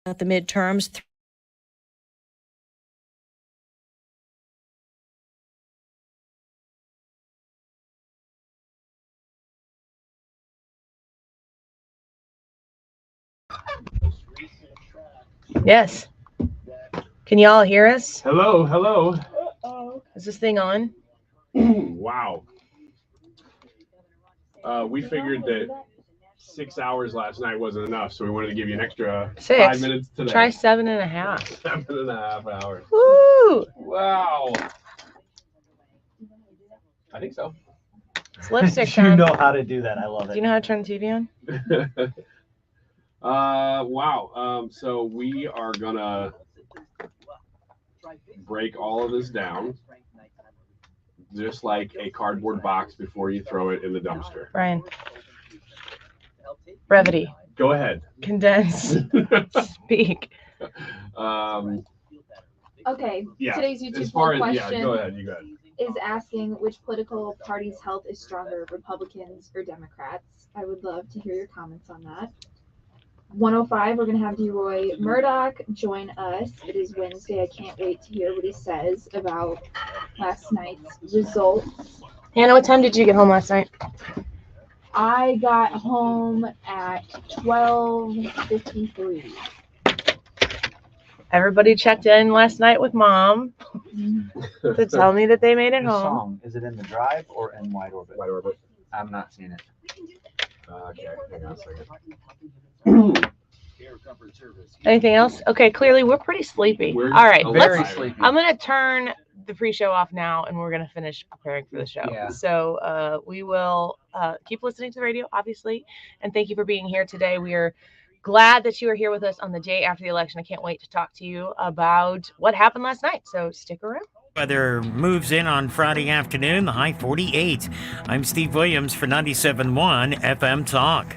at the midterms. Yes. Can y'all hear us? Hello, hello. Uh-oh. Is this thing on? Wow. We figured that 6 hours last night wasn't enough, so we wanted to give you an extra 5 minutes today. Try 7.5. 7.5 hours. Woo! Wow. I think so. It's lipstick You time. know how to do that. I love it. Do you know how to turn the TV on? Wow. So we are gonna break all of this down, just like a cardboard box before you throw it in the dumpster. Brian. Brevity. Go ahead. Condense. Speak. Okay. Yeah. Today's YouTube As far poll as question go ahead. You go ahead. is asking which political party's health is stronger, Republicans or Democrats. I would love to hear your comments on that. 105, we're going to have Deroy Murdock join us. It is Wednesday. I can't wait to hear what he says about last night's results. Hannah, what time did you get home last night? I got home at 12:53. Everybody checked in last night with Mom to tell me that they made it The home. song, is it in the drive or in Wide Orbit? Wide Orbit. I'm not seeing it. Okay, hang on a second. Anything else? Okay, clearly we're pretty sleepy. We're All right, Very let's. sleepy. I'm gonna turn the pre-show off now, and we're gonna finish preparing for the show. Yeah. So we will keep listening to the radio, obviously, and thank you for being here today. We are glad that you are here with us on the day after the election. I can't wait to talk to you about what happened last night. So stick around. Weather moves in on Friday afternoon, the high 48. I'm Steve Williams for 97.1 FM Talk.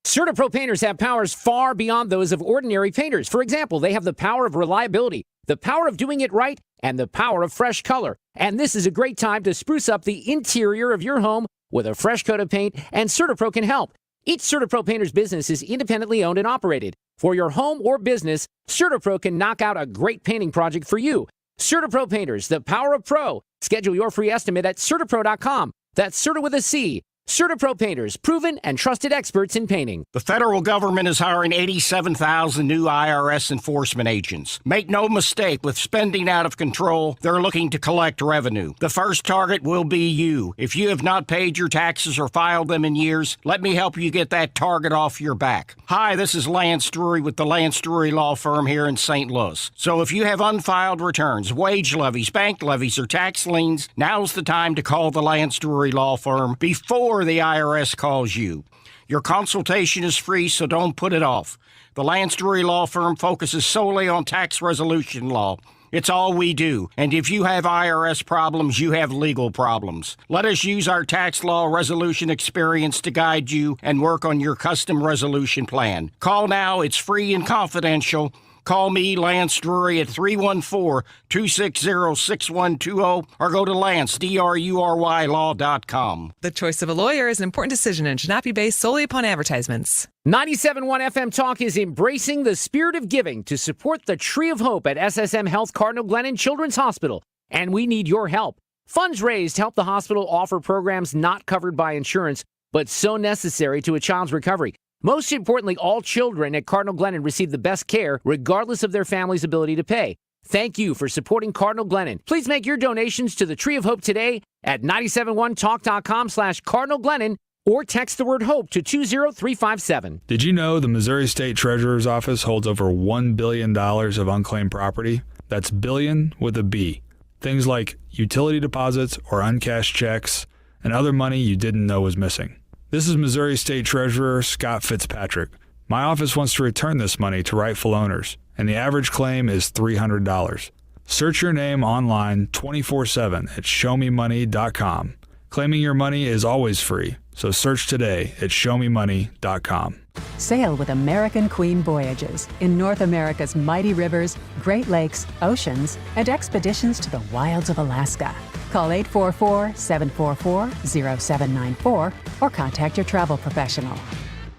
CertaPro painters have powers far beyond those of ordinary painters. For example, they have the power of reliability, the power of doing it right, and the power of fresh color. And this is a great time to spruce up the interior of your home with a fresh coat of paint, and CertaPro can help. Each CertaPro painter's business is independently owned and operated. For your home or business, CertaPro can knock out a great painting project for you. CertaPro painters, the power of pro. Schedule your free estimate at CertaPro.com. That's Certa with a C. CertaPro painters, proven and trusted experts in painting. The federal government is hiring 87,000 new IRS enforcement agents. Make no mistake, with spending out of control, they're looking to collect revenue. The first target will be you. If you have not paid your taxes or filed them in years, let me help you get that target off your back. Hi, this is Lance Drury with the Lance Drury Law Firm here in St. Louis. So if you have unfiled returns, wage levies, bank levies, or tax liens, now's the time to call the Lance Drury Law Firm before the IRS calls you. Your consultation is free, so don't put it off. The Lance Drury Law Firm focuses solely on tax resolution law. It's all we do. And if you have IRS problems, you have legal problems. Let us use our tax law resolution experience to guide you and work on your custom resolution plan. Call now. It's free and confidential. Call me, Lance Drury, at 314-260-6120 or go to LanceDruryLaw.com. The choice of a lawyer is an important decision and should not be based solely upon advertisements. 97.1 FM Talk is embracing the spirit of giving to support the Tree of Hope at SSM Health Cardinal Glennon Children's Hospital, and we need your help. Funds raised help the hospital offer programs not covered by insurance, but so necessary to a child's recovery. Most importantly, all children at Cardinal Glennon receive the best care, regardless of their family's ability to pay. Thank you for supporting Cardinal Glennon. Please make your donations to the Tree of Hope today at 971talk.com/Cardinal Glennon or text the word HOPE to 20357. Did you know the Missouri State Treasurer's Office holds over $1 billion of unclaimed property? That's billion with a B. Things like utility deposits or uncashed checks and other money you didn't know was missing. This is Missouri State Treasurer Scott Fitzpatrick. My office wants to return this money to rightful owners, and the average claim is $300. Search your name online 24/7 at showmemoney.com. Claiming your money is always free, so search today at showmemoney.com. Sail with American Queen Voyages in North America's mighty rivers, Great Lakes, oceans, and expeditions to the wilds of Alaska. Call 844-744-0794 or contact your travel professional.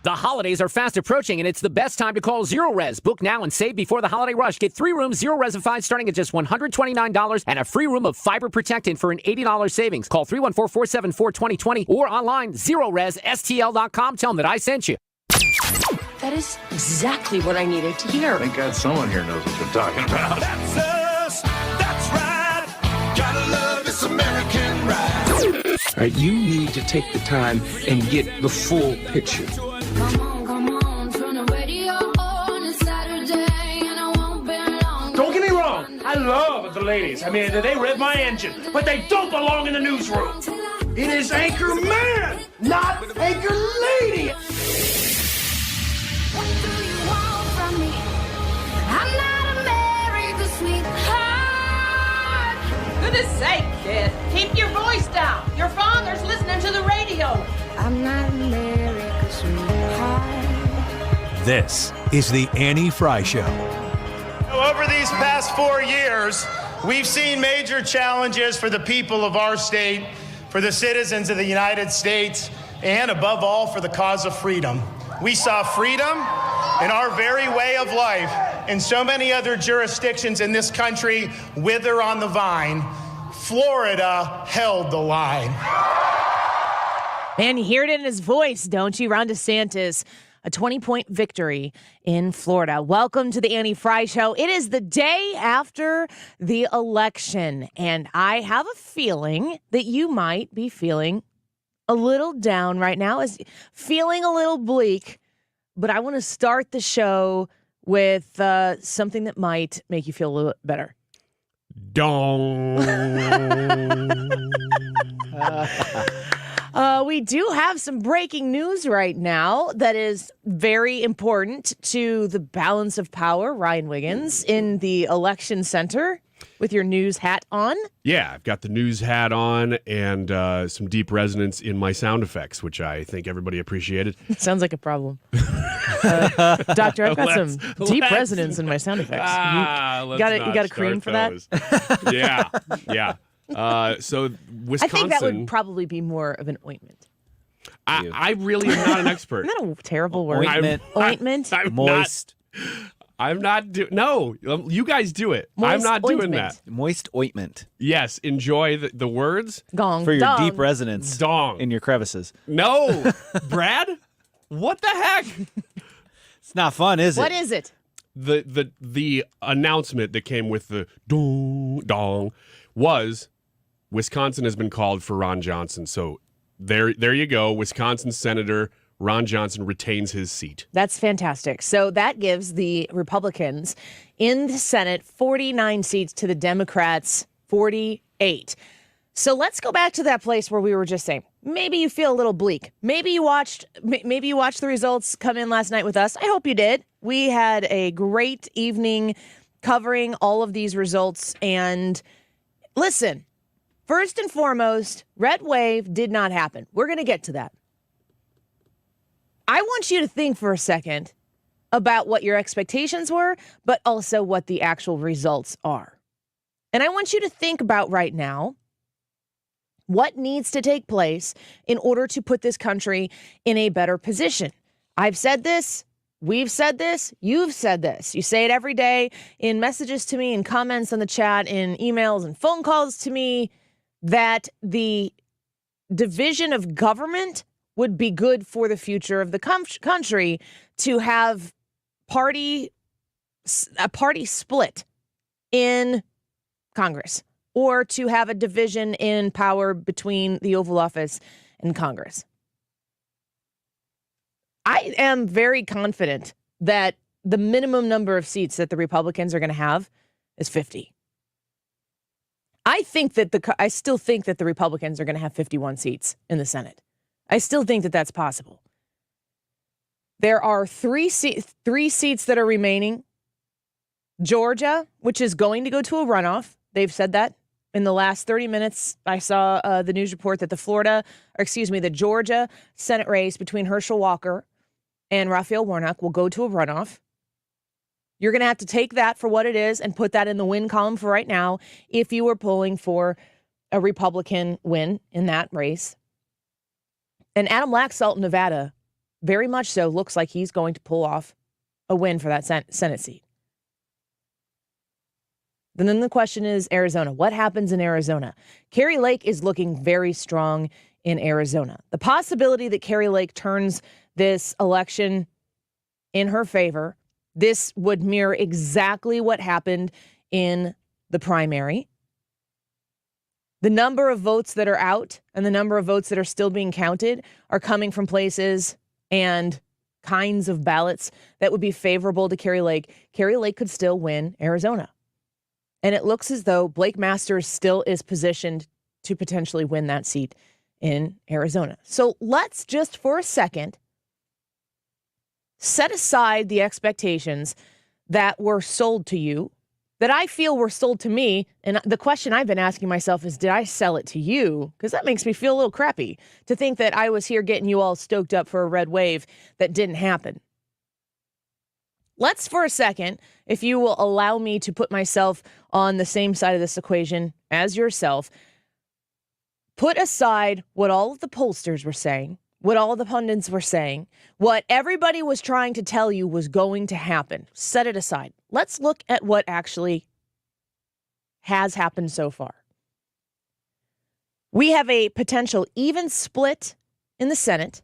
The holidays are fast approaching, and it's the best time to call Zero Res. Book now and save before the holiday rush. Get 3 rooms, Zero Resified, starting at just $129 and a free room of fiber protectant for an $80 savings. Call 314-474-2020 or online, ZeroResSTL.com. Tell them that I sent you. That is exactly what I needed to hear. Thank God someone here knows what they're talking about. That's us. That's right. Gotta love this American ride. All right, you need to take the time and get the full picture. Come on, turn the radio on. It's Saturday and I won't be long. Don't get me wrong. I love the ladies. I mean, they rev my engine, but they don't belong in the newsroom. It is Anchor Man, not Anchor Lady. What do you want from me? I'm not America's sweetheart. Goodness sake, kid. Keep your voice down. Your father's listening to the radio. I'm not America's sweetheart. This is the Annie Frey Show. Over these past 4 years, we've seen major challenges for the people of our state, for the citizens of the United States, and above all, for the cause of freedom. We saw freedom in our very way of life in so many other jurisdictions in this country wither on the vine. Florida held the line. And you hear it in his voice, don't you? Ron DeSantis, a 20-point victory in Florida. Welcome to the Annie Frey Show. It is the day after the election, and I have a feeling that you might be feeling a little down right now, is feeling a little bleak, but I want to start the show with something that might make you feel a little bit better. Dong. We do have some breaking news right now that is very important to the balance of power. Ryan Wiggins in the election center with your news hat on. Yeah, I've got the news hat on and some deep resonance in my sound effects, which I think everybody appreciated. Sounds like a problem. Doctor, I've got some deep resonance in my sound effects. You got a cream for those. Yeah. So Wisconsin. I think that would probably be more of an ointment. I really am not an expert. Isn't that a terrible word? Ointment. I'm Moist. I'm not doing. No, you guys do it. Moist I'm not ointment. doing that. Moist ointment. Yes, enjoy the words. Gong. For your dong. deep resonance. Dong. In your crevices. No, Brad. What the heck? It's not fun, is it? What is it? The announcement that came with the dong dong was Wisconsin has been called for Ron Johnson. So there you go. Wisconsin Senator Ron Johnson retains his seat. That's fantastic. So that gives the Republicans in the Senate 49 seats to the Democrats 48. So let's go back to that place where we were just saying, maybe you feel a little bleak. Maybe you watched the results come in last night with us. I hope you did. We had a great evening covering all of these results. And listen, first and foremost, red wave did not happen. We're going to get to that. I want you to think for a second about what your expectations were, but also what the actual results are. And I want you to think about right now what needs to take place in order to put this country in a better position. I've said this. We've said this. You've said this. You say it every day in messages to me, in comments on the chat, in emails and phone calls to me, that the division of government would be good for the future of the country, to have a party split in Congress, or to have a division in power between the Oval Office and Congress. I am very confident that the minimum number of seats that the Republicans are going to have is 50. I still think that the Republicans are going to have 51 seats in the Senate. I still think that that's possible. There are three seats that are remaining. Georgia, which is going to go to a runoff. They've said that in the last 30 minutes. I saw the news report that the Georgia Senate race between Herschel Walker and Raphael Warnock will go to a runoff. You're going to have to take that for what it is and put that in the win column for right now if you were polling for a Republican win in that race. And Adam Laxalt in Nevada very much so looks like he's going to pull off a win for that Senate seat. And then the question is Arizona. What happens in Arizona? Kari Lake is looking very strong in Arizona. The possibility that Kari Lake turns this election in her favor, this would mirror exactly what happened in the primary. The number of votes that are out and the number of votes that are still being counted are coming from places and kinds of ballots that would be favorable to Kari Lake. Kari Lake could still win Arizona. And it looks as though Blake Masters still is positioned to potentially win that seat in Arizona. So let's just for a second set aside the expectations that were sold to you, that I feel were sold to me. And the question I've been asking myself is, did I sell it to you? Because that makes me feel a little crappy to think that I was here getting you all stoked up for a red wave that didn't happen. Let's for a second, if you will allow me to put myself on the same side of this equation as yourself, put aside what all of the pollsters were saying, what all of the pundits were saying, what everybody was trying to tell you was going to happen. Set it aside. Let's look at what actually has happened so far. We have a potential even split in the Senate.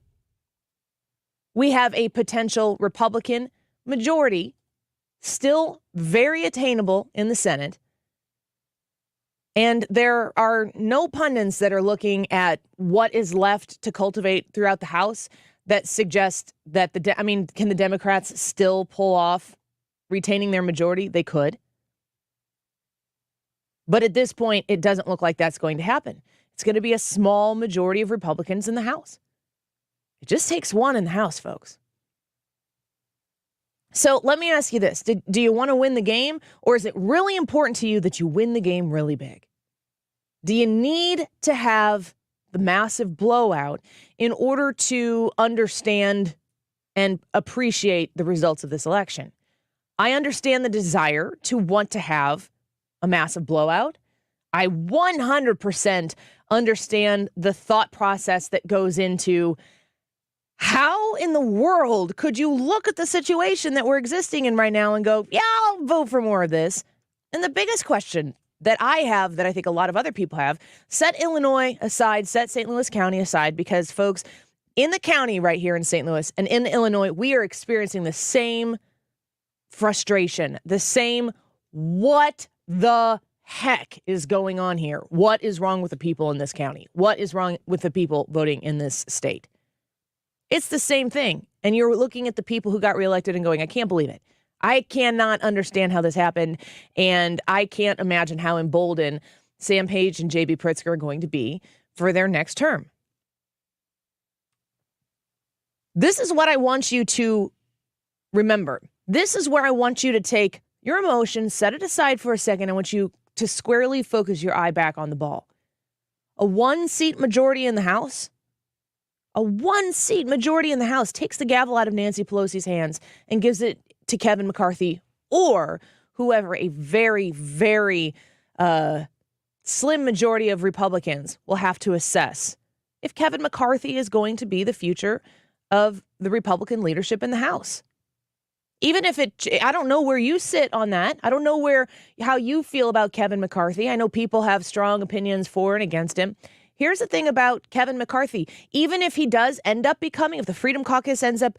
We have a potential Republican majority, still very attainable in the Senate. And there are no pundits that are looking at what is left to cultivate throughout the House that suggest that can the Democrats still pull off retaining their majority? They could. But at this point, it doesn't look like that's going to happen. It's going to be a small majority of Republicans in the House. It just takes one in the House, folks. So let me ask you this. Do you want to win the game, or is it really important to you that you win the game really big? Do you need to have the massive blowout in order to understand and appreciate the results of this election? I understand the desire to want to have a massive blowout. I 100% understand the thought process that goes into how in the world could you look at the situation that we're existing in right now and go, yeah, I'll vote for more of this? And the biggest question that I have, that I think a lot of other people have, set Illinois aside, set St. Louis County aside, because folks, in the county right here in St. Louis and in Illinois, we are experiencing the same frustration, the same what the heck is going on here? What is wrong with the people in this county? What is wrong with the people voting in this state? It's the same thing. And you're looking at the people who got reelected and going, I can't believe it. I cannot understand how this happened. And I can't imagine how emboldened Sam Page and J.B. Pritzker are going to be for their next term. This is what I want you to remember. This is where I want you to take your emotions, set it aside for a second. I want you to squarely focus your eye back on the ball. A 1-seat majority in the House, a 1-seat majority in the House takes the gavel out of Nancy Pelosi's hands and gives it to Kevin McCarthy or whoever. A very, very slim majority of Republicans will have to assess if Kevin McCarthy is going to be the future of the Republican leadership in the House. Even if I don't know where you sit on that. I don't know how you feel about Kevin McCarthy. I know people have strong opinions for and against him. Here's the thing about Kevin McCarthy. Even if he does end up if the Freedom Caucus ends up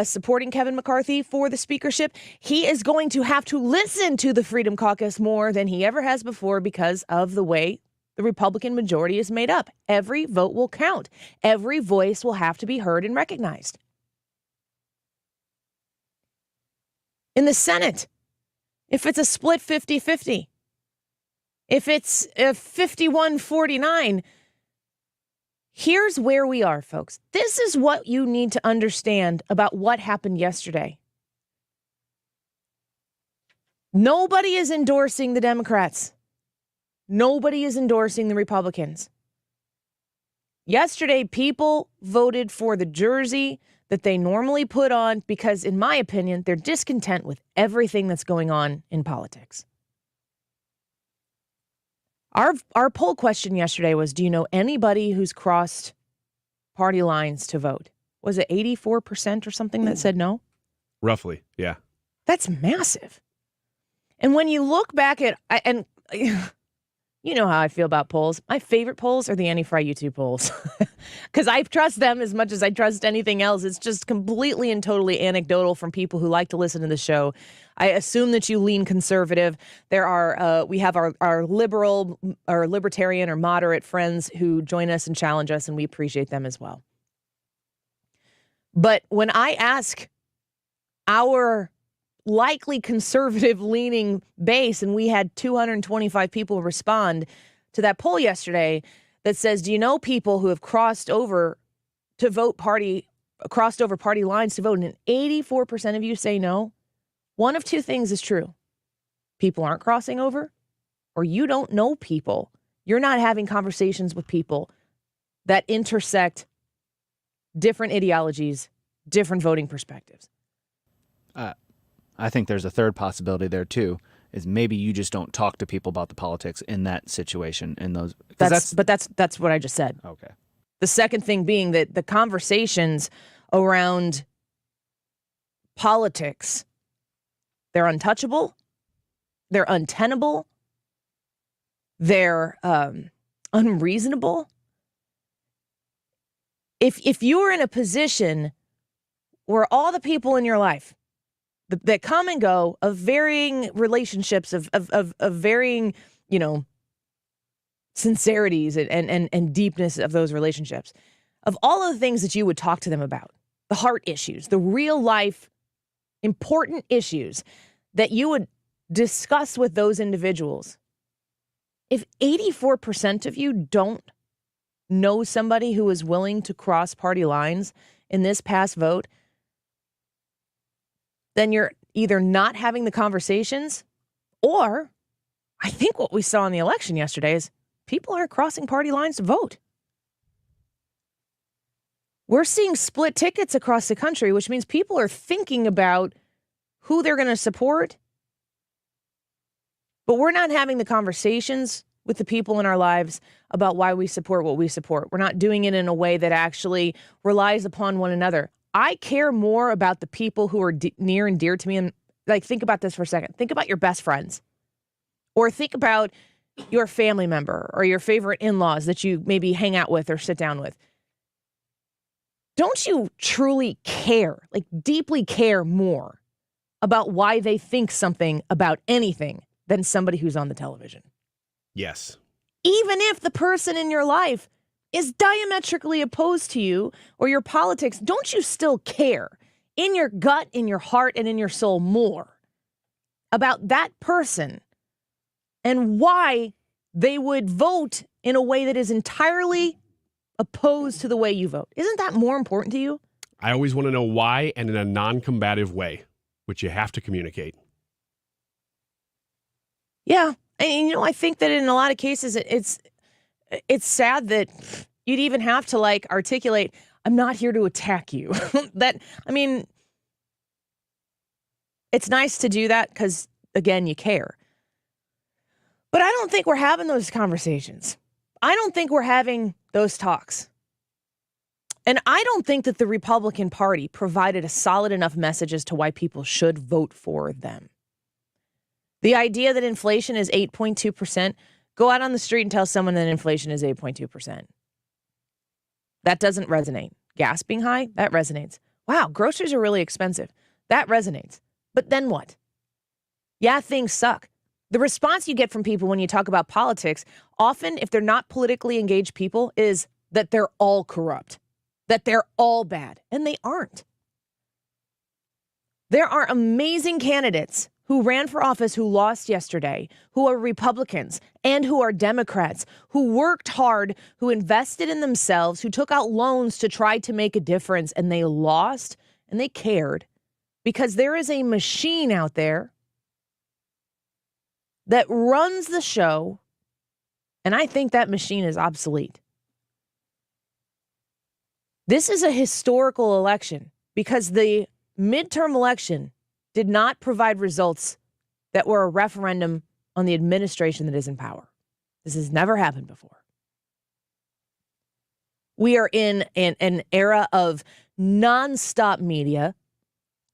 supporting Kevin McCarthy for the speakership, he is going to have to listen to the Freedom Caucus more than he ever has before because of the way the Republican majority is made up. Every vote will count. Every voice will have to be heard and recognized. In the Senate, if it's a split 50-50, if it's a 51-49, here's where we are, folks. This is what you need to understand about what happened yesterday. Nobody is endorsing the Democrats. Nobody is endorsing the Republicans. Yesterday, people voted for the jersey that they normally put on because, in my opinion, they're discontent with everything that's going on in politics. Our poll question yesterday was, do you know anybody who's crossed party lines to vote? was it 84% or something that said no? Roughly, yeah. That's massive. And when you look back at, and you know how I feel about polls. My favorite polls are the Annie Frey YouTube polls because I trust them as much as I trust anything else. It's just completely and totally anecdotal from people who like to listen to the show. I assume that you lean conservative. There are, we have our liberal or libertarian or moderate friends who join us and challenge us, and we appreciate them as well. But when I ask our likely conservative leaning base, and we had 225 people respond to that poll yesterday that says, do you know people who have crossed over party lines to vote? And 84% of you say no. One of two things is true. People aren't crossing over, or you don't know people. You're not having conversations with people that intersect different ideologies, different voting perspectives. I think there's a third possibility there too, is maybe you just don't talk to people about the politics in that situation. In those, that's what I just said. Okay. The second thing being that the conversations around politics, they're untouchable, they're untenable, they're unreasonable. If you are in a position where all the people in your life that come and go of varying relationships, of varying, sincerities and deepness of those relationships, of all of the things that you would talk to them about, the heart issues, the real life important issues that you would discuss with those individuals. If 84% of you don't know somebody who is willing to cross party lines in this past vote, then you're either not having the conversations, or I think what we saw in the election yesterday is people aren't crossing party lines to vote. We're seeing split tickets across the country, which means people are thinking about who they're going to support, but we're not having the conversations with the people in our lives about why we support what we support. We're not doing it in a way that actually relies upon one another. I care more about the people who are near and dear to me. And think about this for a second. Think about your best friends, or think about your family member or your favorite in-laws that you maybe hang out with or sit down with. Don't you truly care, deeply care more about why they think something about anything than somebody who's on the television? Yes. Even if the person in your life is diametrically opposed to you or your politics, don't you still care in your gut, in your heart, and in your soul more about that person and why they would vote in a way that is entirely opposed to the way you vote? Isn't that more important to you? I always want to know why, and in a non-combative way, which you have to communicate. Yeah. And, I think that in a lot of cases, it's sad that you'd even have to articulate, I'm not here to attack you. It's nice to do that because, again, you care. But I don't think we're having those conversations. I don't think we're having those talks. And I don't think that the Republican Party provided a solid enough message as to why people should vote for them. The idea that inflation is 8.2%, go out on the street and tell someone that inflation is 8.2%. That doesn't resonate. Gas being high, that resonates. Wow, groceries are really expensive. That resonates. But then what? Yeah, things suck. The response you get from people when you talk about politics, often if they're not politically engaged people, is that they're all corrupt, that they're all bad, and they aren't. There are amazing candidates who ran for office who lost yesterday, who are Republicans and who are Democrats, who worked hard, who invested in themselves, who took out loans to try to make a difference, and they lost, and they cared, because there is a machine out there that runs the show, and I think that machine is obsolete. This is a historical election because the midterm election did not provide results that were a referendum on the administration that is in power. This has never happened before. We are in an era of nonstop media,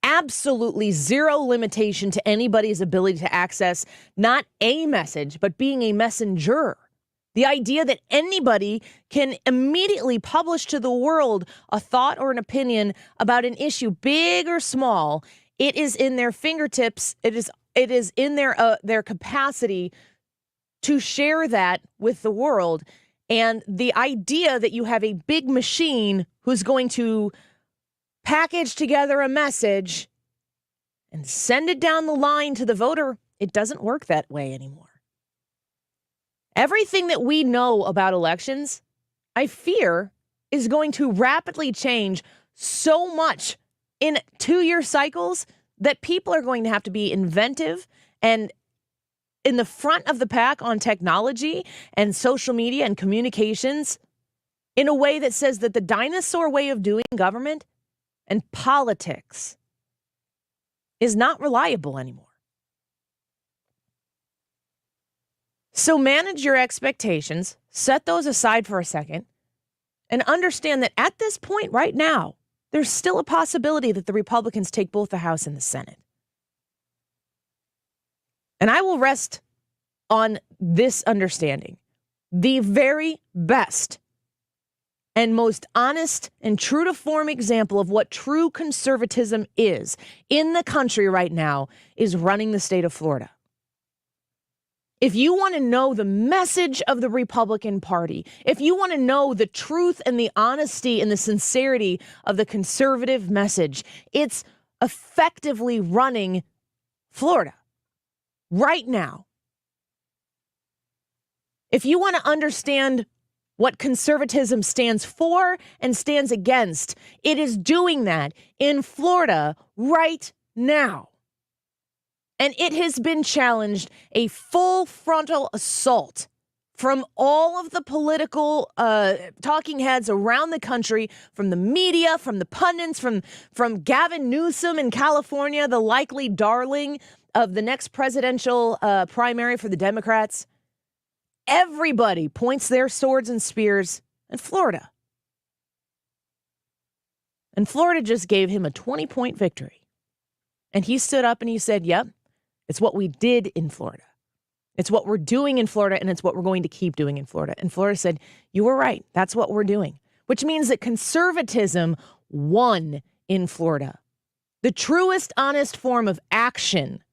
absolutely zero limitation to anybody's ability to access not a message, but being a messenger. The idea that anybody can immediately publish to the world a thought or an opinion about an issue, big or small, it is in their fingertips. It is in their capacity to share that with the world. And the idea that you have a big machine who's going to package together a message and send it down the line to the voter, it doesn't work that way anymore. Everything that we know about elections, I fear, is going to rapidly change so much in 2-year cycles that people are going to have to be inventive and in the front of the pack on technology and social media and communications in a way that says that the dinosaur way of doing government and politics is not reliable anymore. So manage your expectations, set those aside for a second, and understand that at this point right now, there's still a possibility that the Republicans take both the House and the Senate. And I will rest on this understanding. The very best and most honest and true to form example of what true conservatism is in the country right now is running the state of Florida. If you want to know the message of the Republican Party, if you want to know the truth and the honesty and the sincerity of the conservative message, it's effectively running Florida right now. If you want to understand what conservatism stands for and stands against, it is doing that in Florida right now. And it has been challenged a full frontal assault from all of the political talking heads around the country, from the media, from the pundits, from Gavin Newsom in California, the likely darling of the next presidential primary for the Democrats. Everybody points their swords and spears at Florida. And Florida just gave him a 20-point victory. And he stood up and he said, yep, it's what we did in Florida. It's what we're doing in Florida, and it's what we're going to keep doing in Florida. And Florida said, you were right. That's what we're doing, which means that conservatism won in Florida. The truest, honest form of action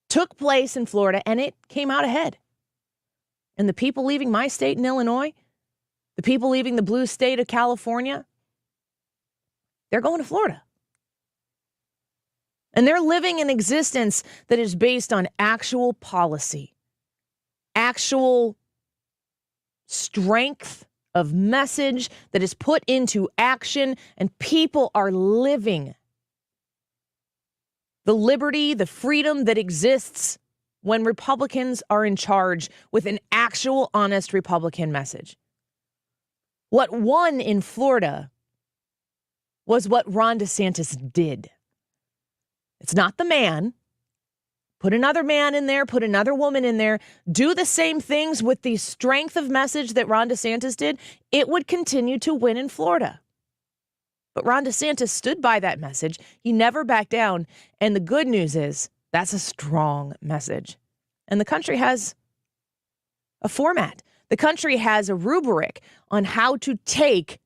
took place in Florida, and it came out ahead. And the people leaving my state in Illinois, the people leaving the blue state of California, they're going to Florida. And they're living an existence that is based on actual policy, actual strength of message that is put into action, and people are living the liberty, the freedom that exists when Republicans are in charge with an actual, honest Republican message. What won in Florida was what Ron DeSantis did. It's not the man. Put another man in there, put another woman in there, do the same things with the strength of message that Ron DeSantis did, it would continue to win in Florida. But Ron DeSantis stood by that message. He never backed down. And the good news is that's a strong message. And the country has a format. The country has a rubric on how to take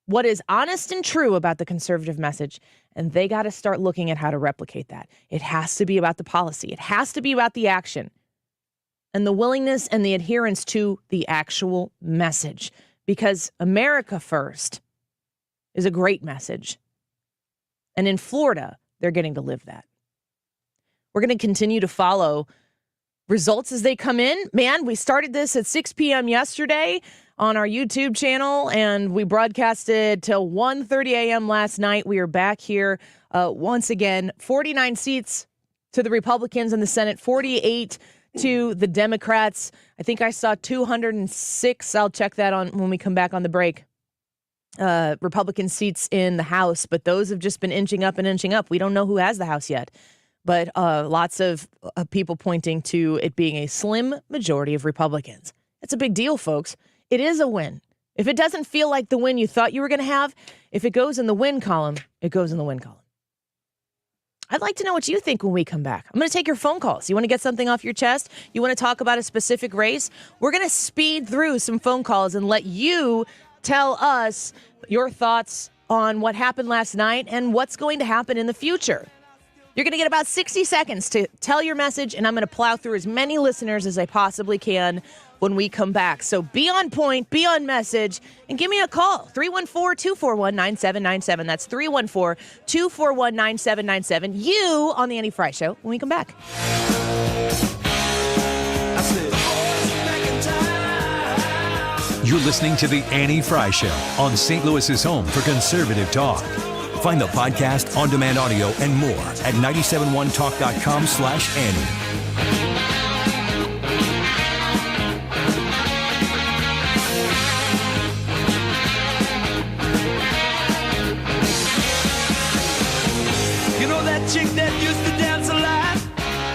what is honest and true about the conservative message, and they got to start looking at how to replicate that. It has to be about the policy. It has to be about the action and the willingness and the adherence to the actual message, because America first is a great message. And in Florida, they're getting to live that. We're going to continue to follow results as they come in. Man, we started this at 6 p.m. yesterday on our YouTube channel, and we broadcasted till 1:30 a.m. last night. We are back here once again. 49 seats to the Republicans in the Senate, 48 to the Democrats. I think I saw 206. I'll check that on when we come back on the break. Republican seats in the House, but those have just been inching up and inching up. We don't know who has the House yet, but lots of people pointing to it being a slim majority of Republicans. It's a big deal, folks. It is a win. If it doesn't feel like the win you thought you were going to have, if it goes in the win column, it goes in the win column. I'd like to know what you think when we come back. I'm going to take your phone calls. You want to get something off your chest? You want to talk about a specific race? We're going to speed through some phone calls and let you tell us your thoughts on what happened last night and what's going to happen in the future. You're going to get about 60 seconds to tell your message, and I'm going to plow through as many listeners as I possibly can when we come back. So be on point, be on message, and give me a call. 314-241-9797. That's 314-241-9797. You on the Annie Frey Show when we come back. You're listening to The Annie Frey Show on St. Louis's home for conservative talk. Find the podcast, on-demand audio, and more at 971talk.com/Annie. You know that chick that used to dance a lot?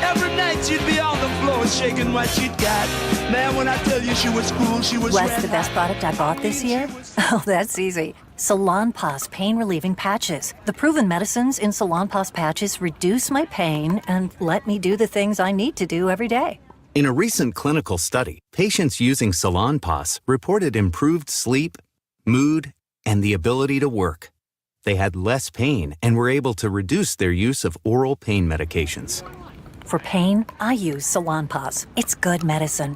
Every night she'd be on the floor shaking what she'd got. Man, when I tell you she was cool, she was What's the best product I bought this year? Oh, that's easy. Salonpas pain-relieving patches. The proven medicines in Salonpas patches reduce my pain and let me do the things I need to do every day. In a recent clinical study, patients using Salonpas reported improved sleep, mood, and the ability to work. They had less pain and were able to reduce their use of oral pain medications. For pain, I use Salonpas. It's good medicine.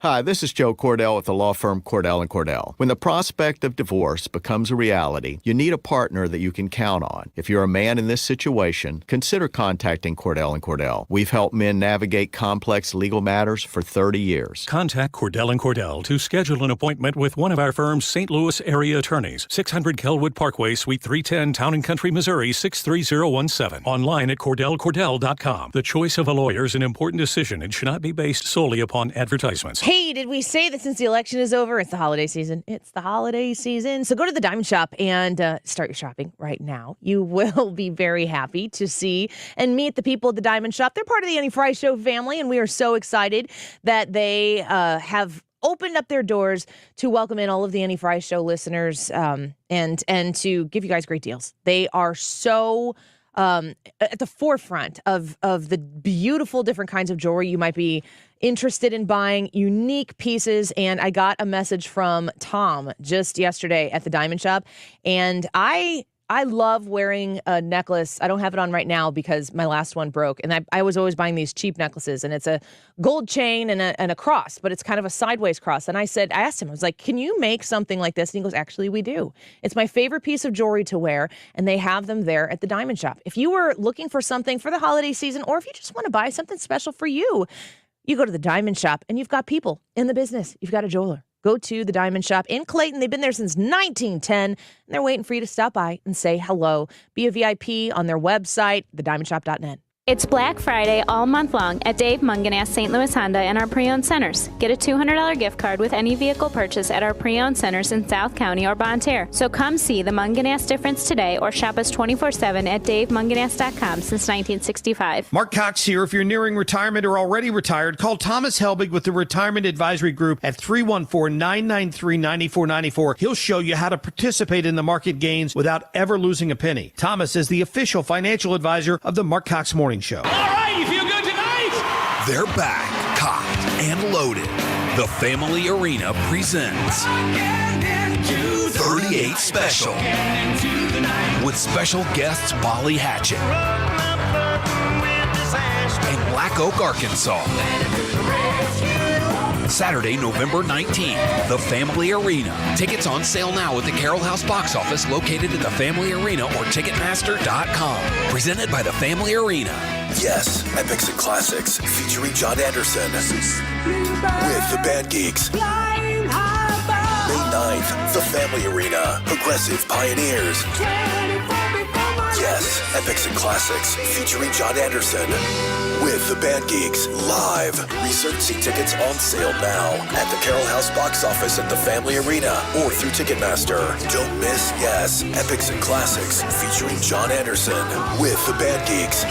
Hi, this is Joe Cordell with the law firm Cordell & Cordell. When the prospect of divorce becomes a reality, you need a partner that you can count on. If you're a man in this situation, consider contacting Cordell & Cordell. We've helped men navigate complex legal matters for 30 years. Contact Cordell & Cordell to schedule an appointment with one of our firm's St. Louis area attorneys. 600 Kelwood Parkway, Suite 310, Town & Country, Missouri, 63017. Online at CordellCordell.com. The choice of a lawyer is an important decision and should not be based solely upon advertisements. Hey, did we say that since the election is over, it's the holiday season? It's the holiday season. So go to the Diamond Shop and start your shopping right now. You will be very happy to see and meet the people at the Diamond Shop. They're part of the Annie Frey Show family, and we are so excited that they have opened up their doors to welcome in all of the Annie Frey Show listeners and to give you guys great deals. They are so at the forefront of the beautiful different kinds of jewelry you might be interested in buying, unique pieces. And I got a message from Tom just yesterday at the Diamond Shop, and I love wearing a necklace. I don't have it on right now because my last one broke, and I was always buying these cheap necklaces, and it's a gold chain and a cross, but it's kind of a sideways cross. And I asked him, I was like, can you make something like this? And he goes, actually, we do. It's my favorite piece of jewelry to wear, and they have them there at the Diamond Shop. If you were looking for something for the holiday season, or if you just want to buy something special for you, you go to the Diamond Shop, and you've got people in the business. You've got a jeweler. Go to the Diamond Shop in Clayton. They've been there since 1910, and they're waiting for you to stop by and say hello. Be a VIP on their website, thediamondshop.net. It's Black Friday all month long at Dave Munganast St. Louis Honda and our pre-owned centers. Get a $200 gift card with any vehicle purchase at our pre-owned centers in South County or Bonne Terre. So come see the Munganast difference today or shop us 24/7 at DaveMunganast.com since 1965. Mark Cox here. If you're nearing retirement or already retired, call Thomas Helbig with the Retirement Advisory Group at 314-993-9494. He'll show you how to participate in the market gains without ever losing a penny. Thomas is the official financial advisor of the Mark Cox Morning Show. All right, you feel good tonight? They're back, cocked and loaded. The Family Arena presents 38 Special with special guests Molly Hatchet and Black Oak, Arkansas. Saturday, November 19th, the Family Arena. Tickets on sale now at the Carroll House box office located at the Family Arena or Ticketmaster.com. Presented by the Family Arena. Yes, Epics and Classics featuring John Anderson with the Band Geeks. May 9th, the Family Arena. Progressive Pioneers. Yes, Epics and Classics featuring John Anderson with the Band Geeks live. Research seat tickets on sale now at the Carroll House box office at the Family Arena or through Ticketmaster. Don't miss Yes, Epics and Classics featuring John Anderson with the Band Geeks.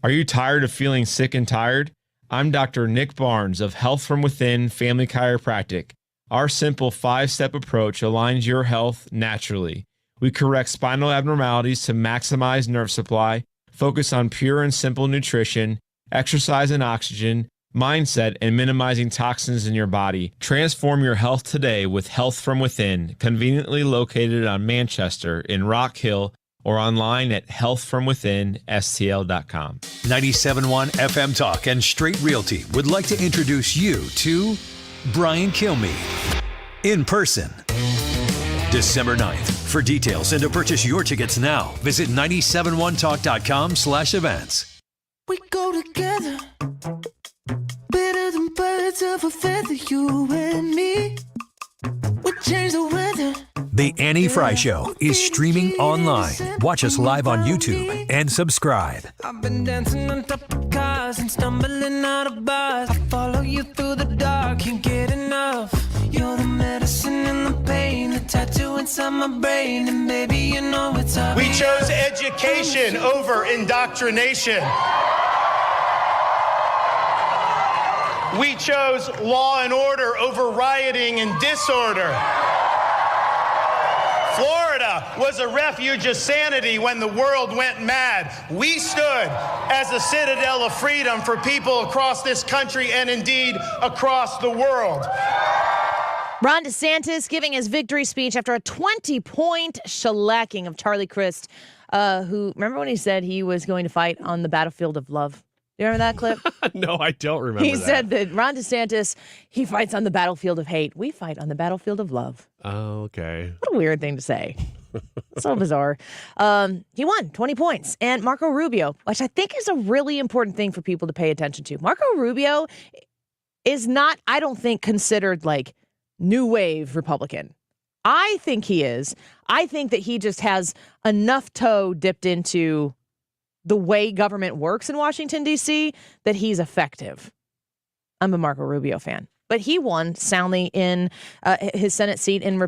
Are you tired of feeling sick and tired? I'm Dr. Nick Barnes of Health From Within Family Chiropractic. Our simple 5-step approach aligns your health naturally. We correct spinal abnormalities to maximize nerve supply, focus on pure and simple nutrition, exercise and oxygen, mindset, and minimizing toxins in your body. Transform your health today with Health From Within, conveniently located on Manchester in Rock Hill or online at healthfromwithinstl.com. 97.1 FM Talk and Straight Realty would like to introduce you to Brian Kilmeade in person. December 9th. For details and to purchase your tickets now, visit 971talk.com/events. We go together, better than birds of a feather, you and me. We change the weather. The Annie Frey Show is streaming online. Watch us live on YouTube and subscribe. I've been dancing on top of cars and stumbling out of bars. I follow you through the dark, can't get enough. You're the medicine and the pain, the tattoo inside my brain, and baby, you know it's hard. We chose education over indoctrination. We chose law and order over rioting and disorder. Florida was a refuge of sanity when the world went mad. We stood as a citadel of freedom for people across this country and indeed across the world. Ron DeSantis giving his victory speech after a 20-point shellacking of Charlie Crist, who, remember when he said he was going to fight on the battlefield of love? You remember that clip? No, I don't remember He that. said that Ron DeSantis, he fights on the battlefield of hate. We fight on the battlefield of love. Oh, okay. What a weird thing to say. So bizarre. He won 20 points. And Marco Rubio, which I think is a really important thing for people to pay attention to. Marco Rubio is not, I don't think, considered like new wave Republican. I think he is. I think that he just has enough toe dipped into the way government works in Washington, D.C., that he's effective. I'm a Marco Rubio fan. But he won soundly in his Senate seat in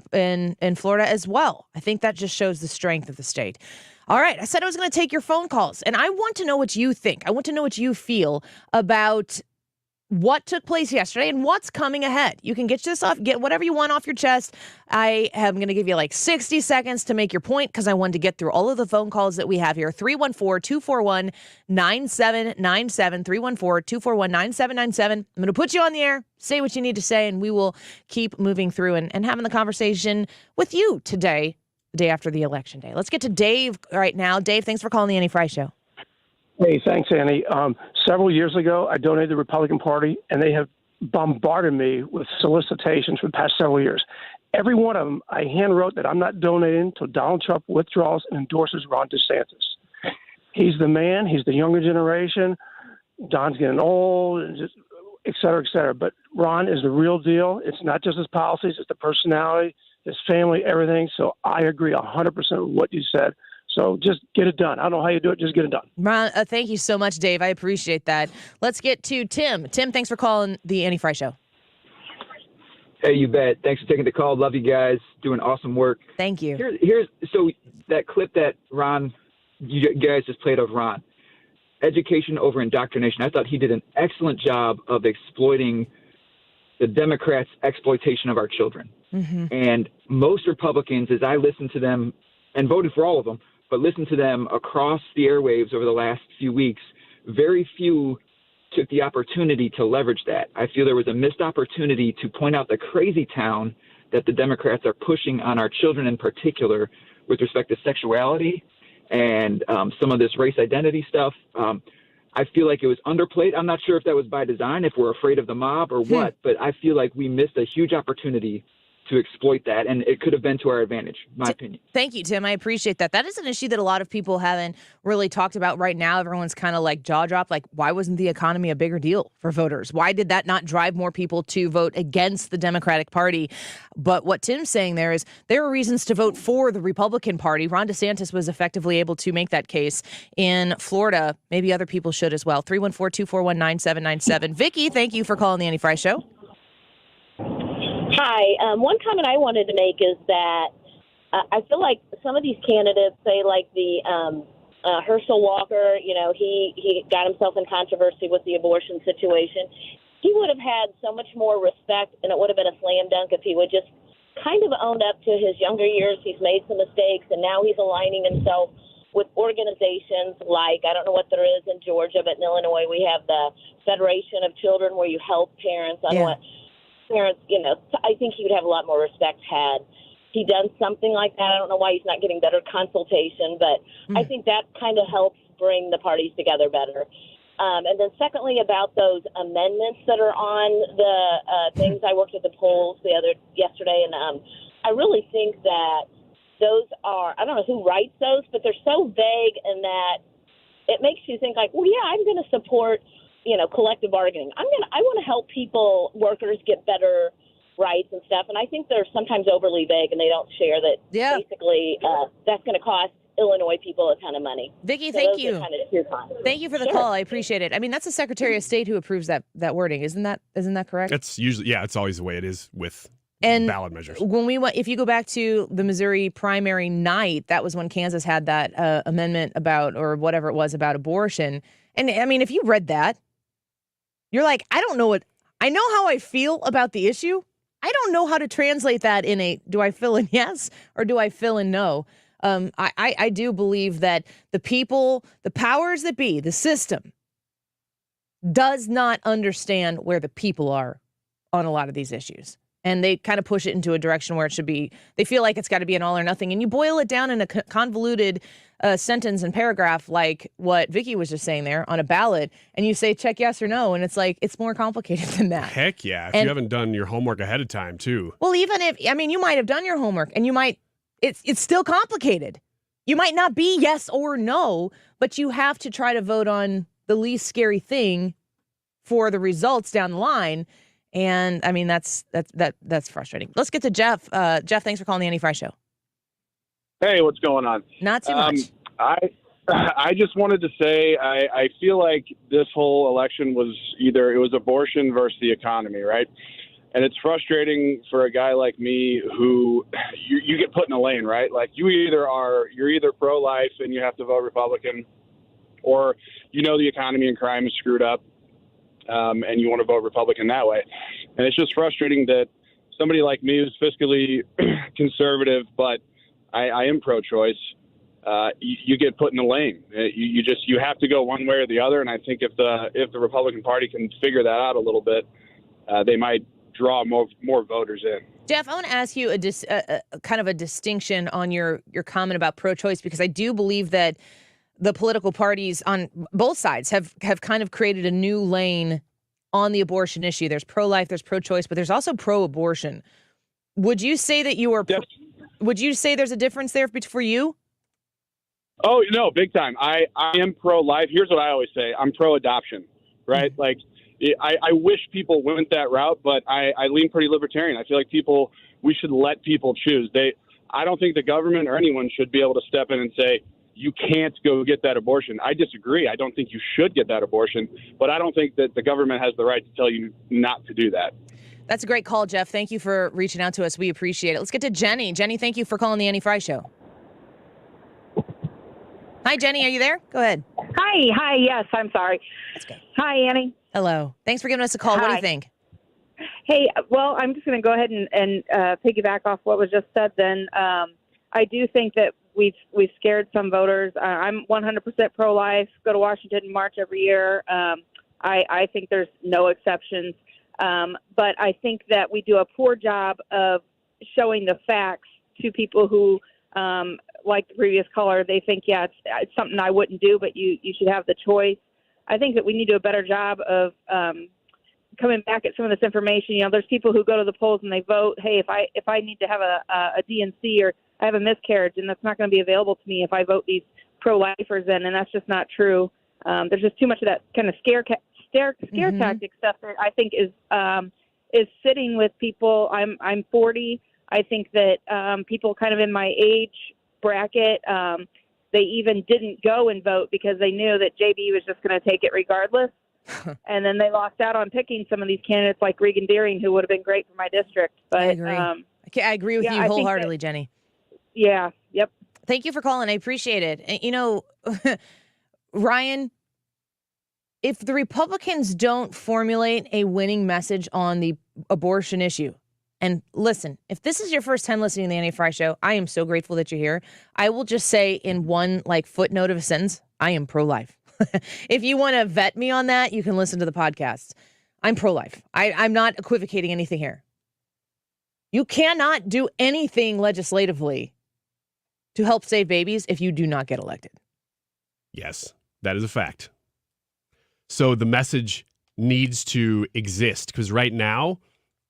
Florida as well. I think that just shows the strength of the state. All right, I said I was going to take your phone calls, and I want to know what you think. I want to know what you feel about what took place yesterday and what's coming ahead. You can get whatever you want off your chest. I am going to give you like 60 seconds to make your point because I wanted to get through all of the phone calls that we have here. 314-241-9797, 314-241-9797. I'm going to put you on the air, say what you need to say, and we will keep moving through and having the conversation with you today, the day after the election day. Let's get to Dave right now. Dave, thanks for calling the Annie Frey Show. Hey, thanks, Annie. Several years ago, I donated to the Republican Party, and they have bombarded me with solicitations for the past several years. Every one of them, I handwrote that I'm not donating until Donald Trump withdraws and endorses Ron DeSantis. He's the man. He's the younger generation. Don's getting old, and just, et cetera, et cetera. But Ron is the real deal. It's not just his policies. It's the personality, his family, everything. So I agree 100% with what you said. So just get it done. I don't know how you do it. Just get it done. Ron, thank you so much, Dave. I appreciate that. Let's get to Tim. Tim, thanks for calling the Annie Frey Show. Hey, you bet. Thanks for taking the call. Love you guys. Doing awesome work. Thank you. Here's so that clip that you guys just played of Ron. Education over indoctrination. I thought he did an excellent job of exploiting the Democrats' exploitation of our children. Mm-hmm. And most Republicans, as I listened to them and voted for all of them, but listened to them across the airwaves over the last few weeks, very few took the opportunity to leverage that. I feel there was a missed opportunity to point out the crazy town that the Democrats are pushing on our children in particular with respect to sexuality and some of this race identity stuff. I feel like it was underplayed. I'm not sure if that was by design, if we're afraid of the mob or what, but I feel like we missed a huge opportunity to exploit that, and it could have been to our advantage, my opinion. Thank you, Tim. I appreciate that. That is an issue that a lot of people haven't really talked about right now. Everyone's kind of like jaw dropped, like, why wasn't the economy a bigger deal for voters? Why did that not drive more people to vote against the Democratic Party? But what Tim's saying there is there are reasons to vote for the Republican Party. Ron DeSantis was effectively able to make that case in Florida. Maybe other people should as well. 314-241-9797. Vicky, thank you for calling the Annie Frey Show. Hi. One comment I wanted to make is that I feel like some of these candidates, say like the Herschel Walker, he got himself in controversy with the abortion situation. he would have had so much more respect, and it would have been a slam dunk if he would just kind of owned up to his younger years. He's made some mistakes, and now he's aligning himself with organizations like, I don't know what there is in Georgia, but in Illinois we have the Federation of Children where you help parents on what parents, I think he would have a lot more respect had he done something like that. I don't know why he's not getting better consultation, but I think that kind of helps bring the parties together better. And then secondly, about those amendments that are on the things, I worked at the polls yesterday, and I really think that those are, I don't know who writes those, but they're so vague in that it makes you think like, well, yeah, I'm going to support, collective bargaining. I want to help workers get better rights and stuff. And I think they're sometimes overly vague, and they don't share that basically that's going to cost Illinois people a ton of money. Vicki, so thank you. Thank you for the call. I appreciate it. I mean, that's the Secretary of State who approves that wording. Isn't that correct? It's usually, it's always the way it is with ballot measures. When if you go back to the Missouri primary night, that was when Kansas had that amendment about, or whatever it was, about abortion. And I mean, if you read that, you're like, I know how I feel about the issue. I don't know how to translate that in do I fill in yes or do I fill in no? I do believe that the people, the powers that be, the system, does not understand where the people are on a lot of these issues. And they kind of push it into a direction where it should be, they feel like it's got to be an all or nothing. And you boil it down in a convoluted sentence and paragraph like what Vicki was just saying there on a ballot, and you say check yes or no, and it's like, it's more complicated than that. Heck yeah. If you haven't done your homework ahead of time, too. Well, even if, you might have done your homework, and you might, it's still complicated. You might not be yes or no, but you have to try to vote on the least scary thing for the results down the line. And I mean, that's frustrating. Let's get to Jeff. Jeff, thanks for calling the Annie Frey Show. Hey, what's going on? Not too much. I just wanted to say I feel like this whole election was it was abortion versus the economy, right? And it's frustrating for a guy like me who you get put in a lane, right? Like you're either pro-life and you have to vote Republican, or the economy and crime is screwed up. And you want to vote Republican that way. And it's just frustrating that somebody like me who's fiscally conservative, but I am pro-choice, you get put in a lane. You have to go one way or the other. And I think if the Republican Party can figure that out a little bit, they might draw more voters in. Jeff, I want to ask you a kind of a distinction on your comment about pro-choice, because I do believe that the political parties on both sides have kind of created a new lane on the abortion issue. There's pro-life, there's pro-choice, but there's also pro-abortion. Would you say that you are? Would you say there's a difference there for you? Oh, no, big time. I am pro-life. Here's what I always say. I'm pro-adoption, right? Mm-hmm. Like, I wish people went that route, but I lean pretty libertarian. I feel like we should let people choose. I don't think the government or anyone should be able to step in and say, you can't go get that abortion. I disagree. I don't think you should get that abortion, but I don't think that the government has the right to tell you not to do that. That's a great call, Jeff. Thank you for reaching out to us. We appreciate it. Let's get to Jenny. Jenny, thank you for calling the Annie Frey Show. Hi, Jenny. Are you there? Go ahead. Hi. Yes, I'm sorry. That's good. Hi, Annie. Hello. Thanks for giving us a call. Hi. What do you think? Hey, well, I'm just going to go ahead and piggyback off what was just said then. I do think that we've scared some voters. I'm 100% pro-life, go to Washington and march every year. I think there's no exceptions. But I think that we do a poor job of showing the facts to people who, like the previous caller, they think, it's something I wouldn't do, but you should have the choice. I think that we need to do a better job of coming back at some of this information. There's people who go to the polls and they vote, hey, if I need to have a DNC or I have a miscarriage, and that's not going to be available to me if I vote these pro-lifers in, and that's just not true. There's just too much of that kind of scare tactic stuff that I think is sitting with people. I'm 40. I think that people kind of in my age bracket, they even didn't go and vote because they knew that JB was just going to take it regardless. And then they lost out on picking some of these candidates like Regan Deering, who would have been great for my district. But I agree. I agree with you wholeheartedly, Jenny. Yeah. Yep. Thank you for calling. I appreciate it. Ryan, if the Republicans don't formulate a winning message on the abortion issue, and listen, if this is your first time listening to the Annie Frey Show, I am so grateful that you're here. I will just say in one footnote of a sentence, I am pro-life. If you want to vet me on that, you can listen to the podcast. I'm pro-life. I'm not equivocating anything here. You cannot do anything legislatively to help save babies if you do not get elected. Yes, that is a fact. So the message needs to exist because right now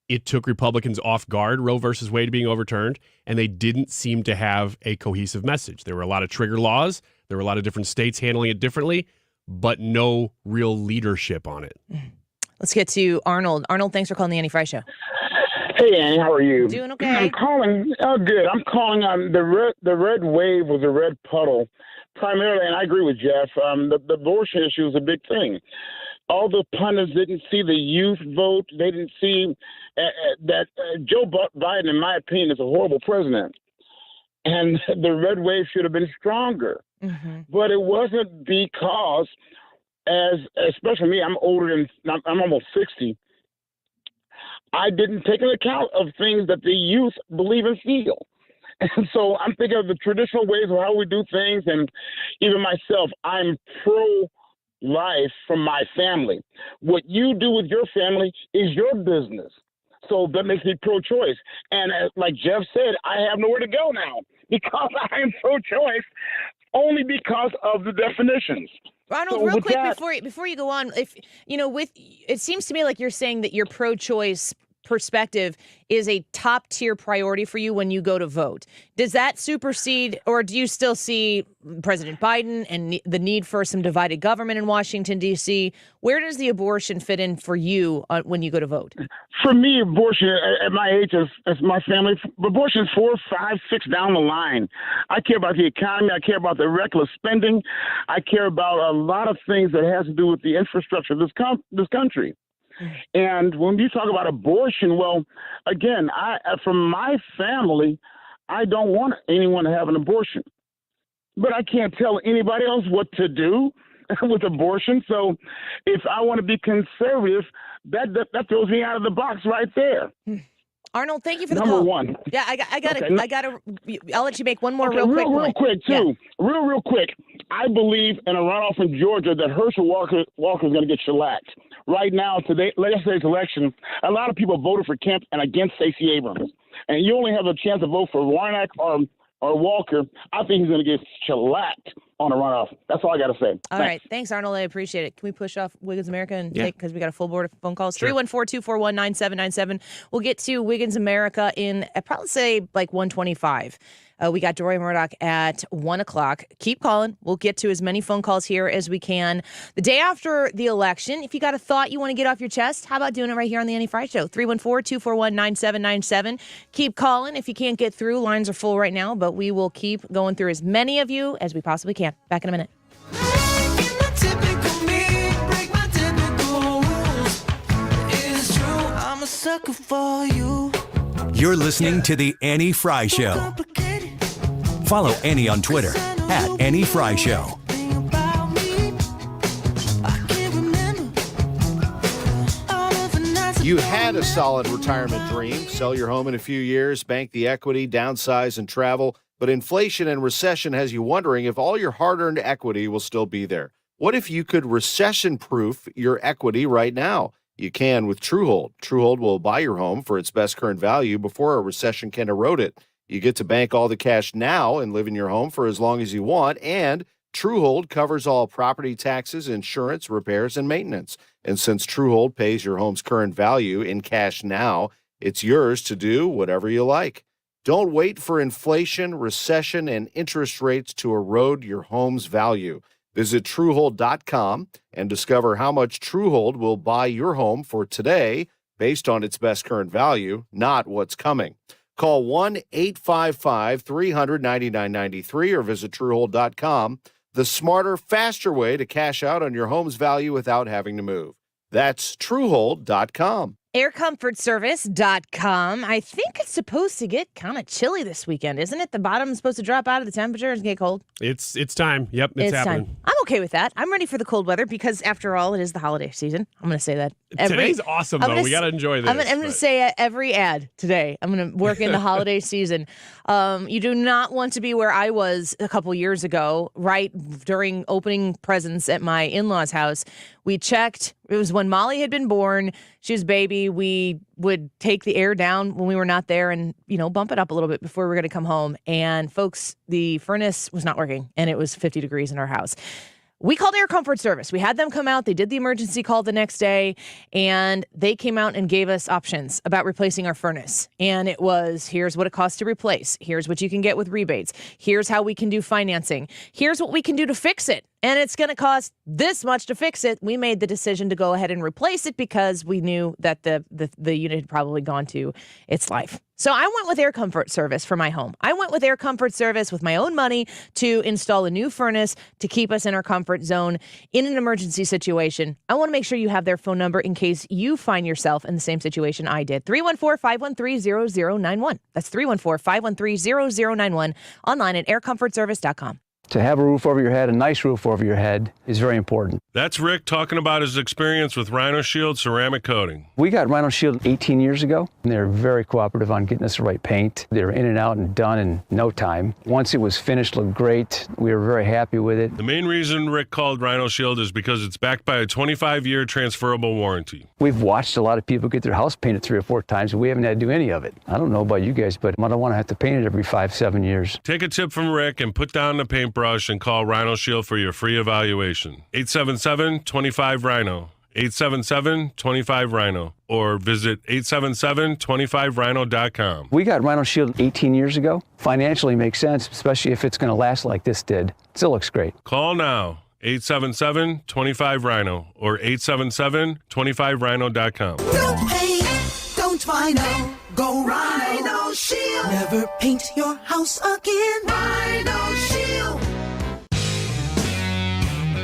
it took Republicans off guard, Roe versus Wade being overturned, and they didn't seem to have a cohesive message. There were a lot of trigger laws. There were a lot of different states handling it differently, but no real leadership on it. Let's get to Arnold. Arnold, thanks for calling the Annie Frey Show. Hey, Annie, how are you? Doing okay. I'm calling. Oh, good. I'm calling on the red wave was a red puddle, primarily, and I agree with Jeff. The abortion issue is a big thing. All the pundits didn't see the youth vote. They didn't see that Joe Biden, in my opinion, is a horrible president. And the red wave should have been stronger. Mm-hmm. But it wasn't because, especially me, I'm older than, I'm almost 60. I didn't take into account of things that the youth believe and feel. And so I'm thinking of the traditional ways of how we do things. And even myself, I'm pro-life from my family. What you do with your family is your business. So that makes me pro-choice. And like Jeff said, I have nowhere to go now because I am pro-choice only because of the definitions. Ronald, So real with quick that- before you go on, if it seems to me like you're saying that your pro-choice perspective is a top tier priority for you when you go to vote. Does that supersede, or do you still see President Biden and the need for some divided government in Washington, D.C.? Where does the abortion fit in for you when you go to vote? For me, abortion at my age, as my family, abortion is 4, 5, 6 down the line. I care about the economy. I care about the reckless spending. I care about a lot of things that has to do with the infrastructure of this country. And when you talk about abortion, well, again, from my family, I don't want anyone to have an abortion. But I can't tell anybody else what to do with abortion. So if I want to be conservative, that throws me out of the box right there. Arnold, thank you for the Number call. one. Yeah, I'll let you make one more Okay, real quick point. quick, too. Yeah. Real quick. I believe in a runoff in Georgia that Herschel Walker is going to get shellacked. Right now, today, yesterday's election, a lot of people voted for Kemp and against Stacey Abrams. And you only have a chance to vote for Warnock or Walker. I think he's going to get shellacked on a runoff. That's all I got to say. All right. Thanks, Arnold. I appreciate it. Can we push off Wiggins America and take, because we got a full board of phone calls? Sure. 314-241-9797. We'll get to Wiggins America in, I'd probably say, like 125. We got Deroy Murdock at 1 o'clock. Keep calling. We'll get to as many phone calls here as we can. The day after the election, if you got a thought you want to get off your chest, how about doing it right here on the Annie Frey Show? 314-241-9797. Keep calling. If you can't get through, lines are full right now, but we will keep going through as many of you as we possibly can. Back in a minute. I'm a sucker for you. You're listening to The Annie Frey Show. Follow Annie on Twitter at Annie Frey Show. You had a solid retirement dream. Sell your home in a few years, bank the equity, downsize, and travel. But inflation and recession has you wondering if all your hard-earned equity will still be there. What if you could recession-proof your equity right now? You can with Truehold. Truehold will buy your home for its best current value before a recession can erode it. You get to bank all the cash now and live in your home for as long as you want, and Truehold covers all property taxes, insurance, repairs, and maintenance. And since Truehold pays your home's current value in cash now, it's yours to do whatever you like. Don't wait for inflation, recession, and interest rates to erode your home's value. Visit Truehold.com and discover how much Truehold will buy your home for today based on its best current value, not what's coming. Call 1-855-300-9993 or visit Truehold.com. The smarter, faster way to cash out on your home's value without having to move. That's Truehold.com. AirComfortService.com. I think it's supposed to get kind of chilly this weekend, isn't it? The bottom's supposed to drop out of the temperatures and get cold. It's time. Yep, it's happening. Time. I'm okay with that. I'm ready for the cold weather because, after all, it is the holiday season. I'm going to say that. Today's awesome, though. We got to enjoy this. I'm going to say every ad today. I'm going to work in the holiday season. You do not want to be where I was a couple years ago, right during opening presents at my in-laws' house. We checked. It was when Molly had been born. She was a baby. We would take the air down when we were not there and, bump it up a little bit before we were going to come home. And, folks, the furnace was not working, and it was 50 degrees in our house. We called Air Comfort Service. We had them come out. They did the emergency call the next day, and they came out and gave us options about replacing our furnace. And it was, here's what it costs to replace. Here's what you can get with rebates. Here's how we can do financing. Here's what we can do to fix it. And it's going to cost this much to fix it. We made the decision to go ahead and replace it because we knew that the unit had probably gone to its life. So I went with Air Comfort Service for my home. I went with Air Comfort Service with my own money to install a new furnace to keep us in our comfort zone in an emergency situation. I want to make sure you have their phone number in case you find yourself in the same situation I did. 314-513-0091. That's 314-513-0091. Online at aircomfortservice.com. To have a roof over your head, a nice roof over your head, is very important. That's Rick talking about his experience with Rhino Shield ceramic coating. We got Rhino Shield 18 years ago, and they were very cooperative on getting us the right paint. They were in and out and done in no time. Once it was finished, looked great. We were very happy with it. The main reason Rick called Rhino Shield is because it's backed by a 25-year transferable warranty. We've watched a lot of people get their house painted 3 or 4 times, and we haven't had to do any of it. I don't know about you guys, but I don't want to have to paint it every 5-7 years. Take a tip from Rick and put down the paintbrush and call Rhino Shield for your free evaluation. 877-25-RHINO. 877-25-RHINO. Or visit 877-25rhino.com. We got Rhino Shield 18 years ago. Financially makes sense, especially if it's going to last like this did. Still looks great. Call now. 877-25-RHINO or 877-25rhino.com. No paint, don't Rhino. Go Rhino Shield. Never paint your house again. Rhino Shield.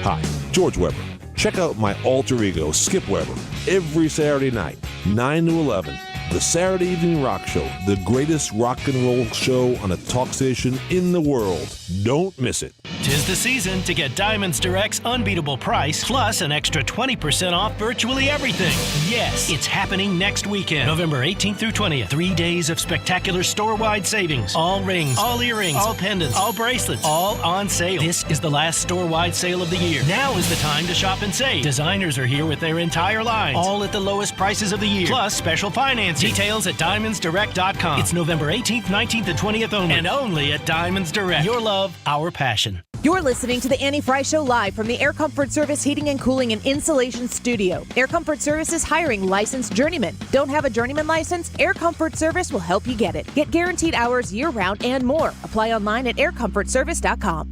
Hi, George Weber. Check out my alter ego, Skip Weber, every Saturday night, 9 to 11. The Saturday Evening Rock Show, the greatest rock and roll show on a talk station in the world. Don't miss it. 'Tis the season to get Diamonds Direct's unbeatable price, plus an extra 20% off virtually everything. Yes, it's happening next weekend, November 18th through 20th. 3 days of spectacular store-wide savings. All rings, all earrings, all pendants, all bracelets, all on sale. This is the last store-wide sale of the year. Now is the time to shop and save. Designers are here with their entire lines, all at the lowest prices of the year, plus special financing. Details at diamondsdirect.com. It's November 18th, 19th, and 20th only, and only at Diamonds Direct. Your love, our passion. You're listening to the Annie Frey Show live from the Air Comfort Service Heating and Cooling and Insulation Studio. Air Comfort Service is hiring licensed journeymen. Don't have a journeyman license? Air Comfort Service will help you get it. Get guaranteed hours year-round and more. Apply online at aircomfortservice.com.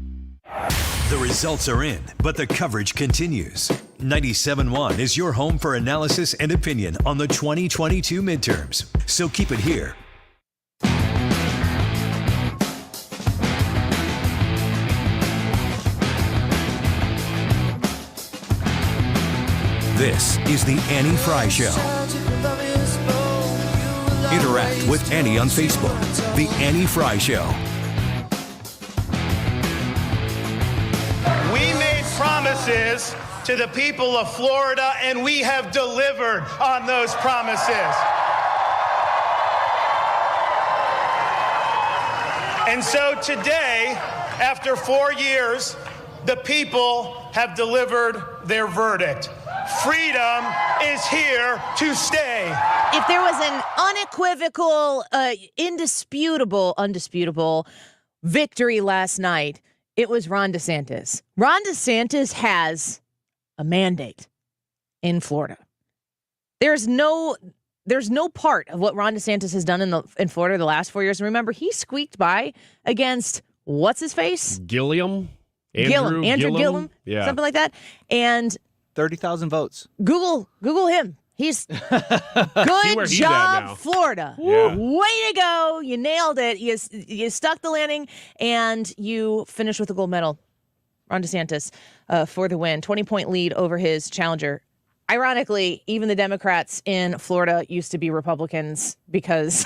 The results are in, but the coverage continues. 97.1 is your home for analysis and opinion on the 2022 midterms. So keep it here. This is the Annie Frey Show. Interact with Annie on Facebook. The Annie Frey Show. We made promises to the people of Florida, and we have delivered on those promises. And so today, after 4 years, the people have delivered their verdict. Freedom is here to stay. If there was an unequivocal, undisputable victory last night, it was Ron DeSantis. Ron DeSantis has a mandate in Florida. There's no part of what Ron DeSantis has done in Florida the last 4 years. And remember, he squeaked by against what's his face? Andrew Gillum, yeah, something like that. And 30,000 votes. Google him. He's good job, Florida. Yeah. Way to go. You nailed it. You stuck the landing, and you finished with a gold medal. Ron DeSantis for the win. 20-point lead over his challenger, Ironically, even the Democrats in Florida used to be Republicans because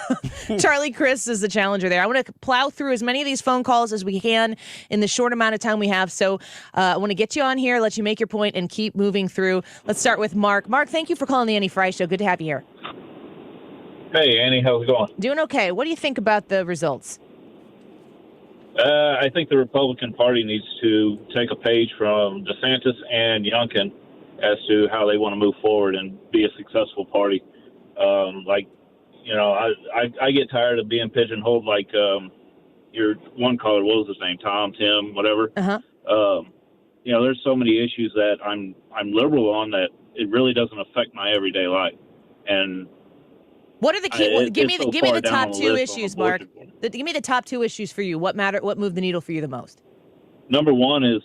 Charlie Crist is the challenger there. I want to plow through as many of these phone calls as we can in the short amount of time we have. So I want to get you on here, let you make your point, and keep moving through. Let's start with Mark. Mark, thank you for calling the Annie Frey Show. Good to have you here. Hey, Annie, how's it going? Doing okay. What do you think about the results? I think the Republican Party needs to take a page from DeSantis and Youngkin as to how they want to move forward and be a successful party. I get tired of being pigeonholed like your one caller, what was his name, Tom, Tim, whatever. There's so many issues that I'm liberal on that it really doesn't affect my everyday life. And what are the key? Give me the top two issues, Mark. Give me the top two issues for you. What moved the needle for you the most? Number one is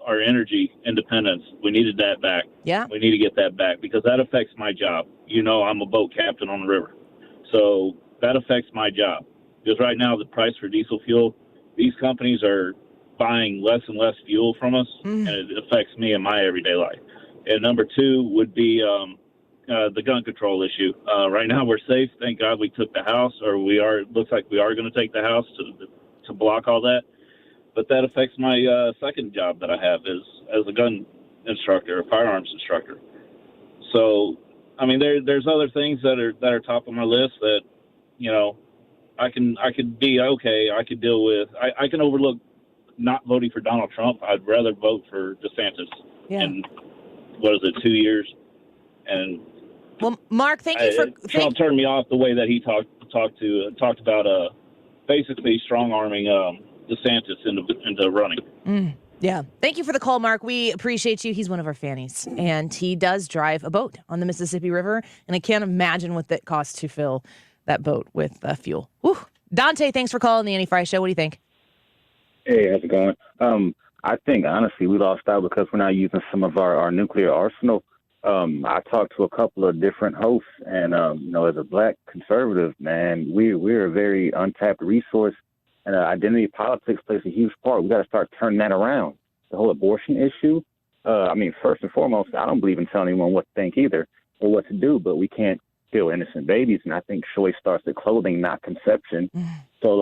our energy independence. We needed that back. Yeah. We need to get that back because that affects my job. I'm a boat captain on the river. So that affects my job. Because right now the price for diesel fuel, these companies are buying less and less fuel from us, and it affects me in my everyday life. And number two would be the gun control issue. Right now we're safe. Thank God we took the House, or looks like we are going to take the House to block all that. But that affects my second job that I have as a gun instructor, a firearms instructor. So, I mean, there's other things that are top of my list that, I could be okay. I could deal with. I can overlook not voting for Donald Trump. I'd rather vote for DeSantis. Yeah. In 2 years? And well, Mark, thank you Trump turned me off the way that he talked about basically strong arming DeSantis into running. Yeah. Thank you for the call, Mark. We appreciate you. He's one of our fannies, and he does drive a boat on the Mississippi River, and I can't imagine what that costs to fill that boat with fuel. Whew. Dante, thanks for calling the Annie Frey Show. What do you think? Hey, how's it going? I think, honestly, we lost out because we're not using some of our nuclear arsenal. I talked to a couple of different hosts, and, as a black conservative, man, we're a very untapped resource. And identity politics plays a huge part. We got to start turning that around. The whole abortion issue. First and foremost, I don't believe in telling anyone what to think either or what to do, but we can't kill innocent babies. And I think choice starts at clothing, not conception. So,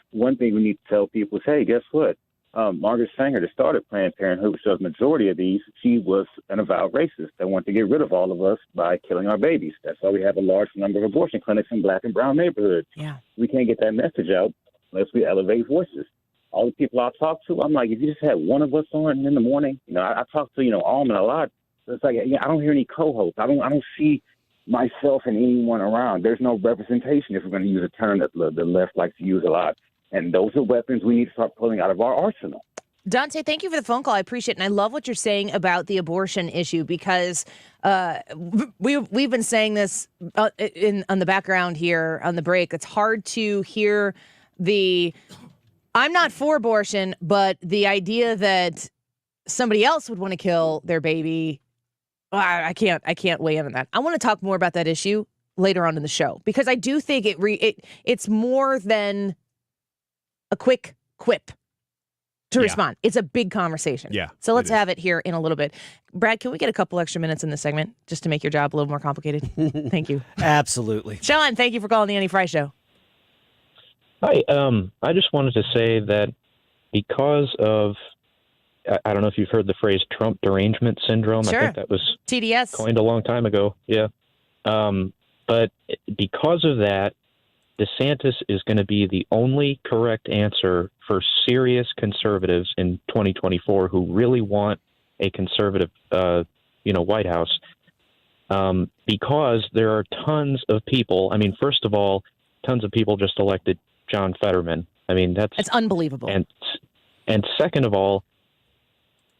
one thing we need to tell people is, hey, guess what? Margaret Sanger, that started Planned Parenthood, which does the majority of these, she was an avowed racist that wanted to get rid of all of us by killing our babies. That's why we have a large number of abortion clinics in black and brown neighborhoods. Yeah. We can't get that message out unless we elevate voices. All the people I talk to, I'm like, if you just had one of us on in the morning, I talk to, Almond a lot. It's like, I don't hear any co-hosts. I don't see myself and anyone around. There's no representation, if we're going to use a term that the left likes to use a lot. And those are weapons we need to start pulling out of our arsenal. Dante, thank you for the phone call. I appreciate it. And I love what you're saying about the abortion issue because we've been saying this on the background here on the break. It's hard to hear I'm not for abortion, but the idea that somebody else would want to kill their baby, I can't weigh in on that. I want to talk more about that issue later on in the show because I do think it's more than a quick quip to respond. It's a big conversation. Yeah. So let's have it here in a little bit. Brad, can we get a couple extra minutes in this segment just to make your job a little more complicated? Thank you. Absolutely. Sean, thank you for calling the Annie Frey Show. Hi. I just wanted to say that because of, I don't know if you've heard the phrase Trump derangement syndrome. Sure. I think that was TDS coined a long time ago. Yeah. But because of that, DeSantis is going to be the only correct answer for serious conservatives in 2024 who really want a conservative, White House. Because there are tons of people. First of all, tons of people just elected John Fetterman. That's unbelievable. And second of all,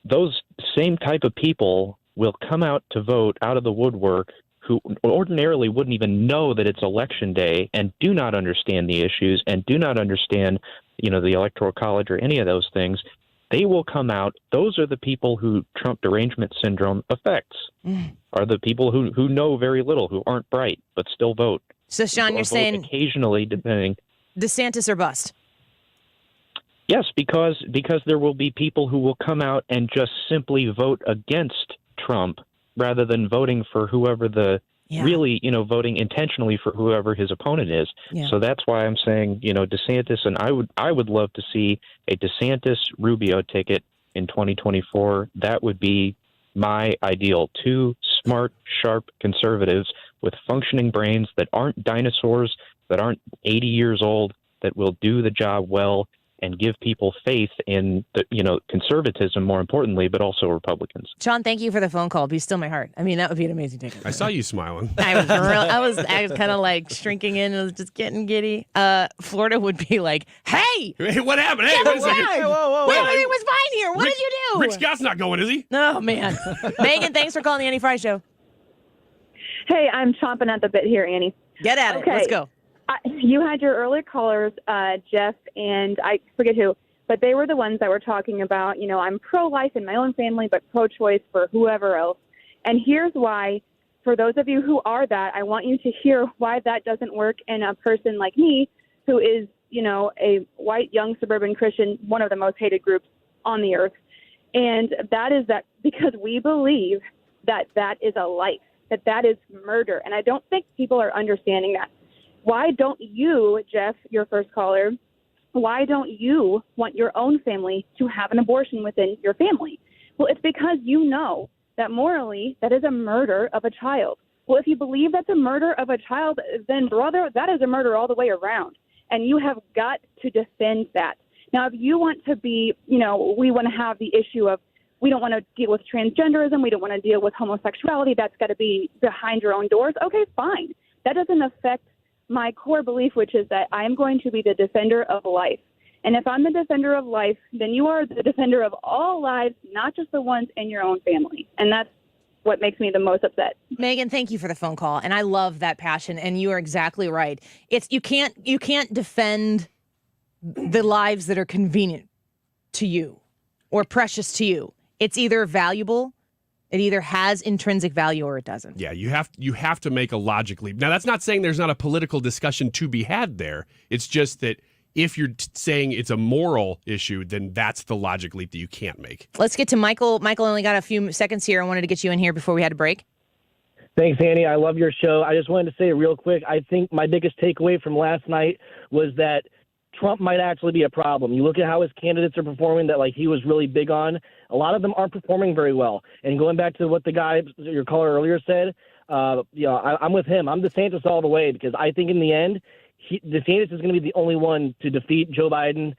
those same type of people will come out to vote out of the woodwork who ordinarily wouldn't even know that it's election day and do not understand the issues and do not understand, the Electoral College or any of those things. They will come out. Those are the people who Trump derangement syndrome affects, are the people who know very little, who aren't bright, but still vote. So, Sean, you're saying occasionally, depending. DeSantis or bust? Yes, because there will be people who will come out and just simply vote against Trump rather than voting for whoever really, voting intentionally for whoever his opponent is. Yeah. So that's why I'm saying, DeSantis, and I would love to see a DeSantis Rubio ticket in 2024. That would be my ideal. Two smart, sharp conservatives with functioning brains that aren't dinosaurs, that aren't 80 years old, that will do the job well and give people faith in, conservatism, more importantly, but also Republicans. Sean, thank you for the phone call. Be still my heart. I mean, that would be an amazing ticket. I saw you smiling. I was kind of like shrinking in. I was just getting giddy. Florida would be like, hey, what happened? Hey, wait a second. Whoa. Everything was fine here. What did you do? Rick Scott's not going, is he? Oh, man. Megan, thanks for calling the Annie Frey Show. Hey, I'm chomping at the bit here, Annie. Get at it. Let's go. You had your earlier callers, Jeff, and I forget who, but they were the ones that were talking about, I'm pro-life in my own family, but pro-choice for whoever else. And here's why, for those of you who are that, I want you to hear why that doesn't work in a person like me, who is, a white, young, suburban Christian, one of the most hated groups on the earth. And that is that because we believe that is a life, that is murder. And I don't think people are understanding that. Why don't you, Jeff, your first caller, why don't you want your own family to have an abortion within your family? Well, it's because you know that morally that is a murder of a child. Well, if you believe that's a murder of a child, then, brother, that is a murder all the way around. And you have got to defend that. Now, if you want to be, we want to have the issue of we don't want to deal with transgenderism, we don't want to deal with homosexuality, that's got to be behind your own doors. Okay, fine. That doesn't affect my core belief, which is that I am going to be the defender of life. And if I'm the defender of life, then you are the defender of all lives, not just the ones in your own family. And that's what makes me the most upset. Megan, thank you for the phone call. And I love that passion. And you are exactly right. It's you can't defend the lives that are convenient to you or precious to you. It's either valuable, it either has intrinsic value or it doesn't. Yeah, you have to make a logic leap. Now, that's not saying there's not a political discussion to be had there. It's just that if you're saying it's a moral issue, then that's the logic leap that you can't make. Let's get to Michael. Michael only got a few seconds here. I wanted to get you in here before we had to break. Thanks, Annie. I love your show. I just wanted to say real quick, I think my biggest takeaway from last night was that Trump might actually be a problem. You look at how his candidates are performing that he was really big on. A lot of them aren't performing very well. And going back to what the guy, your caller earlier said, I'm with him. I'm DeSantis all the way because I think in the end, DeSantis is going to be the only one to defeat Joe Biden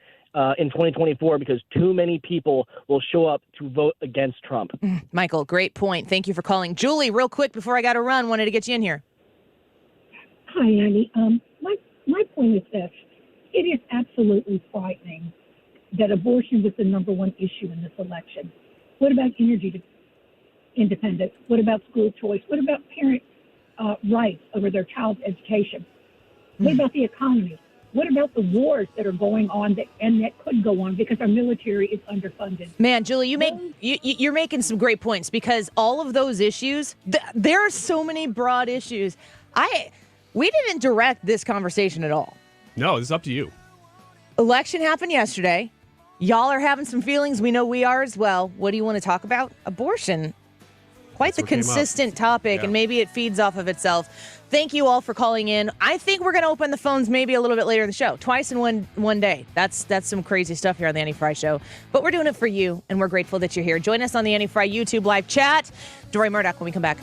in 2024 because too many people will show up to vote against Trump. Michael, great point. Thank you for calling. Julie, real quick before I got to run, wanted to get you in here. Hi, Annie. My point is this. It is absolutely frightening that abortion was the number one issue in this election. What about energy independence? What about school choice? What about parent rights over their child's education? What about the economy? What about the wars that are going on that could go on because our military is underfunded? Man, Julie, you're making some great points because all of those issues, there are so many broad issues. We didn't direct this conversation at all. No, it's up to you. Election happened yesterday. Y'all are having some feelings. We know we are as well. What do you want to talk about? Abortion. Quite the consistent topic, and maybe it feeds off of itself. Thank you all for calling in. I think we're going to open the phones maybe a little bit later in the show. Twice in one day. That's some crazy stuff here on the Annie Frey Show. But we're doing it for you, and we're grateful that you're here. Join us on the Annie Frey YouTube live chat. Deroy Murdock when we come back.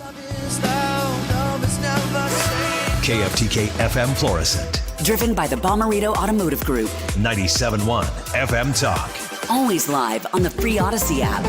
KFTK FM Florissant. Driven by the Bommarito Automotive Group. 97.1 FM Talk. Always live on the free Odyssey app.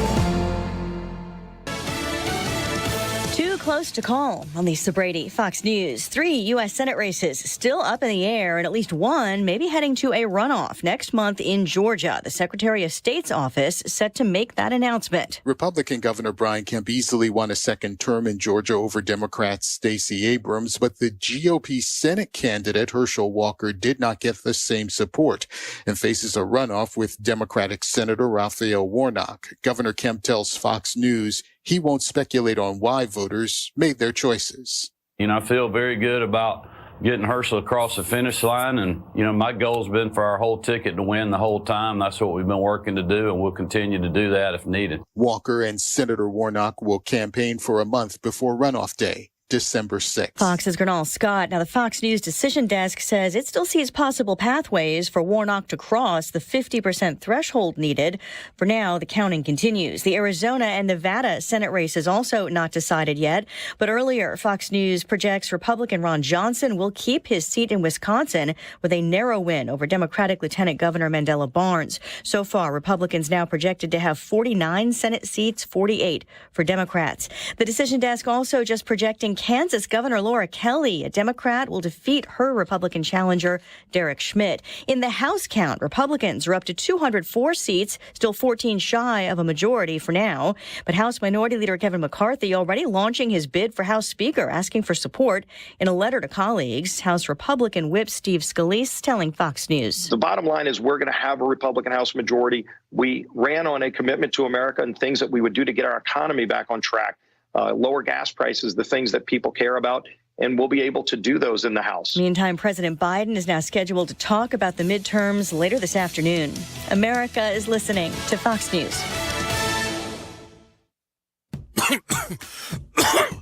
Too close to call on Lisa Brady, Fox News. 3 U.S. Senate races still up in the air, and at least one maybe heading to a runoff next month in Georgia. The Secretary of State's office set to make that announcement. Republican Governor Brian Kemp easily won a second term in Georgia over Democrat Stacey Abrams, but the GOP Senate candidate Herschel Walker did not get the same support and faces a runoff with Democratic Senator Raphael Warnock. Governor Kemp tells Fox News he won't speculate on why voters made their choices. I feel very good about getting Herschel across the finish line. And, my goal's been for our whole ticket to win the whole time. That's what we've been working to do, and we'll continue to do that if needed. Walker and Senator Warnock will campaign for a month before runoff day, December 6th. Fox's Gernal Scott. Now, the Fox News decision desk says it still sees possible pathways for Warnock to cross the 50% threshold needed. For now, the counting continues. The Arizona and Nevada Senate race is also not decided yet. But earlier, Fox News projects Republican Ron Johnson will keep his seat in Wisconsin with a narrow win over Democratic Lieutenant Governor Mandela Barnes. So far, Republicans now projected to have 49 Senate seats, 48 for Democrats. The decision desk also just projecting Kansas Governor Laura Kelly, a Democrat, will defeat her Republican challenger, Derek Schmidt. In the House count, Republicans are up to 204 seats, still 14 shy of a majority for now. But House Minority Leader Kevin McCarthy already launching his bid for House Speaker, asking for support. In a letter to colleagues, House Republican Whip Steve Scalise telling Fox News. The bottom line is we're going to have a Republican House majority. We ran on a commitment to America and things that we would do to get our economy back on track. Lower gas prices, the things that people care about, and we'll be able to do those in the House. Meantime, President Biden is now scheduled to talk about the midterms later this afternoon. America is listening to Fox News.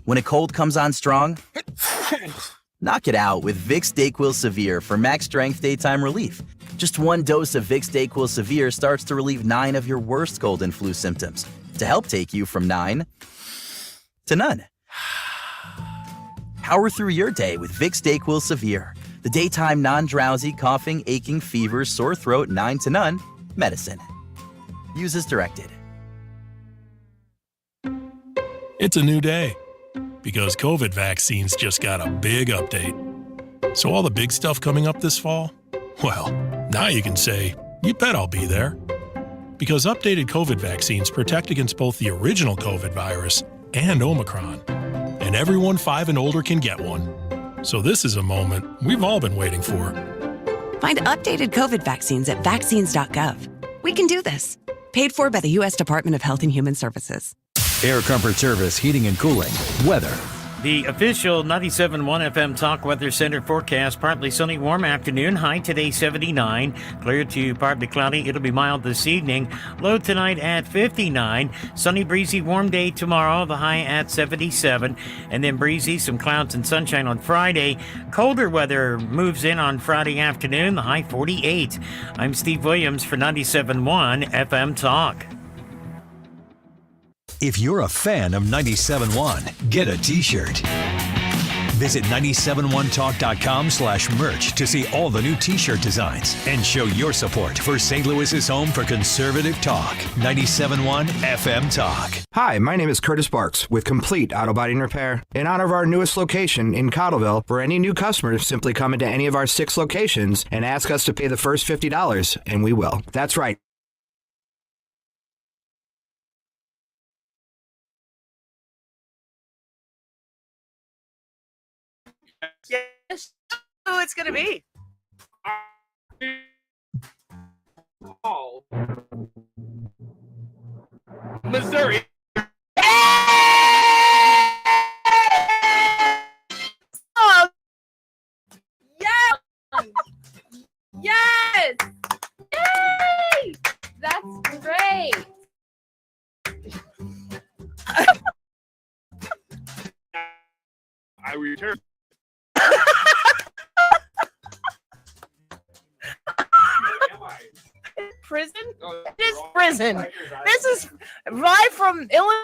When a cold comes on strong, knock it out with Vicks DayQuil Severe for max strength daytime relief. Just one dose of Vicks DayQuil Severe starts to relieve 9 of your worst cold and flu symptoms to help take you from 9 to none. Power through your day with Vicks DayQuil Severe, the daytime non-drowsy, coughing, aching, fever, sore throat, 9 to none medicine. Use as directed. It's a new day because COVID vaccines just got a big update. So all the big stuff coming up this fall? Well, now you can say, you bet I'll be there. Because updated COVID vaccines protect against both the original COVID virus and Omicron. And everyone 5 and older can get one. So this is a moment we've all been waiting for. Find updated COVID vaccines at vaccines.gov. We can do this. Paid for by the U.S. Department of Health and Human Services. Air Comfort Service, heating and cooling, weather. The official 97.1 FM Talk Weather Center forecast, partly sunny, warm afternoon, high today 79, clear to partly cloudy, it'll be mild this evening, low tonight at 59, sunny, breezy, warm day tomorrow, the high at 77, and then breezy, some clouds and sunshine on Friday. Colder weather moves in on Friday afternoon, the high 48. I'm Steve Williams for 97.1 FM Talk. If you're a fan of 97.1, get a t-shirt. Visit 971talk.com/merch to see all the new t-shirt designs and show your support for St. Louis's home for conservative talk. 97.1 FM Talk. Hi, my name is Curtis Barks with Complete Auto Body and Repair. In honor of our newest location in Cottleville, for any new customers, simply come into any of our 6 locations and ask us to pay the first $50, and we will. That's right. Yes, who it's going to be. Missouri. Oh, yes! Yes! Yay! That's great. I return. Prison? It is prison. This is live from Illinois.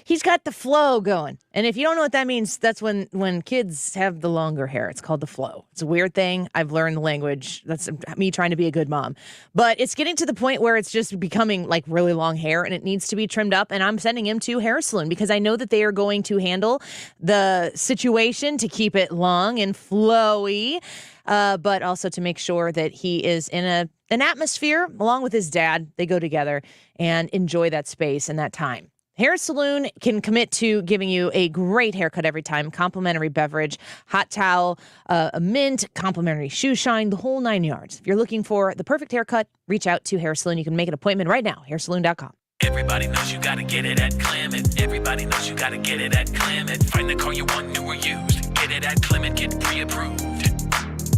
He's got the flow going. And if you don't know what that means, that's when kids have the longer hair. It's called the flow. It's a weird thing. I've learned the language. That's me trying to be a good mom. But it's getting to the point where it's just becoming like really long hair and it needs to be trimmed up. And I'm sending him to hair salon because I know that they are going to handle the situation to keep it long and flowy, but also to make sure that he is in an atmosphere along with his dad. They go together and enjoy that space and that time. Hair Saloon can commit to giving you a great haircut every time, complimentary beverage, hot towel, a mint, complimentary shoe shine, the whole 9 yards. If you're looking for the perfect haircut, reach out to Hair Saloon. You can make an appointment right now, hairsaloon.com. Everybody knows you gotta get it at Clement. Everybody knows you gotta get it at Clement. Find the car you want, new or used. Get it at Clement, get pre-approved.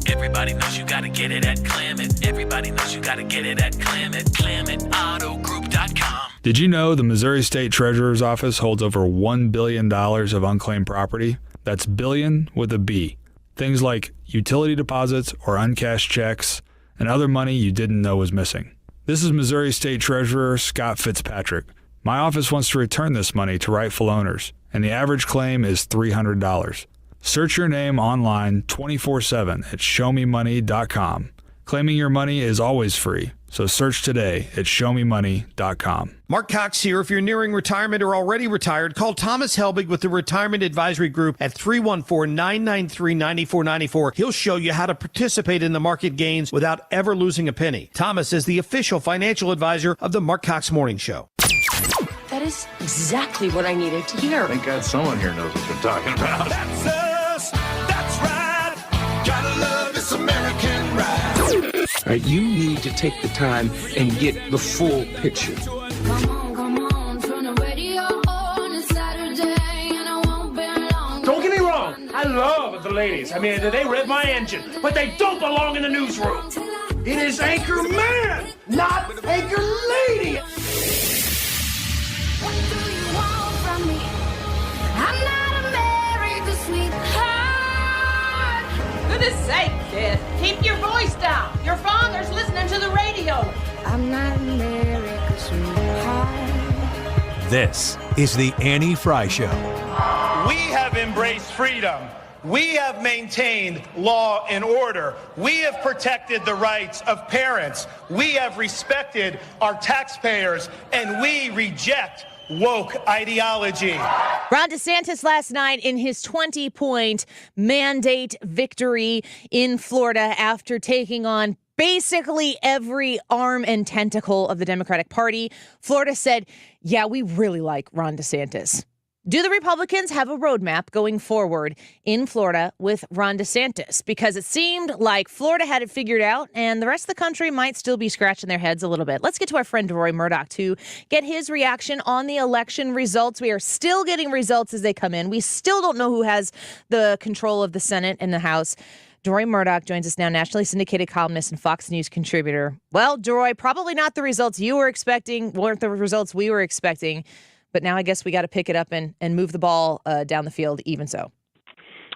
Everybody knows you gotta get it at Clement. Everybody knows you gotta get it at Clement. ClementAutoGroup.com. Did you know the Missouri State Treasurer's Office holds over $1 billion of unclaimed property? That's billion with a B. Things like utility deposits or uncashed checks and other money you didn't know was missing. This is Missouri State Treasurer Scott Fitzpatrick. My office wants to return this money to rightful owners, and the average claim is $300. Search your name online 24/7 at showmemoney.com. Claiming your money is always free, so search today at showmemoney.com. Mark Cox here. If you're nearing retirement or already retired, call Thomas Helbig with the Retirement Advisory Group at 314-993-9494. He'll show you how to participate in the market gains without ever losing a penny. Thomas is the official financial advisor of the Mark Cox Morning Show. That is exactly what I needed to hear. Thank God someone here knows what they're talking about. That's us. That's right. Gotta love this American ride. All right, you need to take the time and get the full picture. Don't get me wrong, I love the ladies. I mean, they rev my engine, but they don't belong in the newsroom. It is Anchor Man, not Anchor Lady. What do you want from me? I'm not America's sweetheart. Goodness sake, kid. Keep your voice down. Your father's listening to the radio. I'm not America's sweetheart. This is the Annie Frey Show. We have embraced freedom. We have maintained law and order. We have protected the rights of parents. We have respected our taxpayers, and we reject woke ideology. Ron DeSantis last night in his 20-point mandate victory in Florida after taking on basically every arm and tentacle of the Democratic Party. Florida said, yeah, we really like Ron DeSantis. Do the Republicans have a roadmap going forward in Florida with Ron DeSantis? Because it seemed like Florida had it figured out and the rest of the country might still be scratching their heads a little bit. Let's get to our friend Deroy Murdock to get his reaction on the election results. We are still getting results as they come in. We still don't know who has the control of the Senate and the House. Deroy Murdock joins us now, nationally syndicated columnist and Fox News contributor. Well, Deroy, probably not the results you were expecting, weren't the results we were expecting. But now I guess we got to pick it up and move the ball down the field even so.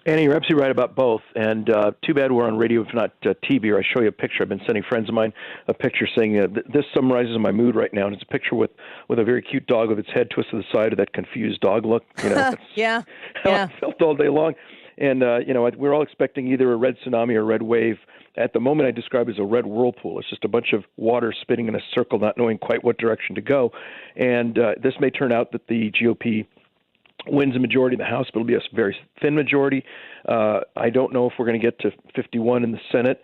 Annie, you're absolutely right about both. And too bad we're on radio, if not TV, or I show you a picture. I've been sending friends of mine a picture saying, this summarizes my mood right now. And it's a picture with a very cute dog with its head twisted to the side of that confused dog look. You know, yeah. How I felt all day long. And, we're all expecting either a red tsunami or a red wave. At the moment, I describe it as a red whirlpool. It's just a bunch of water spinning in a circle, not knowing quite what direction to go. And this may turn out that the GOP wins a majority in the House, but it'll be a very thin majority. I don't know if we're going to get to 51 in the Senate.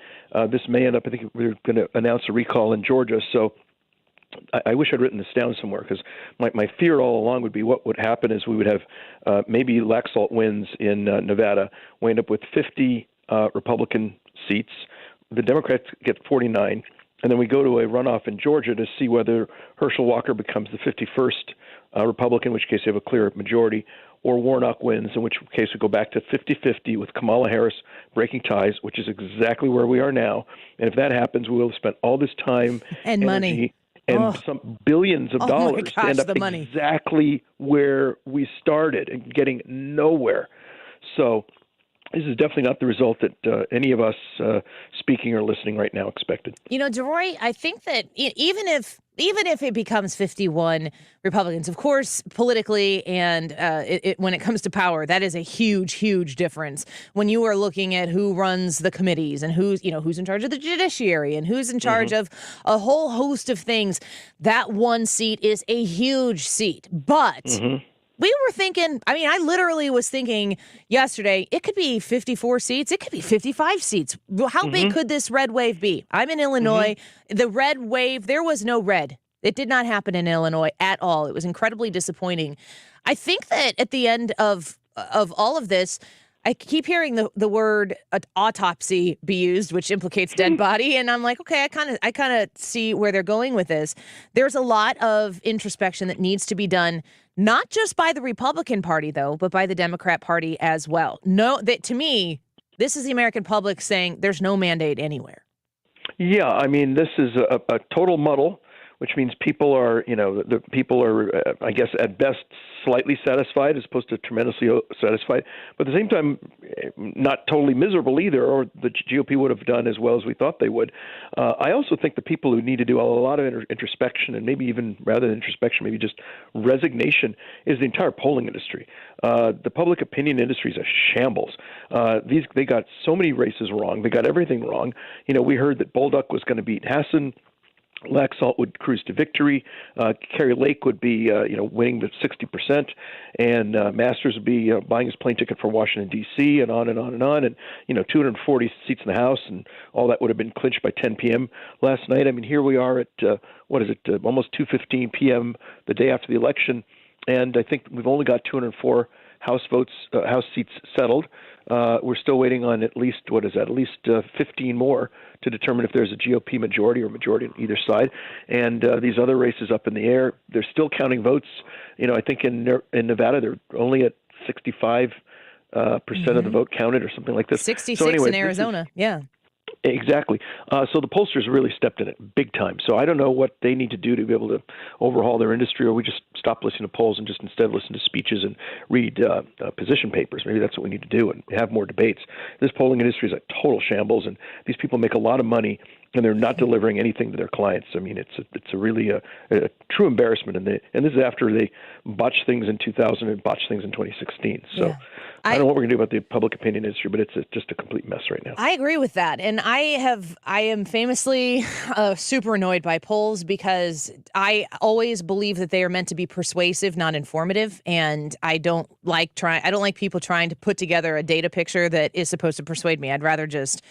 This may end up, I think we're going to announce a recall in Georgia. So I wish I'd written this down somewhere, because my fear all along would be what would happen is we would have maybe Laxalt wins in Nevada. We end up with 50 Republican seats. The Democrats get 49. And then we go to a runoff in Georgia to see whether Herschel Walker becomes the 51st Republican, in which case you have a clear majority, or Warnock wins, in which case we go back to 50-50 with Kamala Harris breaking ties, which is exactly where we are now. And if that happens, we will have spent all this time and money and some billions of dollars to end up exactly where we started and getting nowhere. So this is definitely not the result that any of us speaking or listening right now expected. You know, Deroy, I think that even if it becomes 51 Republicans, of course, politically and when it comes to power, that is a huge, huge difference. When you are looking at who runs the committees and who's in charge of the judiciary and who's in charge of a whole host of things, that one seat is a huge seat. But we were thinking, I literally was thinking yesterday, it could be 54 seats. It could be 55 seats. How big could this red wave be? I'm in Illinois. The red wave, there was no red It did not happen in Illinois at all. It was incredibly disappointing. I think that at the end of all of this, I keep hearing the word autopsy be used, which implicates dead body, and I'm like, okay, I kind of see where they're going with this. There's a lot of introspection that needs to be done, not just by the Republican Party though, but by the Democrat Party as well. No, that to me, this is the American public saying there's no mandate anywhere. Yeah, I mean, this is a total muddle, which means people are, the people are, I guess, at best slightly satisfied as opposed to tremendously satisfied, but at the same time, not totally miserable either, or the GOP would have done as well as we thought they would. I also think the people who need to do a lot of introspection, and maybe even rather than introspection, maybe just resignation, is the entire polling industry. The public opinion industry is a shambles. They got so many races wrong. They got everything wrong. We heard that Bolduc was going to beat Hassan. Laxalt would cruise to victory. Kerry Lake would be, winning the 60%, and Masters would be buying his plane ticket for Washington, D.C., and on and on and on. And, 240 seats in the House, and all that would have been clinched by 10 p.m. last night. I mean, here we are at, almost 2:15 p.m. the day after the election, and I think we've only got 204 House seats settled. We're still waiting on at least 15 more to determine if there's a GOP majority or majority on either side. And these other races up in the air, they're still counting votes. I think in Nevada, they're only at 65% of the vote counted or something like this. 66 so anyway, in Arizona. Yeah. Exactly. So the pollsters really stepped in it big time. So I don't know what they need to do to be able to overhaul their industry, or we just stop listening to polls and just instead listen to speeches and read position papers. Maybe that's what we need to do and have more debates. This polling industry is a total shambles, and these people make a lot of money, and they're not delivering anything to their clients. I mean, it's a really a true embarrassment, and this is after they botched things in 2000 and botched things in 2016. So. Yeah. I don't know what we're going to do about the public opinion industry, but it's just a complete mess right now. I agree with that. And I am famously super annoyed by polls because I always believe that they are meant to be persuasive, not informative. And I don't like people trying to put together a data picture that is supposed to persuade me. I'd rather just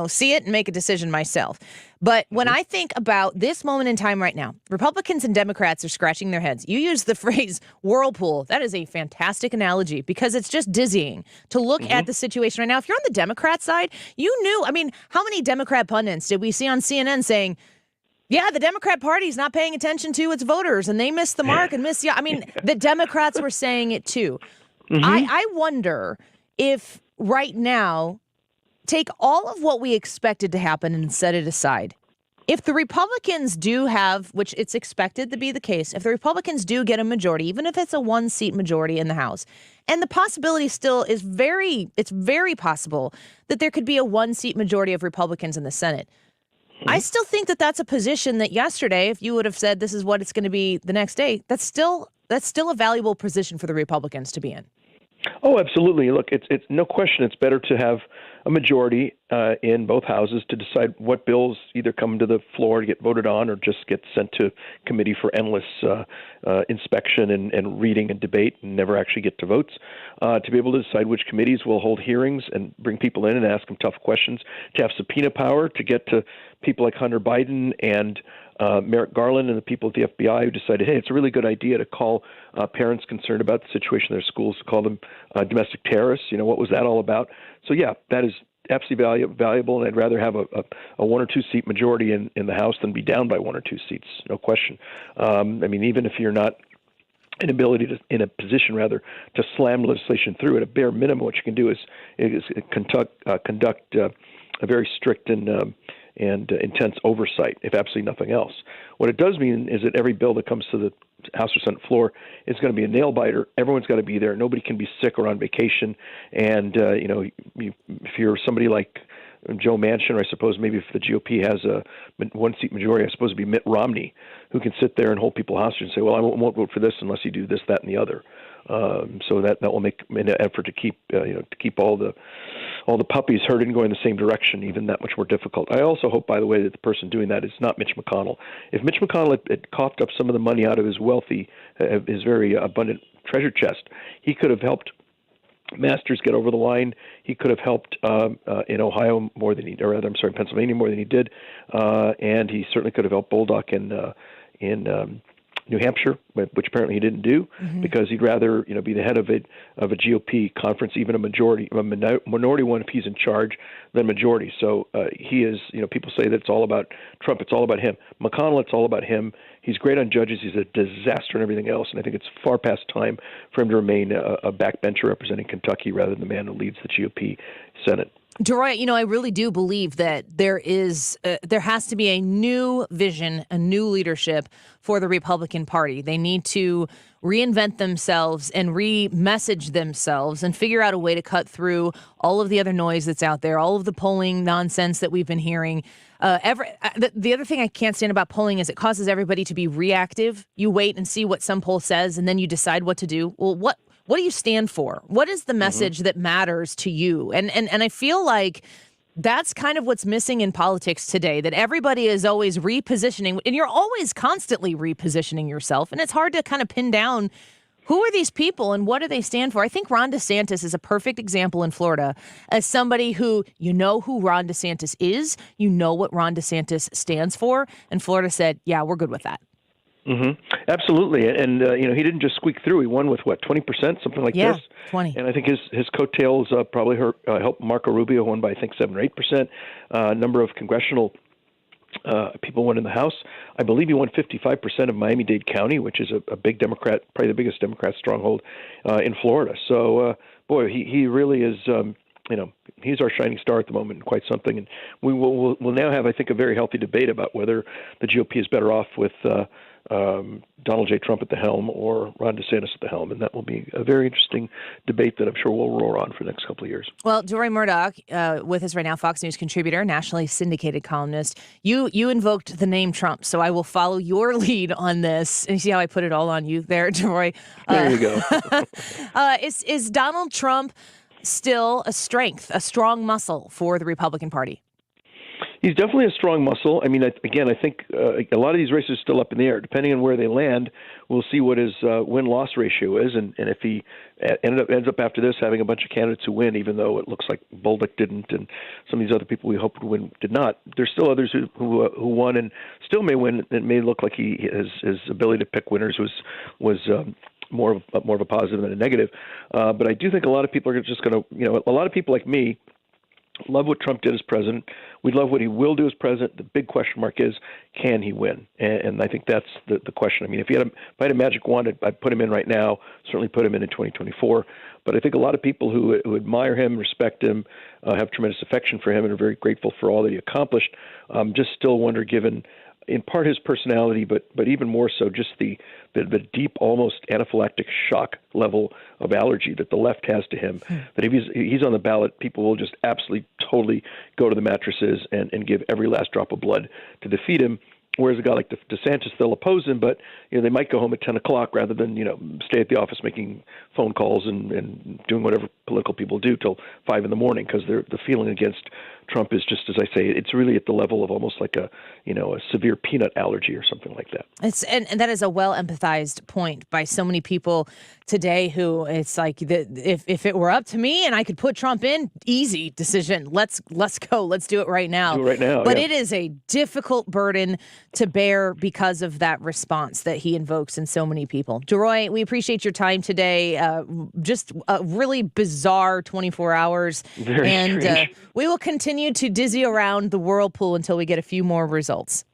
see it and make a decision myself. But when I think about this moment in time right now, Republicans and Democrats are scratching their heads. You use the phrase whirlpool. That is a fantastic analogy because it's just dizzying to look at the situation right now. If you're on the Democrat side, how many Democrat pundits did we see on CNN saying, yeah, the Democrat Party is not paying attention to its voters and they missed the mark and missed. The Democrats were saying it too. I wonder if right now, take all of what we expected to happen and set it aside. If the Republicans do have, which it's expected to be the case, if the Republicans do get a majority, even if it's a one-seat majority in the House, and the possibility still is it's very possible that there could be a one-seat majority of Republicans in the Senate. I still think that that's a position that yesterday, if you would have said this is what it's going to be the next day, that's still a valuable position for the Republicans to be in. Oh, absolutely. Look, it's no question. It's better to have a majority in both houses to decide what bills either come to the floor to get voted on or just get sent to committee for endless inspection and reading and debate and never actually get to votes, to be able to decide which committees will hold hearings and bring people in and ask them tough questions, to have subpoena power to get to people like Hunter Biden and Merrick Garland and the people at the FBI who decided, hey, it's a really good idea to call parents concerned about the situation in their schools, to call them domestic terrorists. What was that all about? So, yeah, that is absolutely valuable, and I'd rather have a one or two seat majority in the House than be down by one or two seats, no question. Even if you're not in a position to slam legislation through, at a bare minimum, what you can do is conduct a very strict and intense oversight, if absolutely nothing else. What it does mean is that every bill that comes to the House or Senate floor is going to be a nail biter. Everyone's got to be there. Nobody can be sick or on vacation. And if you're somebody like Joe Manchin, or I suppose maybe if the GOP has a one-seat majority, I suppose it'd be Mitt Romney, who can sit there and hold people hostage and say, well, I won't vote for this unless you do this, that, and the other. So that will make an effort to keep all the puppies herded and going the same direction even that much more difficult. I also hope, by the way, that the person doing that is not Mitch McConnell. If Mitch McConnell had coughed up some of the money out of his his very abundant treasure chest, he could have helped Masters get over the line. He could have helped in Ohio more than Pennsylvania more than he did, and he certainly could have helped Bolduc New Hampshire, which apparently he didn't do, because he'd rather be the head of a GOP conference, even a minority one if he's in charge, than majority. So he is. People say that it's all about Trump. It's all about him. McConnell, it's all about him. He's great on judges. He's a disaster and everything else. And I think it's far past time for him to remain a backbencher representing Kentucky rather than the man who leads the GOP Senate. Deroy, I really do believe that there has to be a new vision, a new leadership for the Republican Party. They need to reinvent themselves and re-message themselves and figure out a way to cut through all of the other noise that's out there, all of the polling nonsense that we've been hearing. The other thing I can't stand about polling is it causes everybody to be reactive. You wait and see what some poll says, and then you decide what to do. Well, what do you stand for? What is the message that matters to you? And I feel like that's kind of what's missing in politics today, that everybody is always repositioning, and you're always constantly repositioning yourself. And it's hard to kind of pin down who are these people and what do they stand for? I think Ron DeSantis is a perfect example in Florida as somebody who, who Ron DeSantis is, what Ron DeSantis stands for. And Florida said, yeah, we're good with that. Absolutely. And, he didn't just squeak through. He won with, 20%, something like this? 20. And I think his coattails probably helped Marco Rubio, won by, I think, 7 or 8%. A number of congressional people won in the House. I believe he won 55% of Miami-Dade County, which is a big Democrat, probably the biggest Democrat stronghold in Florida. So, he really is, he's our shining star at the moment, quite something. And we'll now have, I think, a very healthy debate about whether the GOP is better off with Donald J. Trump at the helm or Ron DeSantis at the helm. And that will be a very interesting debate that I'm sure we'll roar on for the next couple of years. Well, Deroy Murdock, with us right now, Fox News contributor, nationally syndicated columnist. You invoked the name Trump, so I will follow your lead on this. And you see how I put it all on you there, Deroy? There you go. Is Donald Trump still a strength, a strong muscle for the Republican Party? He's definitely a strong muscle. I mean, I think a lot of these races are still up in the air. Depending on where they land, we'll see what his win-loss ratio is. And if he ends up after this having a bunch of candidates who win, even though it looks like Bolduc didn't and some of these other people we hoped would win did not, there's still others who won and still may win. It may look like his ability to pick winners was more of a positive than a negative. But I do think a lot of people are just going to, a lot of people like me love what Trump did as president. We love what he will do as president. The big question mark is, can he win? And I think that's the question. I mean, if I had a magic wand, I'd put him in right now, certainly put him in 2024. But I think a lot of people who admire him, respect him, have tremendous affection for him, and are very grateful for all that he accomplished, just still wonder, given in part his personality, but even more so just the deep, almost anaphylactic shock level of allergy that the left has to him, that if he's on the ballot, people will just absolutely, totally go to the mattresses and give every last drop of blood to defeat him. Whereas a guy like DeSantis, they'll oppose him, but they might go home at 10 o'clock rather than stay at the office making phone calls and doing whatever political people do till 5 in the morning, because the feeling against Trump is just, as I say, it's really at the level of almost like a severe peanut allergy or something like that. And that is a well empathized point by so many people today who it's like, if it were up to me and I could put Trump in, easy decision. Let's go. Let's do it right now. Do it right now. But yeah. It is a difficult burden to bear because of that response that he invokes in so many people. Deroy, we appreciate your time today. Just a really bizarre 24 hours. Very strange. We will continue to dizzy around the whirlpool until we get a few more results.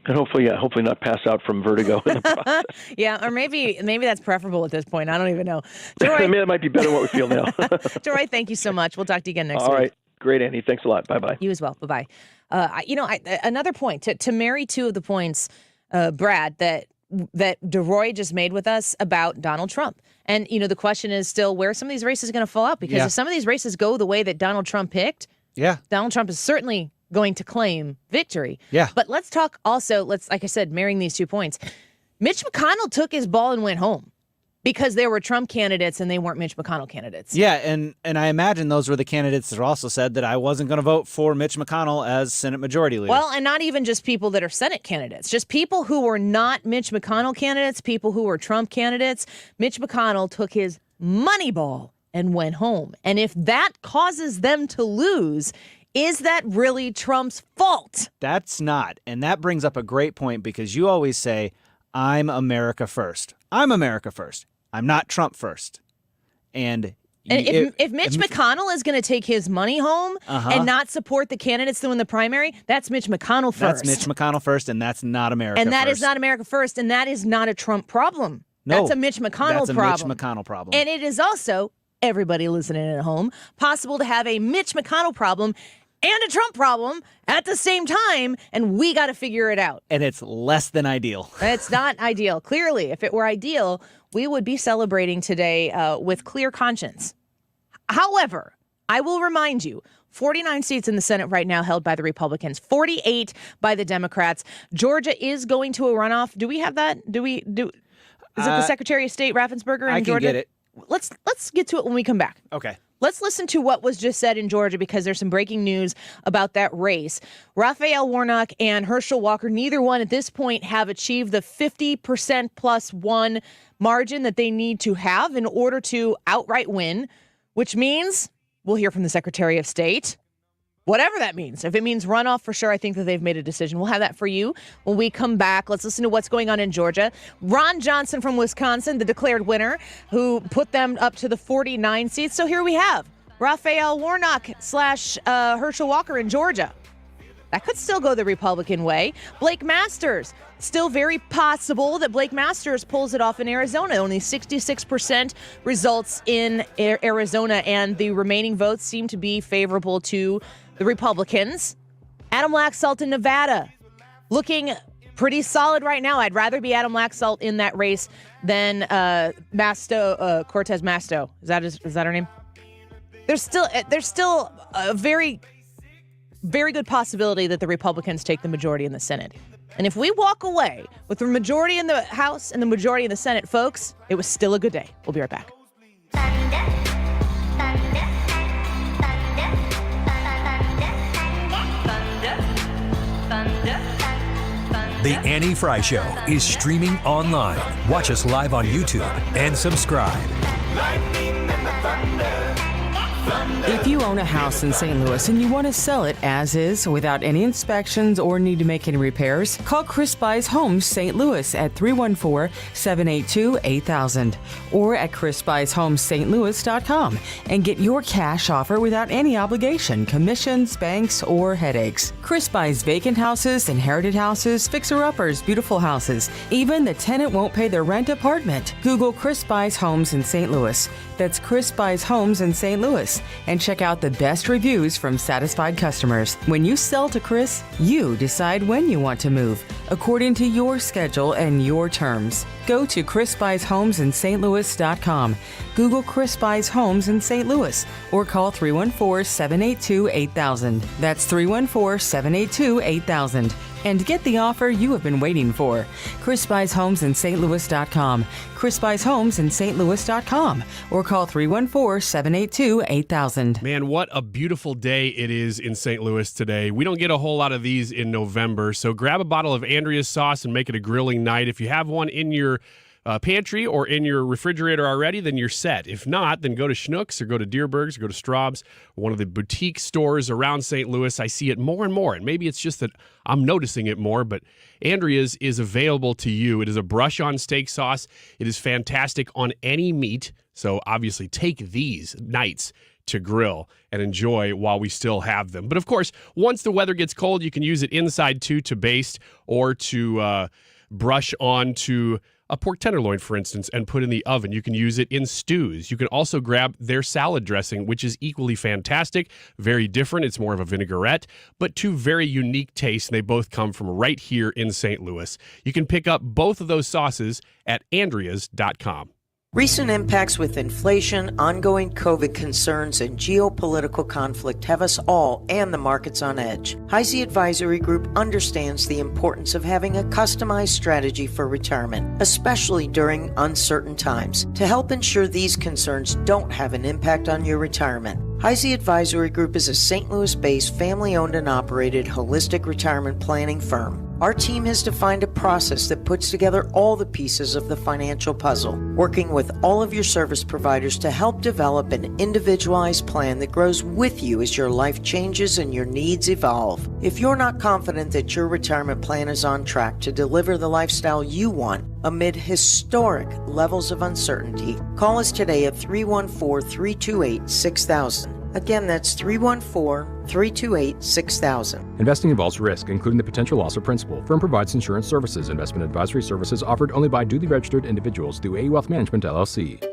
And hopefully not pass out from vertigo in the process. Yeah, or maybe that's preferable at this point. I don't even know. Deroy, I mean, that might be better than what we feel now. Deroy, thank you so much. We'll talk to you again next week. All right. Great, Andy. Thanks a lot. Bye-bye. You as well. Bye-bye. Another point, to marry two of the points, Brad, that Deroy just made with us about Donald Trump. And, the question is still where some of these races are going to fall out, because if some of these races go the way that Donald Trump picked, Donald Trump is certainly going to claim victory. Yeah. But let's talk also, like I said, marrying these 2 points. Mitch McConnell took his ball and went home because there were Trump candidates and they weren't Mitch McConnell candidates. Yeah, and I imagine those were the candidates that also said that I wasn't going to vote for Mitch McConnell as Senate Majority Leader. Well, and not even just people that are Senate candidates, just people who were not Mitch McConnell candidates, people who were Trump candidates. Mitch McConnell took his money ball and went home. And if that causes them to lose, is that really Trump's fault? That's not. And that brings up a great point, because you always say, I'm America first. I'm America first. I'm not Trump first. And if Mitch McConnell is going to take his money home and not support the candidates that win the primary, that's Mitch McConnell first. That's Mitch McConnell first, and that's not America and that first. is not America first, and that is not a Trump problem. No, that's a Mitch McConnell problem. That's a Mitch McConnell problem. And it is also, everybody listening at home, possible to have a Mitch McConnell problem and a Trump problem at the same time, and we got to figure it out. And it's less than ideal. It's not ideal. Clearly, if it were ideal, we would be celebrating today with clear conscience. However, I will remind you, 49 seats in the Senate right now held by the Republicans, 48 by the Democrats. Georgia is going to a runoff. Do we have that? Is it the Secretary of State Raffensperger in Georgia? I can get it. Let's get to it when we come back. Okay. Let's listen to what was just said in Georgia because there's some breaking news about that race. Raphael Warnock and Herschel Walker, neither one at this point have achieved the 50% plus one margin that they need to have in order to outright win, which means we'll hear from the Secretary of State. Whatever that means. If it means runoff, for sure, I think that they've made a decision. We'll have that for you when we come back. Let's listen to what's going on in Georgia. Ron Johnson from Wisconsin, the declared winner, who put them up to the 49 seats. So here we have Raphael Warnock / Herschel Walker in Georgia. That could still go the Republican way. Blake Masters, still very possible that Blake Masters pulls it off in Arizona. Only 66% results in Arizona, and the remaining votes seem to be favorable to the Republicans. Adam Laxalt in Nevada, looking pretty solid right now. I'd rather be Adam Laxalt in that race than Cortez Masto. Is that her name? There's still a very, very good possibility that the Republicans take the majority in the Senate. And if we walk away with the majority in the House and the majority in the Senate, folks, it was still a good day. We'll be right back. The Annie Frey Show is streaming online. Watch us live on YouTube and subscribe. If you own a house in St. Louis and you want to sell it as is without any inspections or need to make any repairs, call Chris Buys Homes St. Louis at 314-782-8000 or at chrisbuyshomesaintlouis.com and get your cash offer without any obligation, commissions, banks, or headaches. Chris buys vacant houses, inherited houses, fixer-uppers, beautiful houses, even the tenant won't pay their rent apartment. Google Chris Buys Homes in St. Louis. That's Chris Buys Homes in St. Louis. And check out the best reviews from satisfied customers. When you sell to Chris, you decide when you want to move, according to your schedule and your terms. Go to chrisbuyshomesinstlouis.com. Google Chris Buys Homes in St. Louis or call 314-782-8000. That's 314-782-8000. And get the offer you have been waiting for. Chris Buys Homes in St. Chris Buys Homes in St. or call 314-782-8000. Man, what a beautiful day it is in St. Louis today. We don't get a whole lot of these in November, so grab a bottle of Andrea's sauce and make it a grilling night. If you have one in your pantry or in your refrigerator already, then you're set. If not, then go to Schnucks or go to Deerberg's or go to Straub's, one of the boutique stores around St. Louis. I see it more and more, and maybe it's just that I'm noticing it more, but Andrea's is available to you. It is a brush-on steak sauce. It is fantastic on any meat, so obviously take these nights to grill and enjoy while we still have them. But of course, once the weather gets cold, you can use it inside too to baste or to brush onto a pork tenderloin, for instance, and put in the oven. You can use it in stews. You can also grab their salad dressing, which is equally fantastic, very different. It's more of a vinaigrette, but two very unique tastes, and they both come from right here in St. Louis. You can pick up both of those sauces at Andreas.com. Recent impacts with inflation, ongoing COVID concerns, and geopolitical conflict have us all and the markets on edge. Heisey Advisory Group understands the importance of having a customized strategy for retirement, especially during uncertain times, to help ensure these concerns don't have an impact on your retirement. Heisey Advisory Group is a St. Louis-based, family-owned and operated holistic retirement planning firm. Our team has defined a process that puts together all the pieces of the financial puzzle, working with all of your service providers to help develop an individualized plan that grows with you as your life changes and your needs evolve. If you're not confident that your retirement plan is on track to deliver the lifestyle you want amid historic levels of uncertainty, call us today at 314-328-6000. Again, that's 314-328-6000. Investing involves risk, including the potential loss of principal. Firm provides insurance services. Investment advisory services offered only by duly registered individuals through AE Wealth Management, LLC.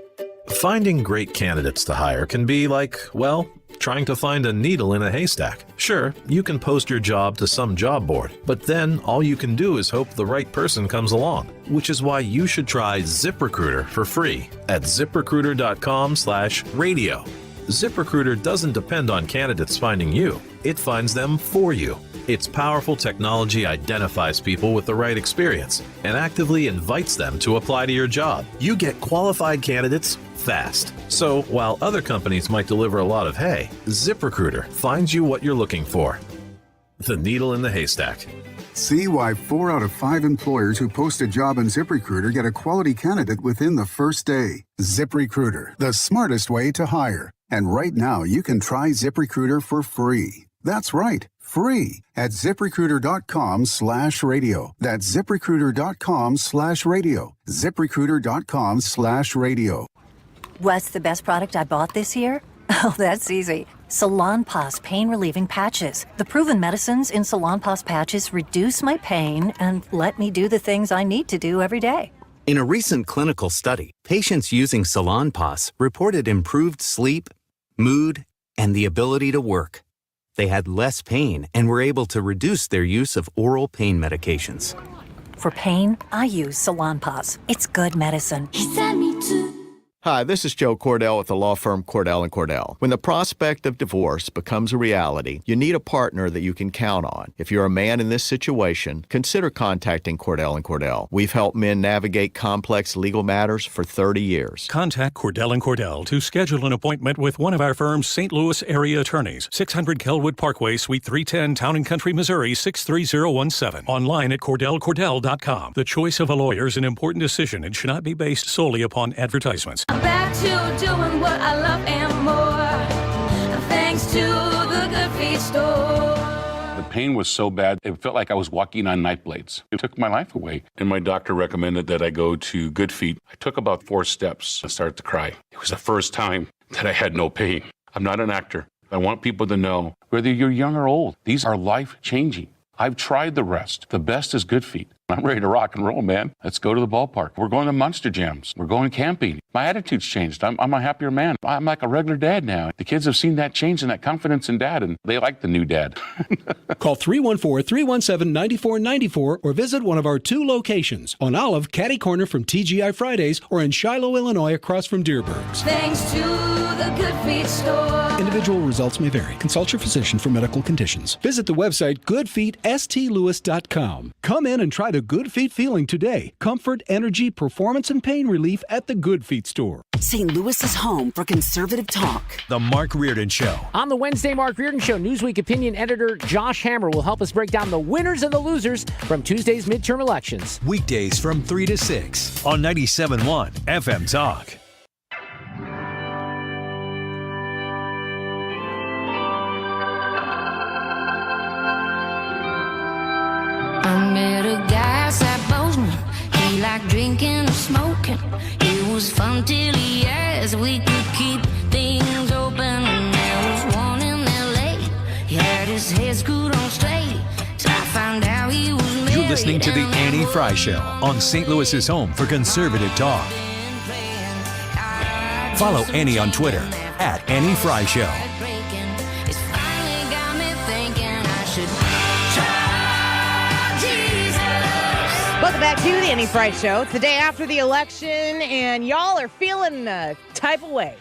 Finding great candidates to hire can be like, well, trying to find a needle in a haystack. Sure, you can post your job to some job board, but then all you can do is hope the right person comes along, which is why you should try ZipRecruiter for free at ZipRecruiter.com/radio. ZipRecruiter doesn't depend on candidates finding you. It finds them for you. Its powerful technology identifies people with the right experience and actively invites them to apply to your job. You get qualified candidates fast. So while other companies might deliver a lot of hay, ZipRecruiter finds you what you're looking for. The needle in the haystack. See why 4 out of 5 employers who post a job on ZipRecruiter get a quality candidate within the first day. ZipRecruiter, the smartest way to hire. And right now, you can try ZipRecruiter for free. That's right, free at ZipRecruiter.com/radio. That's ZipRecruiter.com/radio. ZipRecruiter.com/radio. What's the best product I bought this year? Oh, that's easy. Salonpas pain-relieving patches. The proven medicines in Salonpas patches reduce my pain and let me do the things I need to do every day. In a recent clinical study, patients using Salonpas reported improved sleep, mood, and the ability to work. They had less pain and were able to reduce their use of oral pain medications. For pain, I use Salonpas. It's good medicine. He sent me to. Hi, this is Joe Cordell with the law firm Cordell & Cordell. When the prospect of divorce becomes a reality, you need a partner that you can count on. If you're a man in this situation, consider contacting Cordell & Cordell. We've helped men navigate complex legal matters for 30 years. Contact Cordell & Cordell to schedule an appointment with one of our firm's St. Louis area attorneys. 600 Kelwood Parkway, Suite 310, Town and Country, Missouri, 63017. Online at CordellCordell.com. The choice of a lawyer is an important decision and should not be based solely upon advertisements. I'm back to doing what I love and more, thanks to the Good Feet store. The pain was so bad, it felt like I was walking on knife blades. It took my life away. And my doctor recommended that I go to Good Feet. I took about 4 steps and started to cry. It was the first time that I had no pain. I'm not an actor. I want people to know, whether you're young or old, these are life-changing. I've tried the rest. The best is Good Feet. I'm ready to rock and roll, man. Let's go to the ballpark. We're going to Monster Jams. We're going camping. My attitude's changed. I'm a happier man. I'm like a regular dad now. The kids have seen that change and that confidence in dad, and they like the new dad. Call 314-317-9494 or visit one of our 2 locations on Olive, Catty Corner from TGI Fridays, or in Shiloh, Illinois, across from Deerbergs. Thanks to the Good Feet store. Individual results may vary. Consult your physician for medical conditions. Visit the website goodfeetstlewis.com. Come in and try the Good Feet feeling today. Comfort, energy, performance, and pain relief at the Good Feet store. St. Louis's home for conservative talk. The Mark Reardon Show. On the Wednesday Mark Reardon Show, Newsweek opinion editor Josh Hammer will help us break down the winners and the losers from Tuesday's midterm elections. Weekdays from 3 to 6 on 97.1 FM Talk. I met a guy at Bozeman. He liked drinking or smoking. It was fun till he asked we could keep things open. There was one in LA. He had his head screwed on straight. So I found out he was married. You're listening to the Annie Frey Show on St. Louis's home for conservative talk. Follow Annie on Twitter at Annie Frey Show. It's finally got me thinking I should try Jesus. Welcome back to the Annie Frey Show. It's the day after the election, and y'all are feeling the type of way.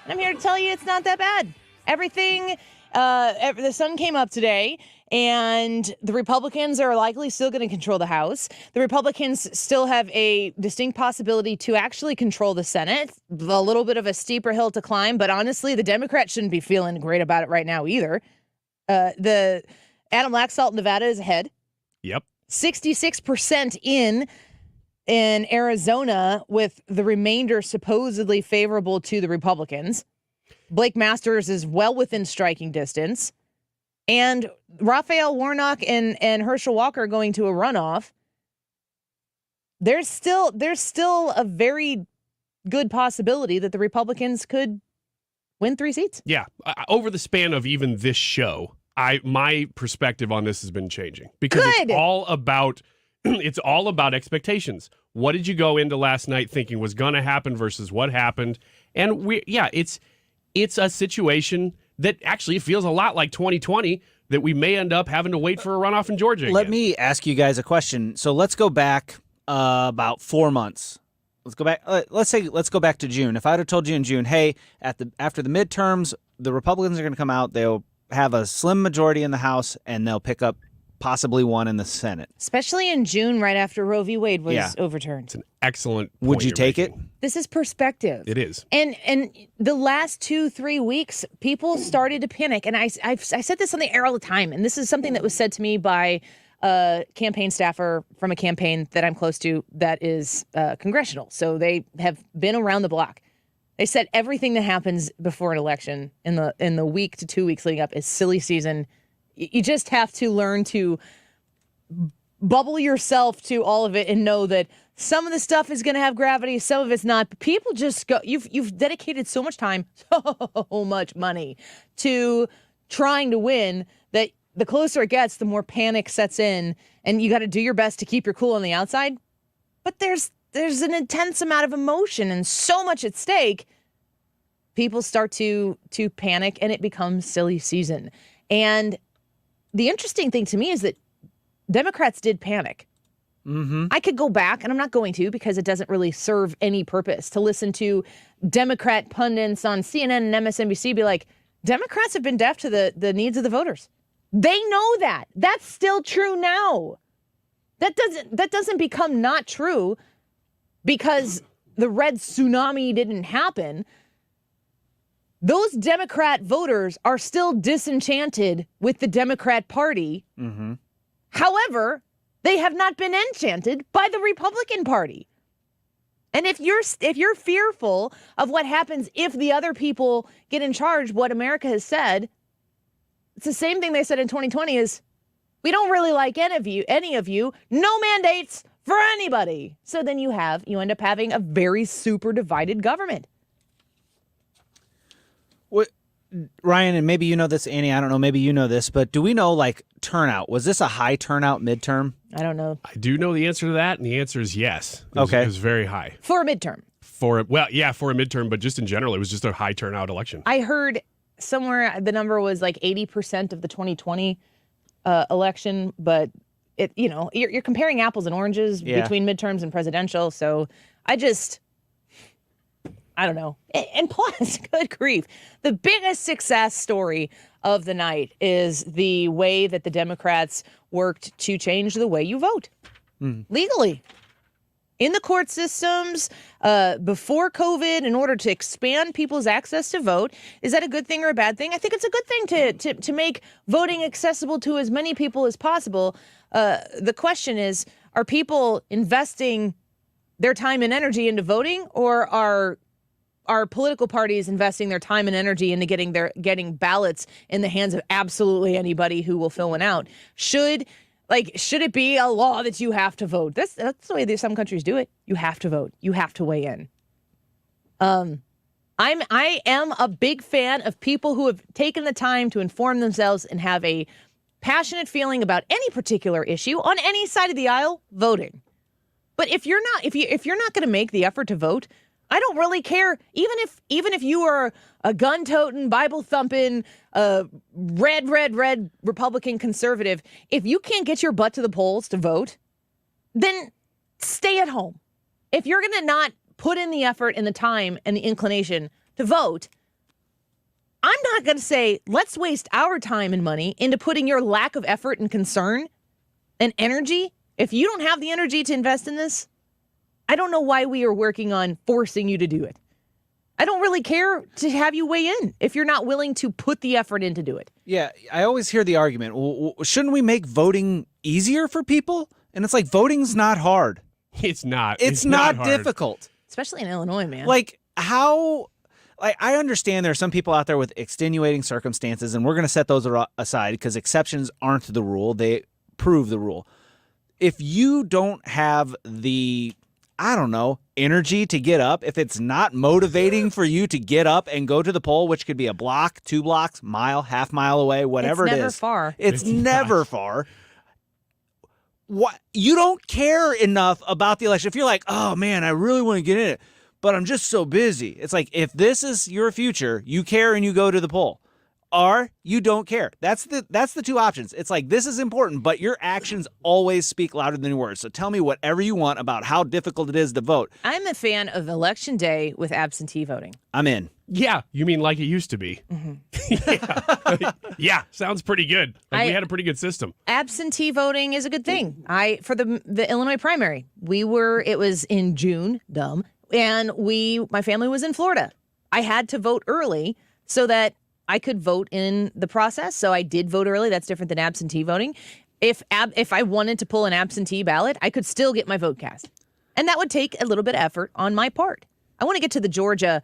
And I'm here to tell you it's not that bad. Everything, the sun came up today, and the Republicans are likely still going to control the House. The Republicans still have a distinct possibility to actually control the Senate. A little bit of a steeper hill to climb, but honestly, the Democrats shouldn't be feeling great about it right now either. The Adam Laxalt in Nevada is ahead. Yep. 66% in Arizona, with the remainder supposedly favorable to the Republicans. Blake Masters is well within striking distance. And Raphael Warnock and Herschel Walker going to a runoff. There's still a very good possibility that the Republicans could win 3 seats. Yeah. Over the span of even this show, my perspective on this has been changing because it's all about expectations. What did you go into last night thinking was going to happen versus what happened? And it's a situation that actually feels a lot like 2020 that we may end up having to wait for a runoff in Georgia again. Let me ask you guys a question. So let's go back about 4 months. Let's go back. Let's go back to June. If I'd have told you in June, hey, after the midterms, the Republicans are going to come out. They'll have a slim majority in the House, and they'll pick up possibly one in the Senate. Especially in June, right after Roe v. Wade was overturned. It's an excellent point. Would you take it? This is perspective. It is. And the last 2-3 weeks, people started to panic. And I said this on the air all the time. And this is something that was said to me by a campaign staffer from a campaign that I'm close to that is congressional. So they have been around the block. They said everything that happens before an election in the week to 2 weeks leading up is silly season. You just have to learn to bubble yourself to all of it and know that some of the stuff is going to have gravity, some of it's not. But people just go. You've dedicated so much time, so much money to trying to win that the closer it gets, the more panic sets in, and you got to do your best to keep your cool on the outside. But there's an intense amount of emotion and so much at stake. People start to panic, and it becomes silly season. And the interesting thing to me is that Democrats did panic. Mm-hmm. I could go back, and I'm not going to because it doesn't really serve any purpose to listen to Democrat pundits on CNN and MSNBC be like, Democrats have been deaf to the needs of the voters. They know that. That's still true now. That doesn't become not true because the red tsunami didn't happen. Those Democrat voters are still disenchanted with the Democrat Party. Mm-hmm. However, they have not been enchanted by the Republican Party. And if you're fearful of what happens if the other people get in charge, what America has said, it's the same thing they said in 2020 is, we don't really like any of you, no mandates for anybody. So then you end up having a very super divided government. What, Ryan, and maybe you know this, Annie, I don't know, maybe you know this, but do we know, like, turnout? Was this a high turnout midterm? I don't know. I do know the answer to that, and the answer is yes. It was very high. For a midterm. For a midterm, but just in general, it was just a high turnout election. I heard somewhere the number was like 80% of the 2020 election, but you're comparing apples and oranges between midterms and presidential. So I don't know. And plus, good grief, the biggest success story of the night is the way that the Democrats worked to change the way you vote legally. In the court systems, before COVID, in order to expand people's access to vote. Is that a good thing or a bad thing? I think it's a good thing to make voting accessible to as many people as possible. The question is, are people investing their time and energy into voting, or are political parties investing their time and energy into getting ballots in the hands of absolutely anybody who will fill one out? Should it be a law that you have to vote? That's the way that some countries do it. You have to vote. You have to weigh in. I am a big fan of people who have taken the time to inform themselves and have a passionate feeling about any particular issue on any side of the aisle, voting. But if you're not going to make the effort to vote, I don't really care. Even if you are a gun-toting, Bible-thumping, red Republican conservative, if you can't get your butt to the polls to vote, then stay at home. If you're going to not put in the effort and the time and the inclination to vote, I'm not going to say, let's waste our time and money into putting your lack of effort and concern and energy. If you don't have the energy to invest in this, I don't know why we are working on forcing you to do it. I don't really care to have you weigh in if you're not willing to put the effort in to do it. Yeah, I always hear the argument, well, shouldn't we make voting easier for people? And it's like, voting's not hard. It's not. It's not hard. difficult. Especially in Illinois, man. Like, how... Like, I understand there are some people out there with extenuating circumstances, and we're going to set those aside because exceptions aren't the rule. They prove the rule. If you don't have the, I don't know, energy to get up, if it's not motivating for you to get up and go to the poll, which could be a block, 2 blocks, mile, half mile away, whatever it is. It's never far. It's never far. What, you don't care enough about the election. If you're like, oh, man, I really want to get in it, but I'm just so busy. It's like, if this is your future, you care and you go to the poll, or you don't care. That's the two options. It's like, this is important, but your actions always speak louder than your words. So tell me whatever you want about how difficult it is to vote. I'm a fan of Election Day with absentee voting. I'm in. Yeah, you mean like it used to be. Yeah, sounds pretty good. Like we had a pretty good system. Absentee voting is a good thing. For the Illinois primary, it was in June, and my family was in Florida. I had to vote early so that I could vote in the process. So I did vote early. That's different than absentee voting. If I wanted to pull an absentee ballot, I could still get my vote cast. And that would take a little bit of effort on my part. I want to get to the Georgia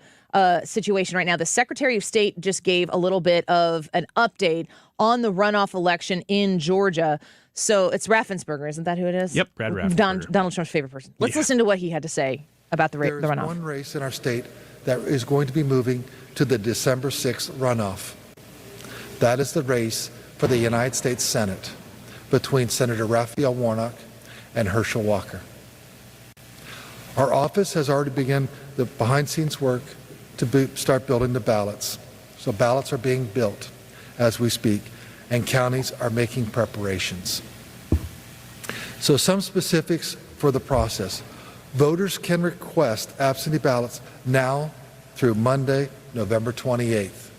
situation right now. The Secretary of State just gave a little bit of an update on the runoff election in Georgia. So it's Raffensperger, isn't that who it is? Yep, Brad Raffensperger. Donald Trump's favorite person. Let's listen to what he had to say about the runoff. There is one race in our state that is going to be moving to the December 6th runoff. That is the race for the United States Senate between Senator Raphael Warnock and Herschel Walker. Our office has already begun the behind-scenes work to start building the ballots. So ballots are being built as we speak, and counties are making preparations. So some specifics for the process. Voters can request absentee ballots now through Monday, November 28th.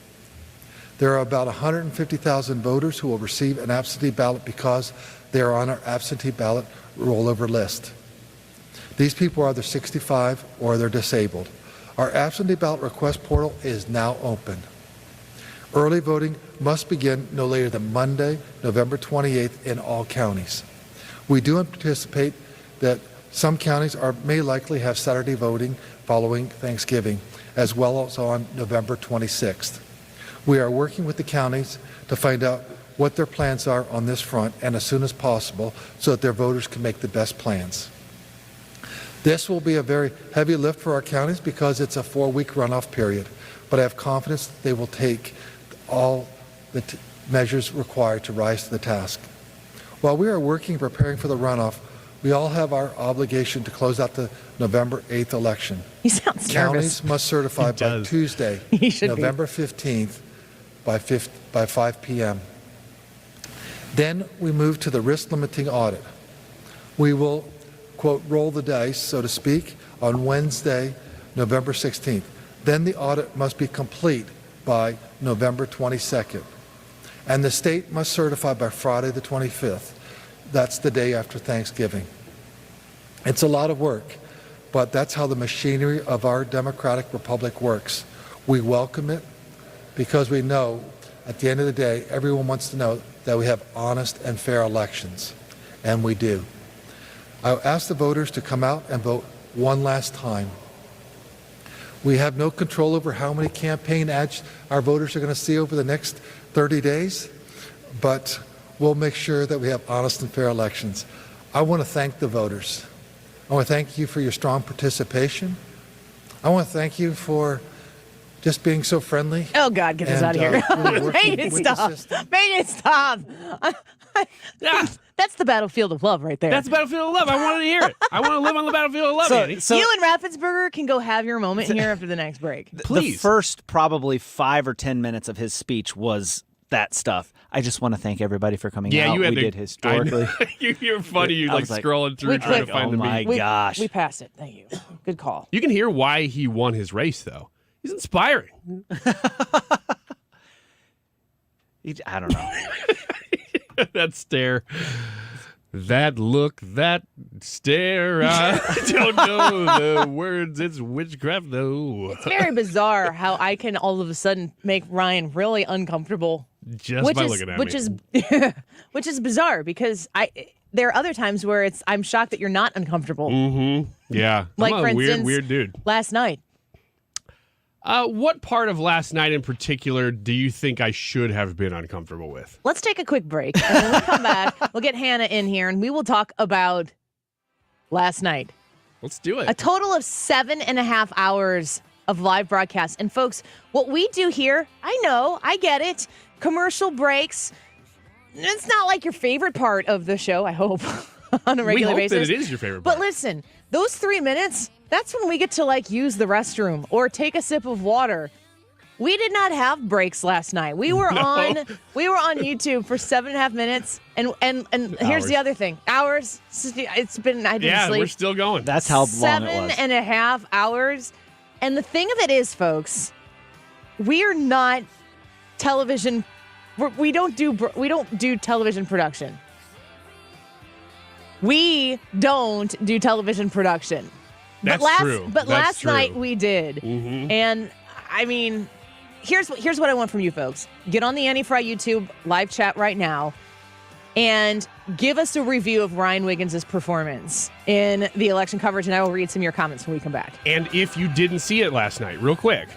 There are about 150,000 voters who will receive an absentee ballot because they are on our absentee ballot rollover list. These people are either 65 or they're disabled. Our absentee ballot request portal is now open. Early voting must begin no later than Monday, November 28th in all counties. We do anticipate that some counties may likely have Saturday voting following Thanksgiving, as well as on November 26th. We are working with the counties to find out what their plans are on this front and as soon as possible so that their voters can make the best plans. This will be a very heavy lift for our counties because it's a 4-week runoff period, but I have confidence that they will take all the measures required to rise to the task. While we are working and preparing for the runoff, we all have our obligation to close out the November 8th election. He sounds Counties must certify by Tuesday, November 15th by 5 p.m. Then we move to the risk limiting audit. We will, quote, roll the dice, so to speak, on Wednesday, November 16th. Then the audit must be complete by November 22nd. And the state must certify by Friday the 25th. That's the day after Thanksgiving. It's a lot of work, but that's how the machinery of our democratic republic works. We welcome it because we know at the end of the day, everyone wants to know that we have honest and fair elections, and we do. I ask the voters to come out and vote one last time. We have no control over how many campaign ads our voters are going to see over the next 30 days, but we'll make sure that we have honest and fair elections. I want to thank the voters. I want to thank you for your strong participation. I want to thank you for just being so friendly. Oh, God, get this out of here. Make it stop. Make it stop. That's the battlefield of love right there. That's the battlefield of love. I want to hear it. I want to live on the battlefield of love, Andy. You and Raffensperger can go have your moment here after the next break. Please. The first probably 5 or 10 minutes of his speech was that stuff. I just want to thank everybody for coming out. You had did historically. You're funny. You like scrolling through trying to find the my gosh. We passed it. Thank you. Good call. You can hear why he won his race, though. He's inspiring. I don't know. That stare, that look, that stare. I don't know the words. It's witchcraft, though. It's very bizarre how I can all of a sudden make Ryan really uncomfortable. Just by looking at me. Which is bizarre because there are other times where I'm shocked that you're not uncomfortable. Mm-hmm. Yeah. Like, I'm for a instance, weird dude. Last night. What part of last night in particular do you think I should have been uncomfortable with? Let's take a quick break, and when we come back, we'll get Hannah in here, and we will talk about last night. Let's do it. A total of 7.5 hours of live broadcast. And folks, what we do here, I know, I get it. Commercial breaks. It's not like your favorite part of the show, I hope, on a regular basis. We hope that it is your favorite part. But listen, those 3 minutes, that's when we get to use the restroom or take a sip of water. We did not have breaks last night. We were on YouTube for 7.5 minutes, and here's the other thing: hours. It's been I didn't sleep. We're still going. That's how long it was. 7.5 hours. And the thing of it is, folks, we are not television. We don't do television production. We don't do television production. That's true. But last night we did. Mm-hmm. And I mean, here's what I want from you folks. Get on the Annie Frey YouTube live chat right now and give us a review of Ryan Wiggins' performance in the election coverage, and I will read some of your comments when we come back. And if you didn't see it last night, real quick,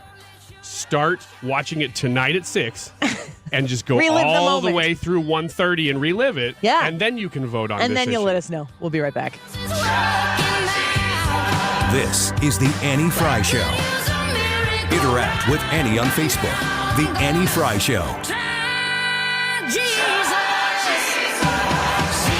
start watching it tonight at 6 and just go all the way through 1:30 and relive it. Yeah. And then you can vote on and this then you'll issue. let us know. We'll be right back. This is The Annie Frey Show. Interact with Annie on Facebook. The Annie Frey Show.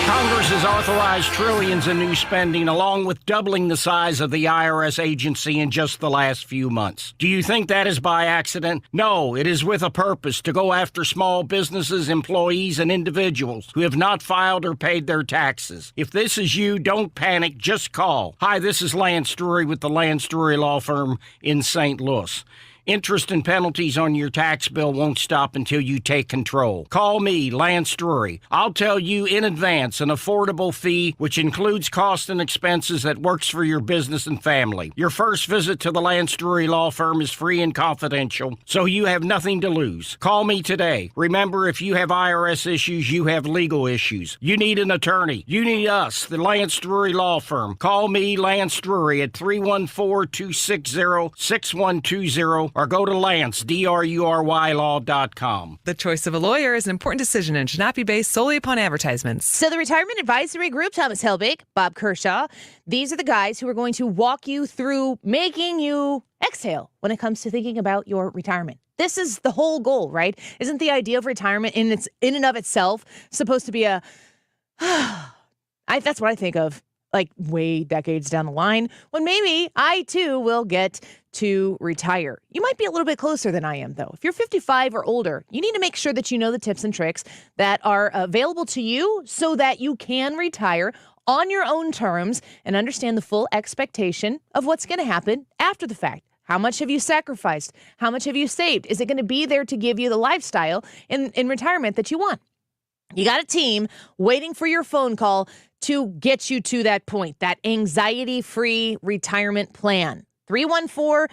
Congress has authorized trillions in new spending, along with doubling the size of the IRS agency in just the last few months. Do you think that is by accident? No, it is with a purpose: to go after small businesses, employees, and individuals who have not filed or paid their taxes. If this is you, don't panic, just call. Hi, this is Lance Drury with the Lance Drury Law Firm in St. Louis. Interest and penalties on your tax bill won't stop until you take control. Call me, Lance Drury. I'll tell you in advance an affordable fee, which includes costs and expenses, that works for your business and family. Your first visit to the Lance Drury Law Firm is free and confidential, so you have nothing to lose. Call me today. Remember, if you have IRS issues, you have legal issues. You need an attorney. You need us, the Lance Drury Law Firm. Call me, Lance Drury, at 314-260-6120. Or go to Lance, DRURYlaw.com. The choice of a lawyer is an important decision and should not be based solely upon advertisements. So the Retirement Advisory Group, Thomas Helbig, Bob Kershaw, these are the guys who are going to walk you through making you exhale when it comes to thinking about your retirement. This is the whole goal, right? Isn't the idea of retirement in and of itself supposed to be a... that's what I think of, like way decades down the line, when maybe I too will get to retire. You might be a little bit closer than I am, though. If you're 55 or older, you need to make sure that you know the tips and tricks that are available to you so that you can retire on your own terms and understand the full expectation of what's going to happen after the fact. How much have you sacrificed? How much have you saved? Is it going to be there to give you the lifestyle in retirement that you want? You got a team waiting for your phone call to get you to that point, that anxiety-free retirement plan. 314,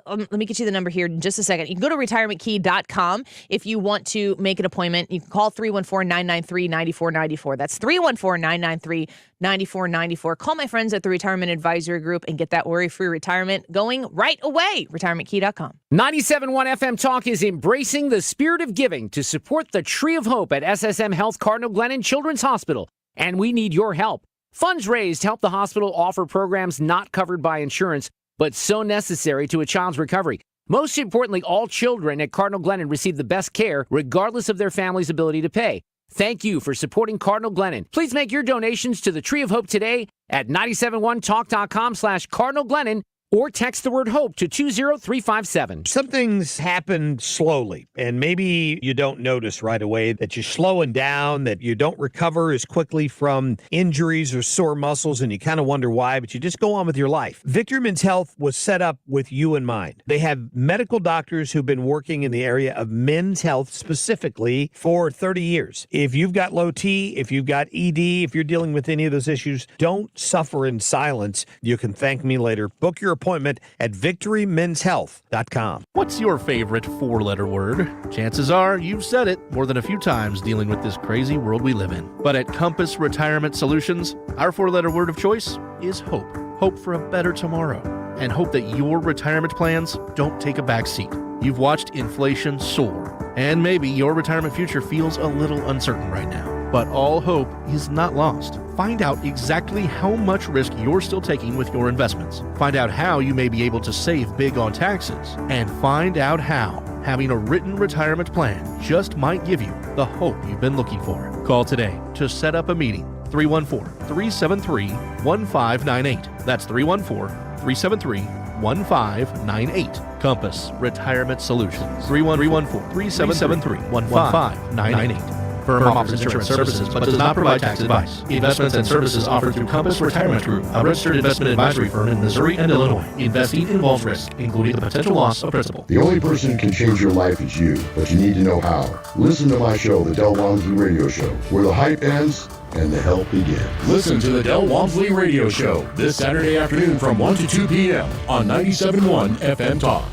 let me get you the number here in just a second. You can go to retirementkey.com if you want to make an appointment. You can call 314-993-9494. That's 314-993-9494. Call my friends at the Retirement Advisory Group and get that worry-free retirement going right away. Retirementkey.com. 97.1 FM Talk is embracing the spirit of giving to support the Tree of Hope at SSM Health Cardinal Glennon Children's Hospital. And we need your help. Funds raised help the hospital offer programs not covered by insurance, but so necessary to a child's recovery. Most importantly, all children at Cardinal Glennon receive the best care, regardless of their family's ability to pay. Thank you for supporting Cardinal Glennon. Please make your donations to the Tree of Hope today at 971talk.com/Cardinal Glennon. or text the word HOPE to 20357. Some things happen slowly, and maybe you don't notice right away that you're slowing down, that you don't recover as quickly from injuries or sore muscles, and you kind of wonder why, but you just go on with your life. Victory Men's Health was set up with you in mind. They have medical doctors who've been working in the area of men's health specifically for 30 years. If you've got low T, if you've got ED, if you're dealing with any of those issues, don't suffer in silence. You can thank me later. Book your appointment at victorymenshealth.com. What's your favorite four-letter word? Chances are you've said it more than a few times dealing with this crazy world we live in. But at Compass Retirement Solutions, our four-letter word of choice is hope. Hope for a better tomorrow. And hope that your retirement plans don't take a back seat. You've watched inflation soar, and maybe your retirement future feels a little uncertain right now. But all hope is not lost. Find out exactly how much risk you're still taking with your investments. Find out how you may be able to save big on taxes. And find out how having a written retirement plan just might give you the hope you've been looking for. Call today to set up a meeting. 314-373-1598. That's 314-373-1598. Compass Retirement Solutions. 314-373-1598. Firm offers insurance services but does not provide tax advice. Investments and services offered through Compass Retirement Group, a registered investment advisory firm in Missouri and Illinois. Investing involves risk, including the potential loss of principal. The only person who can change your life is you, but you need to know how. Listen to my show, The Del Walmsley Radio Show, where the hype ends and the help begins. Listen to the Del Walmsley Radio Show this Saturday afternoon from 1 to 2 p.m. on 97.1 FM Talk.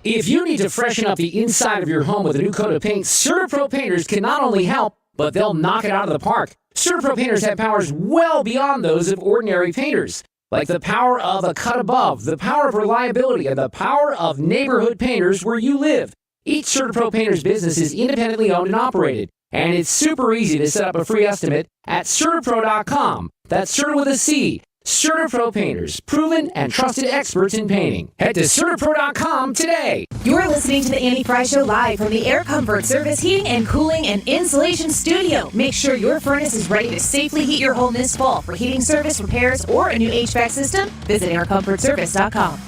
If you need to freshen up the inside of your home with a new coat of paint, CertaPro painters can not only help, but they'll knock it out of the park. CertaPro painters have powers well beyond those of ordinary painters, like the power of a cut above, the power of reliability, and the power of neighborhood painters where you live. Each CertaPro painter's business is independently owned and operated, and it's super easy to set up a free estimate at CertaPro.com. That's Certa with a C. CertaPro painters, proven and trusted experts in painting. Head to CertaPro.com today. You're listening to the Annie Frey Show live from the Air Comfort Service Heating and Cooling and Insulation Studio. Make sure your furnace is ready to safely heat your home this fall. For heating service, repairs, or a new HVAC system, visit aircomfortservice.com.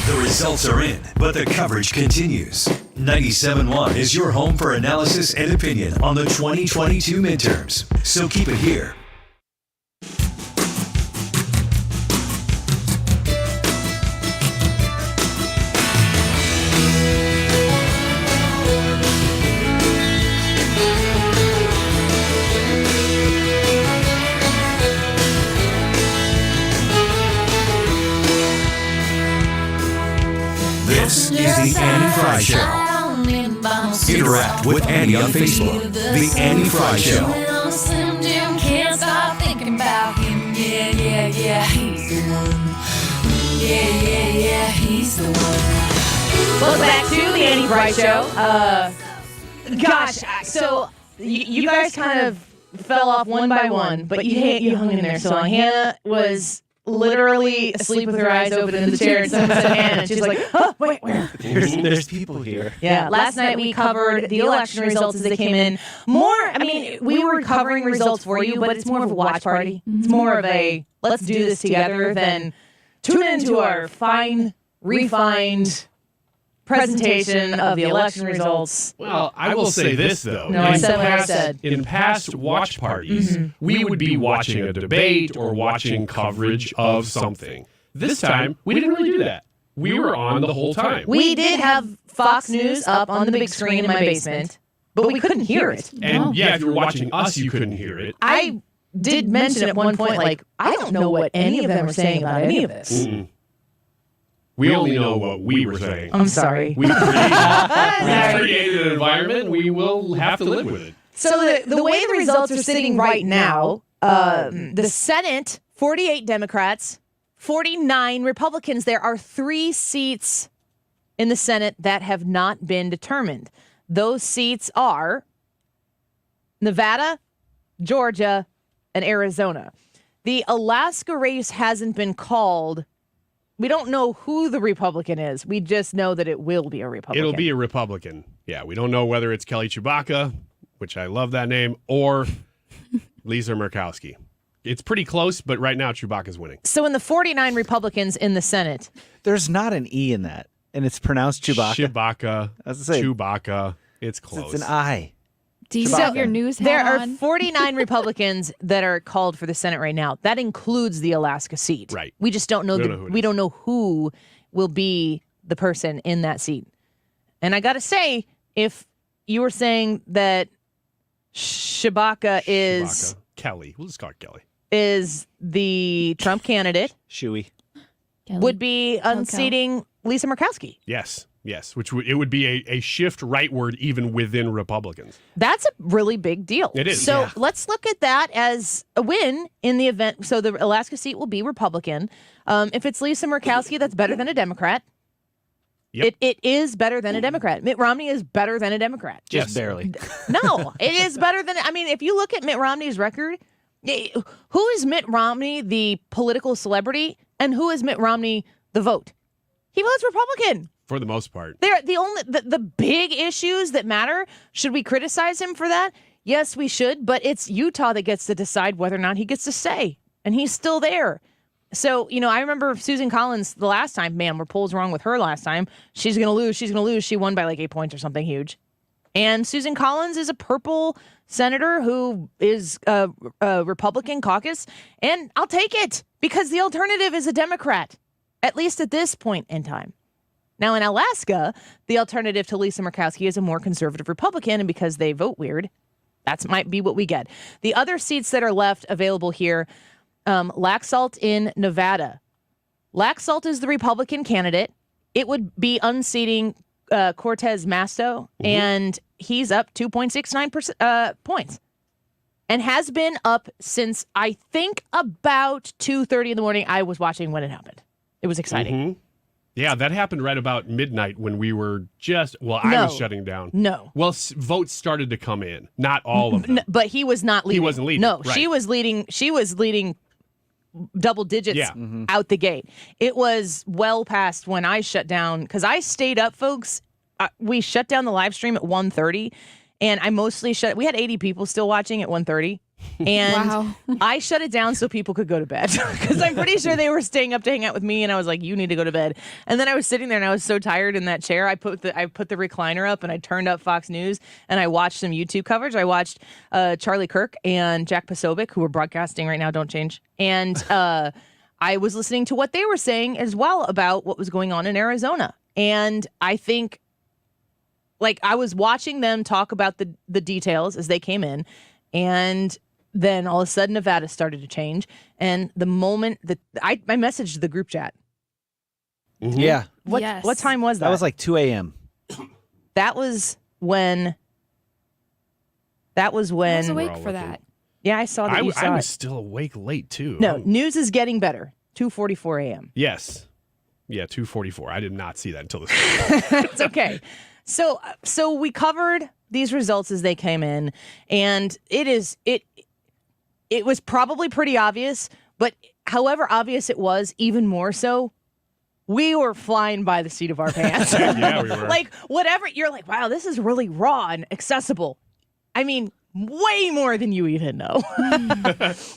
The results are in, but the coverage continues. 97.1 is your home for analysis and opinion on the 2022 midterms. So keep it here. This is the Annie Frey Show. Interact with Annie on Facebook. The Annie Frey Show. Can't stop thinking about him. Yeah, he's the one. Yeah, he's the one. Welcome back to the Annie Frey Show. Gosh, so you guys kind of fell off one by one, but you hung in there. So Hannah was literally asleep with her eyes open in the chair, and someone said Hannah, and she's like, oh, wait, where? There's people here. Yeah, last night we covered the election results as they came in. We were covering results for you, but it's more of a watch party. It's more of a let's do this together than tune into our fine, refined presentation of the election results. Well, I will say this, though. No, I said what I said. In past watch parties, we would be watching a debate or watching coverage of something. This time, we didn't really do that. We were on the whole time. We did have Fox News up on the big screen in my basement, but we couldn't hear it. And yeah, if you were watching us, you couldn't hear it. I did mention at one point, like, I don't know what any of them are saying about any of this. Mm-mm. We only know what we were saying. I'm sorry. We created an environment. We will have to live with it. So the way the results are sitting right now, the Senate, 48 Democrats, 49 Republicans. There are 3 seats in the Senate that have not been determined. Those seats are Nevada, Georgia, and Arizona. The Alaska race hasn't been called. We don't know who the Republican is. We just know that it will be a Republican. It'll be a Republican. Yeah, we don't know whether it's Kelly Chewbacca, which I love that name, or Lisa Murkowski. It's pretty close, but right now Chewbacca's winning. So in the 49 Republicans in the Senate, there's not an E in that, and it's pronounced Chewbacca. Chewbacca. I was gonna say, Chewbacca. It's close. It's an I. Do you So have your news hat there are on? 49 Republicans that are called for the Senate right now. That includes the Alaska seat. Right. We just don't know. We don't know who will be the person in that seat. And I got to say, if you were saying that Chewbacca is Kelly, we'll just call it Kelly, is the Trump candidate, Chewy would be unseating Lisa Murkowski. Yes, which it would be a shift rightward even within Republicans. That's a really big deal. It is. So Yeah. let's look at that as a win in the event. So the Alaska seat will be Republican. If it's Lisa Murkowski, that's better than a Democrat. Yep. It is better than a Democrat. Mitt Romney is better than a Democrat. Just barely. No, it is better than. I mean, if you look at Mitt Romney's record, who is Mitt Romney the political celebrity, and who is Mitt Romney the vote? He votes Republican. For the most part. They're the big issues that matter. Should we criticize him for that? Yes, we should, but it's Utah that gets to decide whether or not he gets to stay, and he's still there. So, I remember Susan Collins the last time. Man, were polls wrong with her last time. She's going to lose. She won by like 8 points or something huge. And Susan Collins is a purple senator who is a Republican caucus, and I'll take it because the alternative is a Democrat, at least at this point in time. Now, in Alaska, the alternative to Lisa Murkowski is a more conservative Republican, and because they vote weird, that might be what we get. The other seats that are left available here, Laxalt in Nevada. Laxalt is the Republican candidate. It would be unseating Cortez Masto, and he's up 2.69 points and has been up since, I think, about 2:30 in the morning. I was watching when it happened. It was exciting. Mm-hmm. Yeah, that happened right about midnight when we were I was shutting down. No. Well, votes started to come in. Not all of them. But he was not leading. He wasn't leading. No, right. she was leading double digits out the gate. It was well past when I shut down, because I stayed up, folks. We shut down the live stream at 1:30, and I mostly we had 80 people still watching at 1:30. And Wow. I shut it down so people could go to bed, because I'm pretty sure they were staying up to hang out with me, and I was like, you need to go to bed. And then I was sitting there and I was so tired in that chair. I put the recliner up and I turned up Fox News and I watched some YouTube coverage. I watched Charlie Kirk and Jack Posobiec, who are broadcasting right now, don't change. And I was listening to what they were saying as well about what was going on in Arizona. And I think, I was watching them talk about the details as they came in, and then all of a sudden Nevada started to change. And the moment that I messaged the group chat. Mm-hmm. Yeah. What time was that? That was like 2 a.m. That was when. I was awake for that. Yeah, I saw that. I was still awake late too. No, news is getting better. 2:44 a.m. Yes. Yeah, 2:44. I did not see that until this. It's okay. So we covered these results as they came in, and it was probably pretty obvious, but however obvious it was, even more so, we were flying by the seat of our pants. Yeah, we were. Whatever, you're like, wow, this is really raw and accessible. I mean, way more than you even know.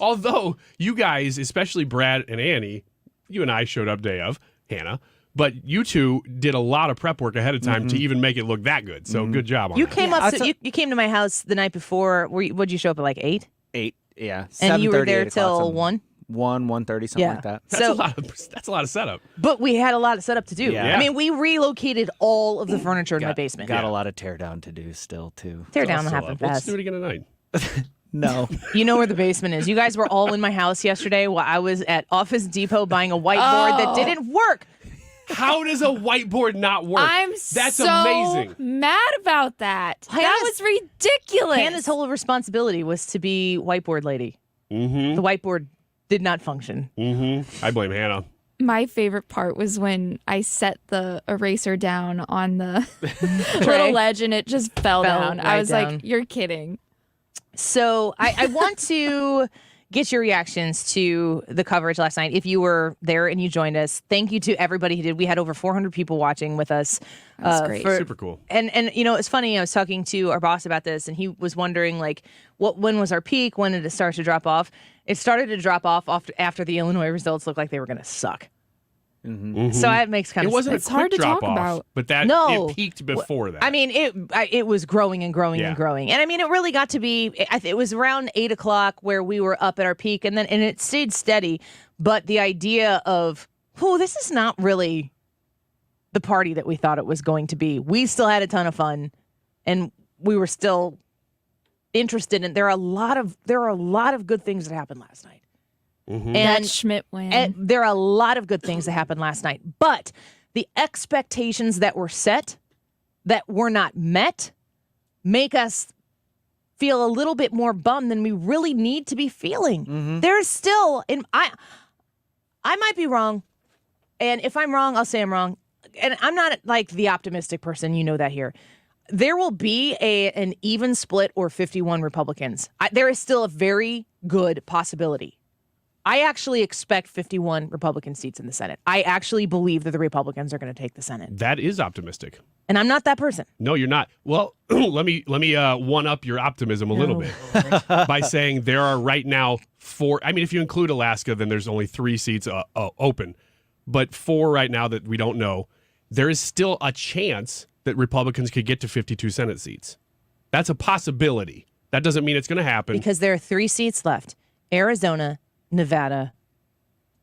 Although you guys, especially Brad and Annie, you and I showed up day of, Hannah, but you two did a lot of prep work ahead of time to even make it look that good. So good job on You that. came up. You came to my house the night before. Would you show up at like 8? 8, yeah. And you were 7:30, there 8 o'clock, till something. 1? 1:30, something like that. That's a lot of setup. But we had a lot of setup to do. Yeah. I mean, we relocated all of the furniture in my basement. Got a lot of tear down to do still, too. Tear down will happen Let's fast. do it again tonight. No. You know where the basement is. You guys were all in my house yesterday while I was at Office Depot buying a whiteboard that didn't work. How does a whiteboard not work? That's so amazing. mad about that. That was ridiculous. Hannah's whole responsibility was to be whiteboard lady. Mm-hmm. The whiteboard did not function. Mm-hmm. I blame Hannah. My favorite part was when I set the eraser down on the little ledge and it just fell down. I was down. like, you're kidding. So I want to get your reactions to the coverage last night. If you were there and you joined us, thank you to everybody who did. We had over 400 people watching with us. That's great. Super cool. And it's funny. I was talking to our boss about this, and he was wondering when was our peak? When did it start to drop off? It started to drop off after the Illinois results looked like they were going to suck. Mm-hmm. So that makes kind of it wasn't sense. a quick drop off, but it peaked before that. I mean, it was growing and growing and growing, and I mean, it really got to be. It was around 8 o'clock where we were up at our peak, and it stayed steady. But the idea of, this is not really the party that we thought it was going to be. We still had a ton of fun, and we were still interested. And there are a lot of good things that happened last night. Mm-hmm. And that Schmidt win. There are a lot of good things that happened last night, but the expectations that were set that were not met make us feel a little bit more bummed than we really need to be feeling. Mm-hmm. There's still, I might be wrong, and if I'm wrong, I'll say I'm wrong. And I'm not like the optimistic person, you know that here. There will be an even split or 51 Republicans. There is still a very good possibility. I actually expect 51 Republican seats in the Senate. I actually believe that the Republicans are going to take the Senate. That is optimistic. And I'm not that person. No, you're not. Well, let me one up your optimism a little bit by saying there are right now 4. I mean, if you include Alaska, then there's only 3 seats open, but 4 right now that we don't know. There is still a chance that Republicans could get to 52 Senate seats. That's a possibility. That doesn't mean it's going to happen. Because there are 3 seats left: Arizona, Nevada,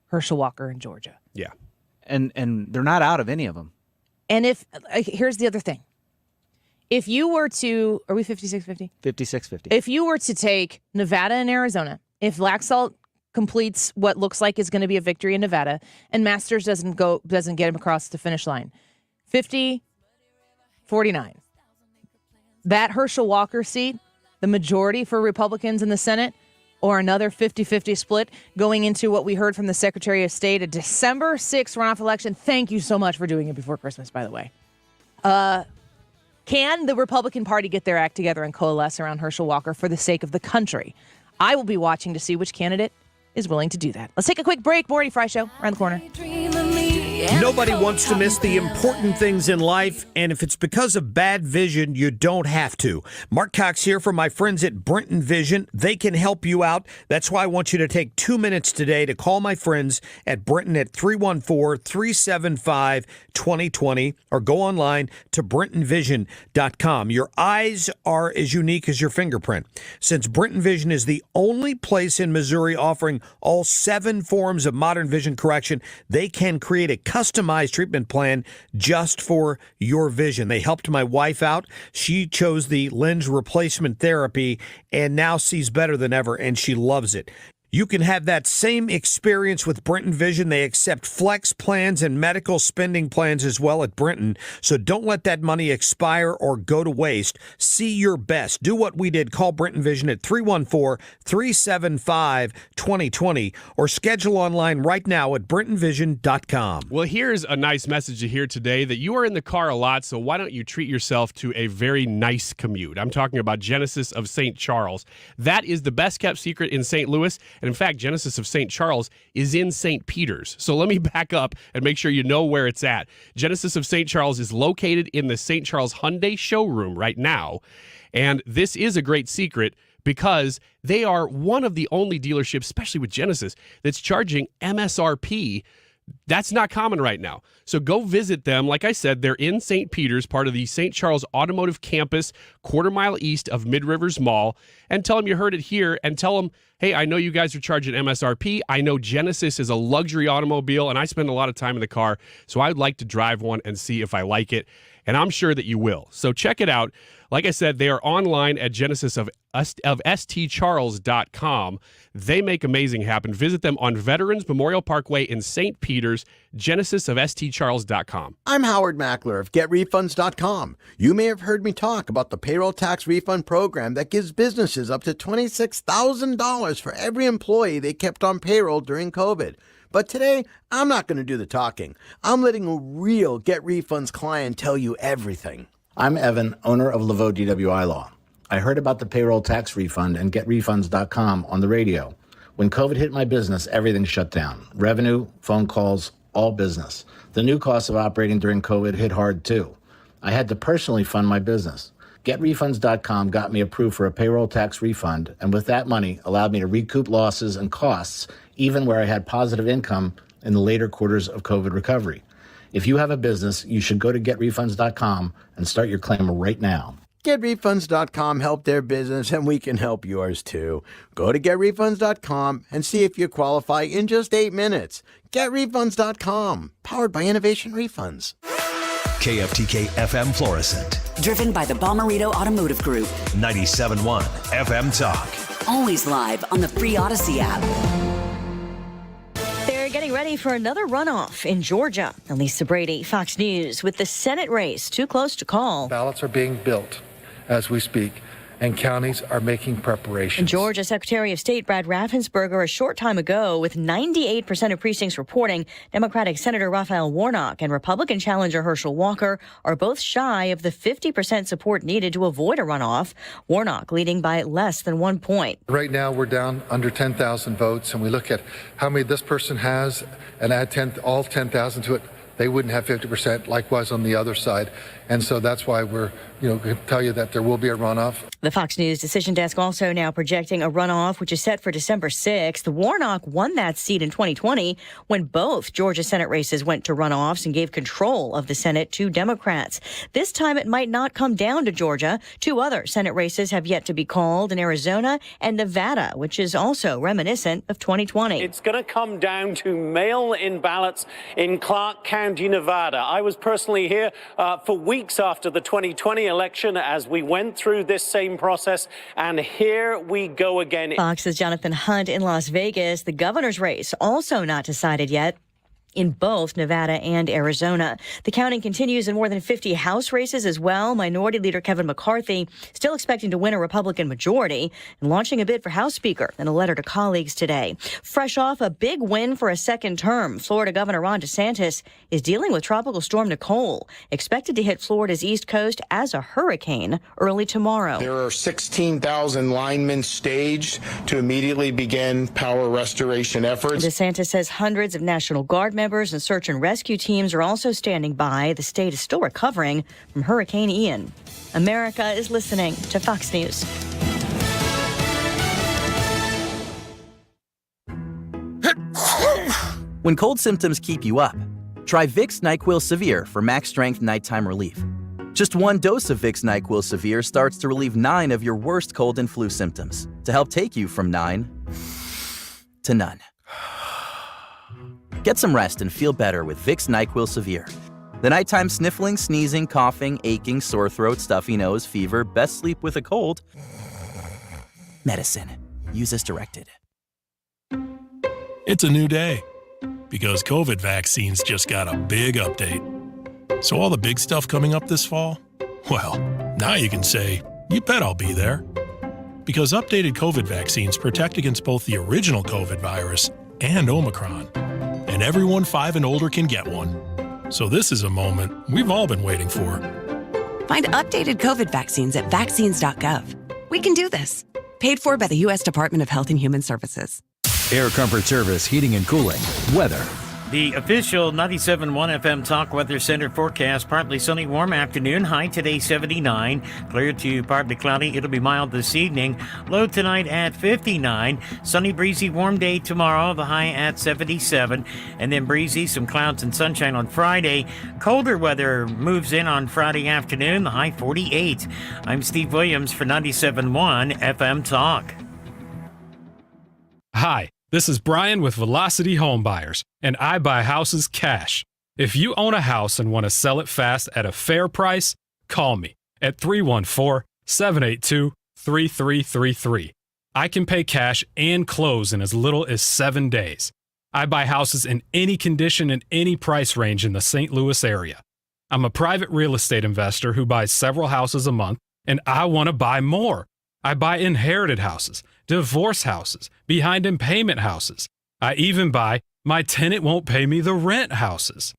Herschel Walker, and Georgia. Yeah. And they're not out of any of them. And here's the other thing. If you were to, are we 56-50? 56-50. If you were to take Nevada and Arizona, if Laxalt completes what looks like is going to be a victory in Nevada, and Masters doesn't get him across the finish line, 50-49. That Herschel Walker seat, the majority for Republicans in the Senate, or another 50-50 split going into what we heard from the Secretary of State, a December 6th runoff election. Thank you so much for doing it before Christmas, by the way. Can the Republican Party get their act together and coalesce around Herschel Walker for the sake of the country? I will be watching to see which candidate is willing to do that. Let's take a quick break. Morning Frey Show, around the corner. Nobody wants to miss the important things in life, and if it's because of bad vision, you don't have to. Mark Cox here from my friends at Brenton Vision. They can help you out. That's why I want you to take 2 minutes today to call my friends at Brenton at 314-375-2020 or go online to BrentonVision.com. Your eyes are as unique as your fingerprint. Since Brenton Vision is the only place in Missouri offering all 7 forms of modern vision correction, they can create a customized treatment plan just for your vision. They helped my wife out. She chose the lens replacement therapy and now sees better than ever, and she loves it. You can have that same experience with Brenton Vision. They accept flex plans and medical spending plans as well at Brenton. So don't let that money expire or go to waste. See your best. Do what we did. Call Brenton Vision at 314-375-2020 or schedule online right now at BrentonVision.com. Well, here's a nice message to hear today that you are in the car a lot, so why don't you treat yourself to a very nice commute? I'm talking about Genesis of St. Charles. That is the best kept secret in St. Louis. And in fact, Genesis of St. Charles is in St. Peter's. So let me back up and make sure you know where it's at. Genesis of St. Charles is located in the St. Charles Hyundai showroom right now. And this is a great secret because they are one of the only dealerships, especially with Genesis, that's charging MSRP. That's not common right now. So go visit them. Like I said, they're in St. Peter's, part of the St. Charles Automotive Campus, quarter-mile east of Mid-Rivers Mall, and tell them you heard it here, and tell them, hey, I know you guys are charging MSRP. I know Genesis is a luxury automobile, and I spend a lot of time in the car, so I'd like to drive one and see if I like it, and I'm sure that you will. So check it out. Like I said, they are online at Genesis of stcharles.com. They make amazing happen. Visit them on Veterans Memorial Parkway in St. Peter's, Genesis of stcharles.com. I'm Howard Mackler of GetRefunds.com. You may have heard me talk about the payroll tax refund program that gives businesses up to $26,000 for every employee they kept on payroll during COVID. But today, I'm not going to do the talking. I'm letting a real Get Refunds client tell you everything. I'm Evan, owner of Laveau DWI Law. I heard about the payroll tax refund and GetRefunds.com on the radio. When COVID hit my business, everything shut down. Revenue, phone calls, all business. The new cost of operating during COVID hit hard too. I had to personally fund my business. GetRefunds.com got me approved for a payroll tax refund, and with that money, allowed me to recoup losses and costs, even where I had positive income in the later quarters of COVID recovery. If you have a business, you should go to GetRefunds.com and start your claim right now. GetRefunds.com helped their business, and we can help yours too. Go to GetRefunds.com and see if you qualify in just 8 minutes. GetRefunds.com, powered by Innovation Refunds. KFTK FM Florissant. Driven by the Bommarito Automotive Group. 97.1 FM Talk. Always live on the free Odyssey app. They're getting ready for another runoff in Georgia. Elisa Brady, Fox News, with the Senate race too close to call. Ballots are being built as we speak, and counties are making preparations. Georgia Secretary of State Brad Raffensperger a short time ago with 98% of precincts reporting Democratic Senator Raphael Warnock and Republican challenger Herschel Walker are both shy of the 50% support needed to avoid a runoff. Warnock leading by less than 1 point. Right now we're down under 10,000 votes, and we look at how many this person has and add all 10,000 to it. They wouldn't have 50%, likewise on the other side. And so that's why we're, going to tell you that there will be a runoff. The Fox News decision desk also now projecting a runoff, which is set for December 6th. Warnock won that seat in 2020 when both Georgia Senate races went to runoffs and gave control of the Senate to Democrats. This time it might not come down to Georgia. 2 other Senate races have yet to be called in Arizona and Nevada, which is also reminiscent of 2020. It's going to come down to mail-in ballots in Clark County, Nevada. I was personally here for weeks after the 2020 election as we went through this same process, and here we go again. Fox's Jonathan Hunt in Las Vegas. The governor's race also not decided yet in both Nevada and Arizona. The counting continues in more than 50 House races as well. Minority Leader Kevin McCarthy still expecting to win a Republican majority and launching a bid for House Speaker in a letter to colleagues today. Fresh off a big win for a second term, Florida Governor Ron DeSantis is dealing with Tropical Storm Nicole, expected to hit Florida's east coast as a hurricane early tomorrow. There are 16,000 linemen staged to immediately begin power restoration efforts. DeSantis says hundreds of National Guard members and search and rescue teams are also standing by. The state is still recovering from Hurricane Ian. America is listening to Fox News. When cold symptoms keep you up, try Vicks NyQuil Severe for max strength nighttime relief. Just 1 dose of Vicks NyQuil Severe starts to relieve 9 of your worst cold and flu symptoms to help take you from 9 to none. Get some rest and feel better with Vicks NyQuil Severe. The nighttime sniffling, sneezing, coughing, aching, sore throat, stuffy nose, fever, best sleep with a cold. Medicine. Use as directed. It's a new day because COVID vaccines just got a big update. So all the big stuff coming up this fall? Well, now you can say, you bet I'll be there. Because updated COVID vaccines protect against both the original COVID virus and Omicron. And everyone 5 and older can get one. So this is a moment we've all been waiting for. Find updated COVID vaccines at vaccines.gov. We can do this. Paid for by the U.S. Department of Health and Human Services. Air Comfort Service, Heating and Cooling. Weather. The official 97.1 FM Talk Weather Center forecast, partly sunny, warm afternoon. High today 79. Clear to partly cloudy. It'll be mild this evening. Low tonight at 59. Sunny, breezy, warm day tomorrow. The high at 77. And then breezy, some clouds and sunshine on Friday. Colder weather moves in on Friday afternoon. The high 48. I'm Steve Williams for 97.1 FM Talk. Hi. This is Brian with Velocity Home Buyers, and I buy houses cash. If you own a house and want to sell it fast at a fair price, call me at 314-782-3333. I can pay cash and close in as little as 7 days. I buy houses in any condition and any price range in the St. Louis area. I'm a private real estate investor who buys several houses a month, and I want to buy more. I buy inherited houses, divorce houses, behind in payment houses. I even buy my tenant won't pay me the rent houses.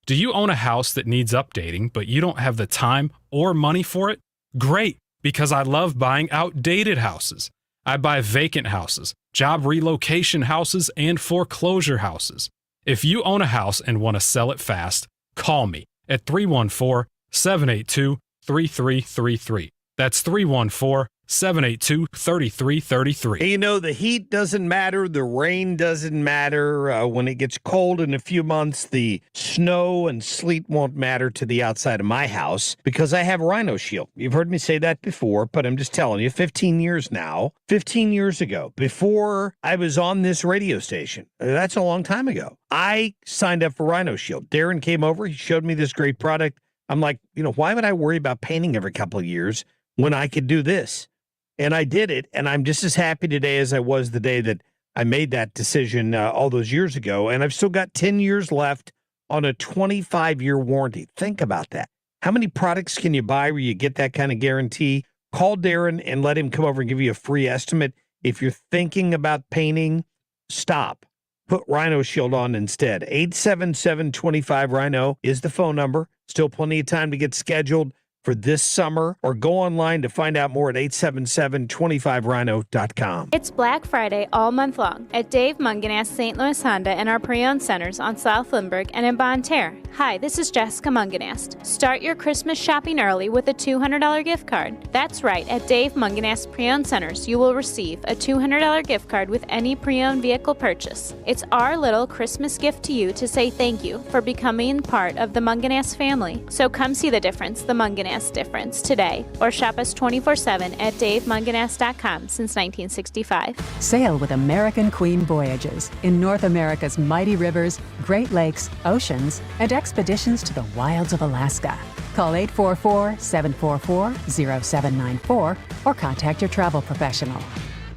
Do you own a house that needs updating, but you don't have the time or money for it? Great, because I love buying outdated houses. I buy vacant houses, job relocation houses, and foreclosure houses. If you own a house and want to sell it fast, call me at 314-782-3333. That's 314-782-3333. You know, the heat doesn't matter. The rain doesn't matter. When it gets cold in a few months, the snow and sleet won't matter to the outside of my house because I have Rhino Shield. You've heard me say that before, but I'm just telling you, 15 years now, 15 years ago, before I was on this radio station, that's a long time ago, I signed up for Rhino Shield. Darren came over. He showed me this great product. I'm like, why would I worry about painting every couple of years when I could do this? And I did it, and I'm just as happy today as I was the day that I made that decision all those years ago. And I've still got 10 years left on a 25-year warranty. Think about that. How many products can you buy where you get that kind of guarantee? Call Darren and let him come over and give you a free estimate. If you're thinking about painting, stop. Put Rhino Shield on instead. 877-25-RHINO is the phone number. Still plenty of time to get scheduled for this summer, or go online to find out more at 877-25rhino.com. It's Black Friday all month long at Dave Munganast St. Louis Honda and our pre-owned centers on South Lindbergh and in Bonne Terre. Hi, this is Jessica Munganast. Start your Christmas shopping early with a $200 gift card. That's right, at Dave Munganast pre-owned centers, you will receive a $200 gift card with any pre-owned vehicle purchase. It's our little Christmas gift to you to say thank you for becoming part of the Munganast family. So come see the difference, the Munganast difference, today, or shop us 24/7 at davemunganast.com since 1965. Sail with American Queen Voyages in North America's mighty rivers, Great Lakes, oceans, and expeditions to the wilds of Alaska. Call 844-744-0794 or contact your travel professional.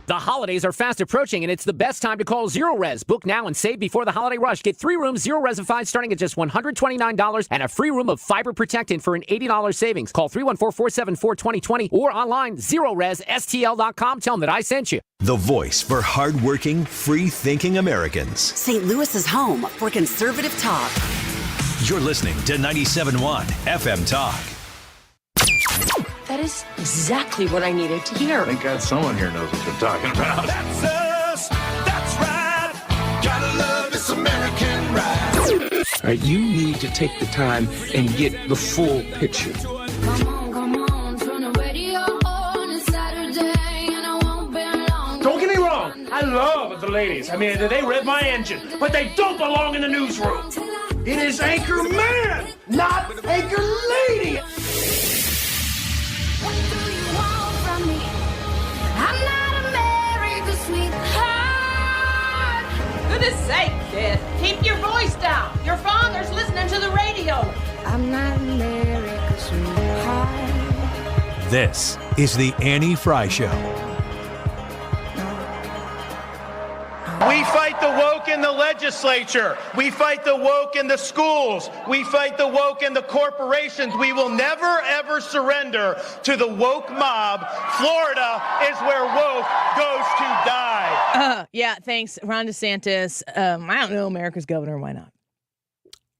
The holidays are fast approaching, and it's the best time to call Zero Res. Book now and save before the holiday rush. Get 3 rooms Zero Resified starting at just $129 and a free room of fiber protectant for an $80 savings. Call 314-474-2020 or online ZeroResSTL.com. Tell them that I sent you. The voice for hardworking, free-thinking Americans. St. Louis's home for conservative talk. You're listening to 97.1 FM Talk. That is exactly what I needed to hear. Thank God someone here knows what they're talking about. That's us. That's right. Gotta love this American ride. All right, you need to take the time and get the full picture. Don't get me wrong. I love the ladies. I mean, they rev my engine, but they don't belong in the newsroom. It is Anchor Man, not Anchor Lady. Goodness sake, kid. Keep your voice down. Your father's listening to the radio. I'm not America's sweetheart. This is the Annie Frey Show. We fight the woke in the legislature. We fight the woke in the schools. We fight the woke in the corporations. We will never, ever surrender to the woke mob. Florida is where woke goes to die. Yeah, thanks, Ron DeSantis. I don't know, America's governor. Why not?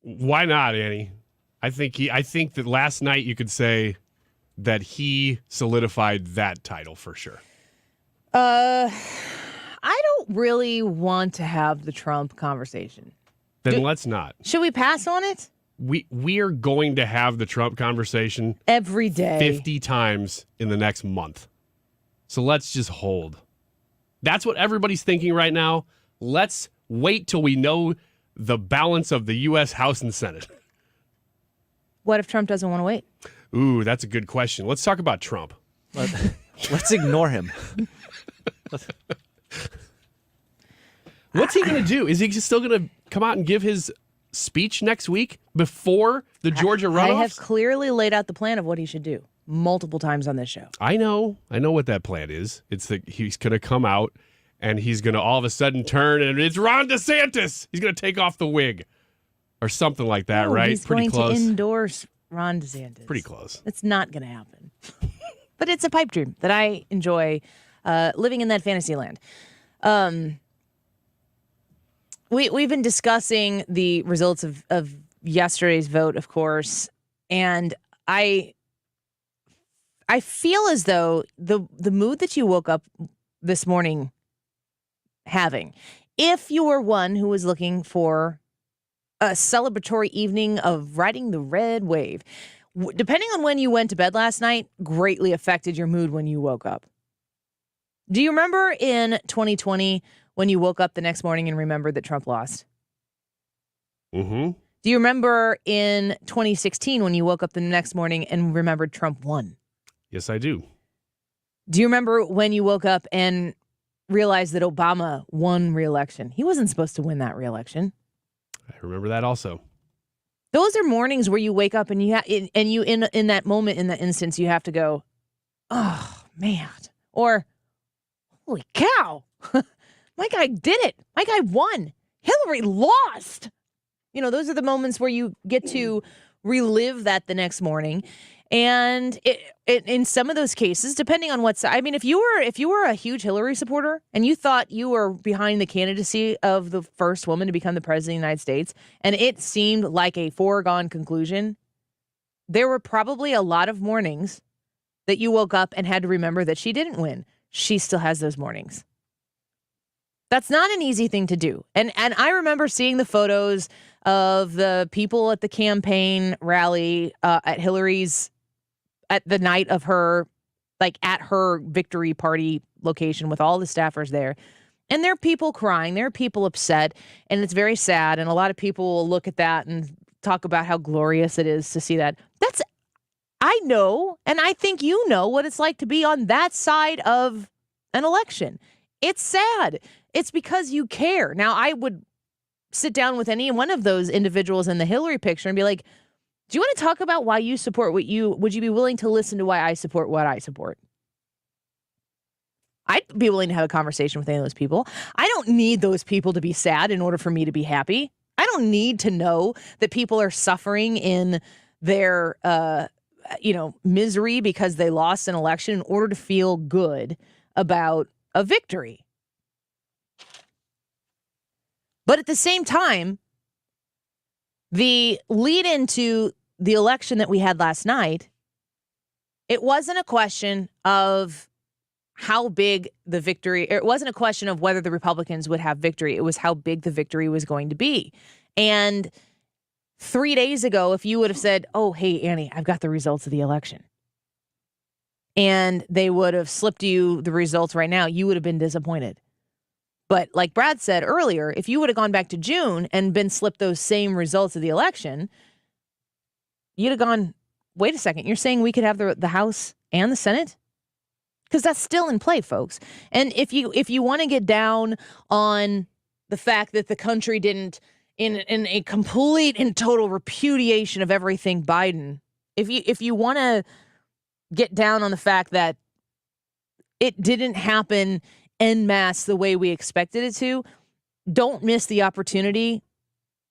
Why not, Annie? I think that last night you could say that he solidified that title for sure. I don't really want to have the Trump conversation. Then let's not. Should we pass on it? We are going to have the Trump conversation every day, 50 times in the next month. So let's just hold. That's what everybody's thinking right now. Let's wait till we know the balance of the U.S. House and Senate. What if Trump doesn't want to wait? Ooh, that's a good question. Let's talk about Trump. Let's ignore him. What's he going to do? Is he still going to come out and give his speech next week before the Georgia runoffs? I have clearly laid out the plan of what he should do multiple times on this show. I know what that plan is. It's that he's going to come out and he's going to all of a sudden turn and it's Ron DeSantis. He's going to take off the wig or something like that, right? He's Pretty going close. to endorse Ron DeSantis. Pretty close. It's not going to happen. But it's a pipe dream that I enjoy living in that fantasy land. We've been discussing the results of yesterday's vote, of course, and I feel as though the mood that you woke up this morning having. If you were one who was looking for a celebratory evening of riding the red wave, depending on when you went to bed last night, greatly affected your mood when you woke up. Do you remember in 2020 when you woke up the next morning and remembered that Trump lost? Mm-hmm. Do you remember in 2016 when you woke up the next morning and remembered Trump won? Yes, I do. Do you remember when you woke up and realized that Obama won re-election? He wasn't supposed to win that re-election. I remember that also. Those are mornings where you wake up and in that moment, in that instance, you have to go, oh, man. Or, holy cow, my guy did it. My guy won. Hillary lost. Those are the moments where you get to relive that the next morning. And in some of those cases, depending on what side, if you were a huge Hillary supporter and you thought you were behind the candidacy of the first woman to become the president of the United States, and it seemed like a foregone conclusion, there were probably a lot of mornings that you woke up and had to remember that she didn't win. She still has those mornings. That's not an easy thing to do. And I remember seeing the photos of the people at the campaign rally at Hillary's, at the night of her, at her victory party location with all the staffers there. And there are people crying. There are people upset. And it's very sad. And a lot of people will look at that and talk about how glorious it is to see that. I know, and I think you know what it's like to be on that side of an election. It's sad. It's because you care. Now, I would sit down with any one of those individuals in the Hillary picture and be like, do you want to talk about why you support would you be willing to listen to why I support what I support? I'd be willing to have a conversation with any of those people. I don't need those people to be sad in order for me to be happy. I don't need to know that people are suffering in their, misery because they lost an election in order to feel good about a victory. But at the same time, the lead into the election that we had last night, it wasn't a question of how big the victory, it wasn't a question of whether the Republicans would have victory. It was how big the victory was going to be. And 3 days ago, if you would have said, oh, hey, Annie, I've got the results of the election, and they would have slipped you the results right now, you would have been disappointed. But like Brad said earlier, if you would have gone back to June and been slipped those same results of the election, you'd have gone, wait a second, you're saying we could have the House and the Senate? Because that's still in play, folks. And if you want to get down on the fact that the country didn't, in a complete and total repudiation of everything Biden, if you want to get down on the fact that it didn't happen en masse the way we expected it to, don't miss the opportunity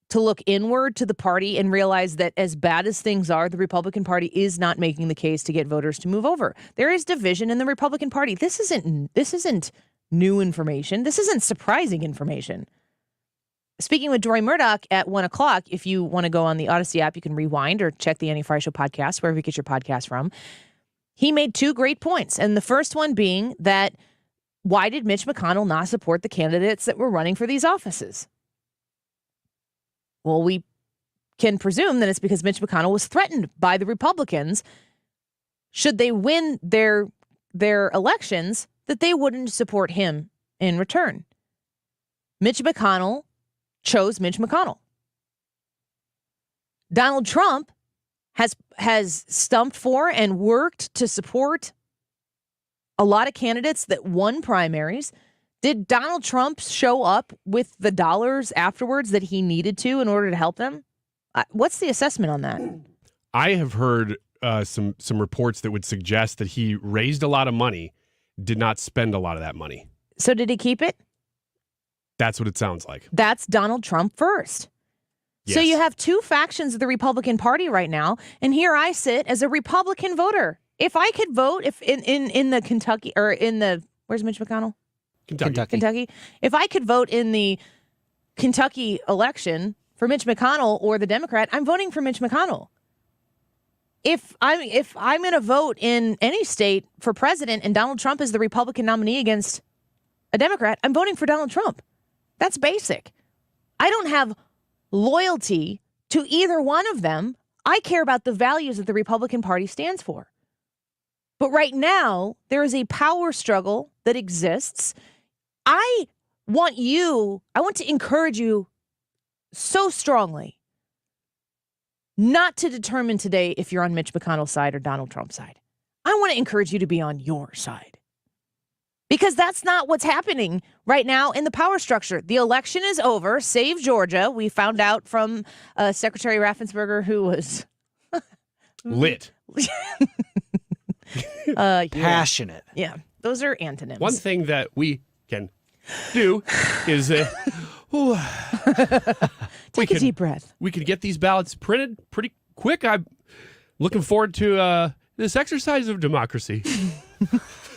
to look inward to the party and realize that as bad as things are, the Republican Party is not making the case to get voters to move over. There is division in the Republican Party. This isn't new information. This isn't surprising information. Speaking with Deroy Murdock at 1 o'clock, if you want to go on the Odyssey app, you can rewind or check the Annie Frey Show podcast, wherever you get your podcast from. He made two great points. And the first one being that why did Mitch McConnell not support the candidates that were running for these offices? Well, we can presume that it's because Mitch McConnell was threatened by the Republicans, should they win their elections, that they wouldn't support him in return. Mitch McConnell chose Mitch McConnell. Donald Trump has stumped for and worked to support a lot of candidates that won primaries. Did Donald Trump show up with the dollars afterwards that he needed to in order to help them? What's the assessment on that? I have heard some reports that would suggest that he raised a lot of money, did not spend a lot of that money. So did he keep it? That's what it sounds like. That's Donald Trump first. Yes. So you have two factions of the Republican Party right now, and here I sit as a Republican voter. If I could vote, if in the Kentucky or in the, where's Mitch McConnell? Kentucky. If I could vote in the Kentucky election for Mitch McConnell or the Democrat, I'm voting for Mitch McConnell. If I'm going to vote in any state for president and Donald Trump is the Republican nominee against a Democrat, I'm voting for Donald Trump. That's basic. I don't have loyalty to either one of them. I care about the values that the Republican Party stands for. But right now, there is a power struggle that exists. I want to encourage you so strongly not to determine today if you're on Mitch McConnell's side or Donald Trump's side. I want to encourage you to be on your side. Because that's not what's happening right now in the power structure. The election is over. Save Georgia. We found out from Secretary Raffensperger, who was lit. Passionate. Yeah, those are antonyms. One thing that we can do is take a deep breath. We can get these ballots printed pretty quick. I'm looking forward to this exercise of democracy.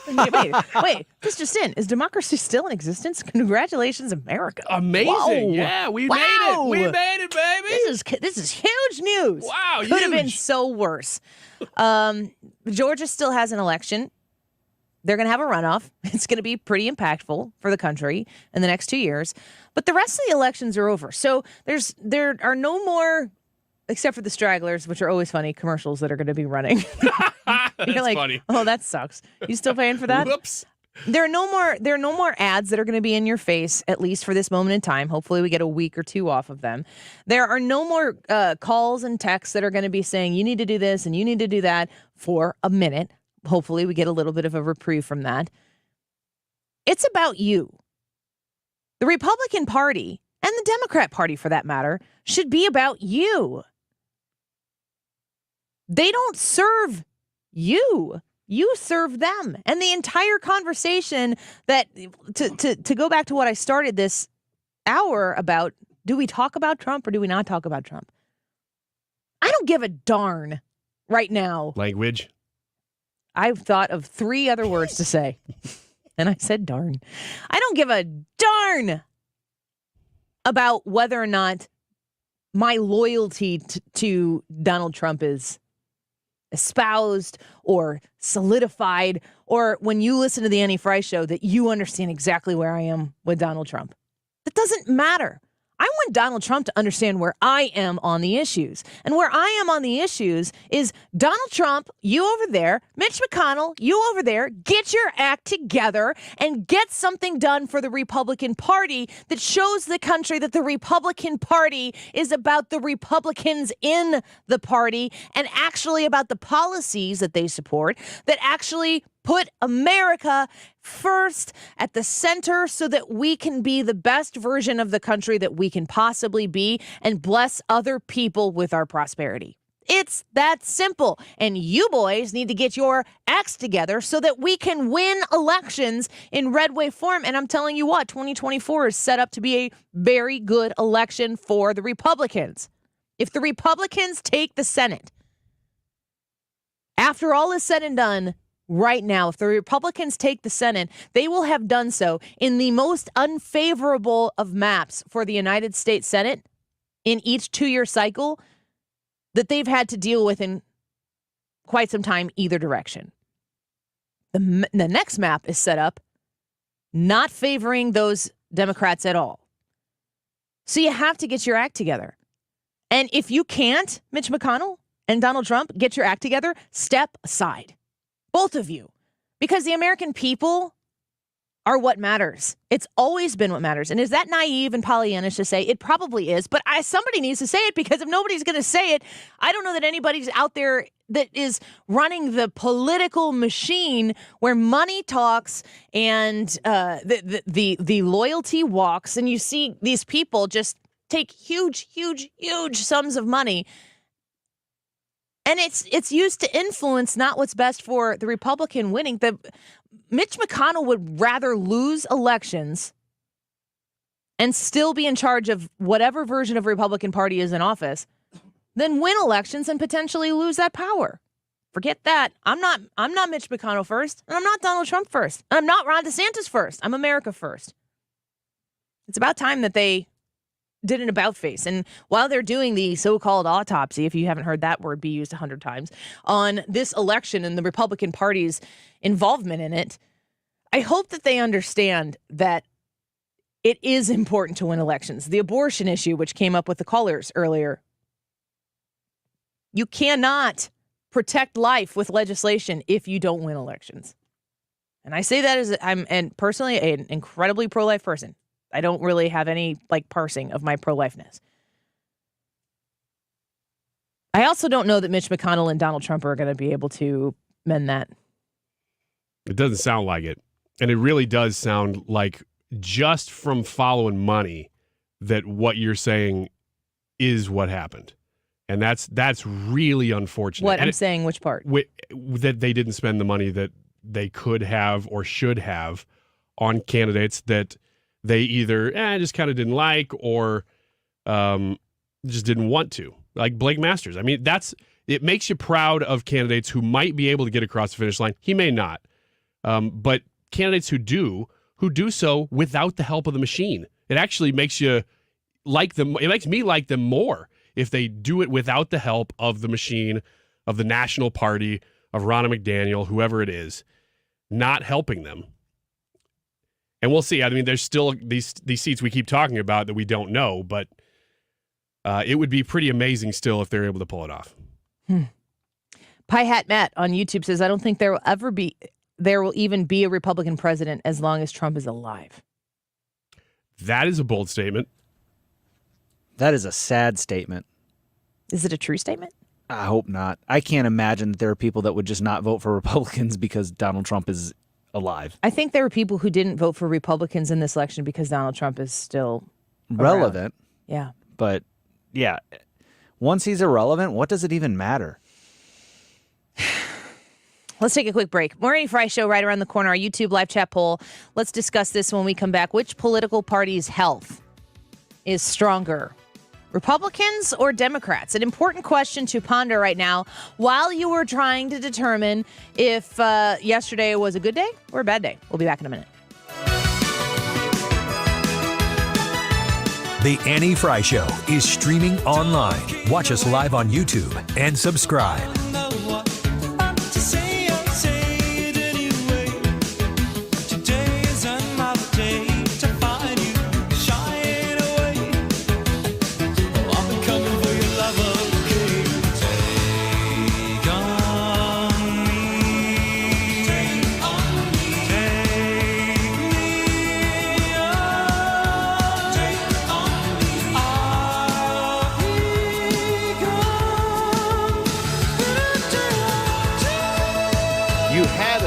Wait, this just in. Is democracy still in existence? Congratulations, America. Amazing. Whoa. Yeah, we made it. We made it, baby. This is huge news. Wow, Could have been so worse. Georgia still has an election. They're going to have a runoff. It's going to be pretty impactful for the country in the next 2 years. But the rest of the elections are over. So there are no more, except for the stragglers, which are always funny, commercials that are going to be running. You're like, funny. Oh, that sucks. You still paying for that? Whoops. There are no more ads that are going to be in your face, at least for this moment in time. Hopefully we get a week or two off of them. There are no more calls and texts that are going to be saying you need to do this and you need to do that for a minute. Hopefully we get a little bit of a reprieve from that. It's about you. The Republican Party, and the Democrat Party for that matter, should be about you. They don't serve you. You serve them. And the entire conversation that, to go back to what I started this hour about, do we talk about Trump or do we not talk about Trump? I don't give a darn right now. Language. I've thought of 3 other words to say. And I said darn. I don't give a darn about whether or not my loyalty to Donald Trump is espoused or solidified, or when you listen to the Annie Frey show that you understand exactly where I am with Donald Trump. That doesn't matter. I want Donald Trump to understand where I am on the issues. And where I am on the issues is Donald Trump, you over there, Mitch McConnell, you over there, get your act together and get something done for the Republican Party that shows the country that the Republican Party is about the Republicans in the party and actually about the policies that they support, that actually put America first at the center so that we can be the best version of the country that we can possibly be and bless other people with our prosperity. It's that simple. And you boys need to get your acts together so that we can win elections in red wave form. And I'm telling you what, 2024 is set up to be a very good election for the Republicans. If the Republicans take the Senate, after all is said and done, right now, if the Republicans take the Senate, they will have done so in the most unfavorable of maps for the United States Senate in each 2-year cycle that they've had to deal with in quite some time, either direction. The next map is set up not favoring those Democrats at all. So you have to get your act together. And if you can't, Mitch McConnell and Donald Trump, get your act together, step aside. Both of you. Because the American people are what matters. It's always been what matters. And is that naive and Pollyannish to say? It probably is. But somebody needs to say it, because if nobody's going to say it, I don't know that anybody's out there that is running the political machine where money talks and the loyalty walks. And you see these people just take huge sums of money. And it's used to influence not what's best for the Republican winning. Mitch McConnell would rather lose elections and still be in charge of whatever version of Republican Party is in office than win elections and potentially lose that power. Forget that. I'm not Mitch McConnell first, and I'm not Donald Trump first, and I'm not Ron DeSantis first. I'm America first. It's about time that they did an about face. And while they're doing the so-called autopsy, if you haven't heard that word be used 100 times, on this election and the Republican Party's involvement in it, I hope that they understand that it is important to win elections. The abortion issue, which came up with the callers earlier, you cannot protect life with legislation if you don't win elections. And I say that as I'm personally an incredibly pro-life person. I don't really have any parsing of my pro-lifeness. I also don't know that Mitch McConnell and Donald Trump are going to be able to mend that. It doesn't sound like it. And it really does sound like, just from following money, that what you're saying is what happened. And that's really unfortunate. What I'm saying, which part? That they didn't spend the money that they could have or should have on candidates that they either just kind of didn't like or just didn't want to. Like Blake Masters. I mean, it makes you proud of candidates who might be able to get across the finish line. He may not. But candidates who do so without the help of the machine. It actually makes you like them. It makes me like them more if they do it without the help of the machine, of the National Party, of Ronna McDaniel, whoever it is, not helping them. And we'll see. I mean, there's still these seats we keep talking about that we don't know, but it would be pretty amazing still if they're able to pull it off. Pie Hat Matt on YouTube says, I don't think there will even be a Republican president as long as Trump is alive. That is a bold statement. That is a sad statement. Is it a true statement? I hope not. I can't imagine that there are people that would just not vote for Republicans because Donald Trump is alive. I think there were people who didn't vote for Republicans in this election because Donald Trump is still relevant. Yeah. But yeah, once he's irrelevant, what does it even matter? Let's take a quick break. Morning Frey Show right around the corner. Our YouTube live chat poll. Let's discuss this when we come back. Which political party's health is stronger? Republicans or Democrats? An important question to ponder right now while you were trying to determine if yesterday was a good day or a bad day. We'll be back in a minute. The Annie Frey Show is streaming online. Watch us live on YouTube and subscribe.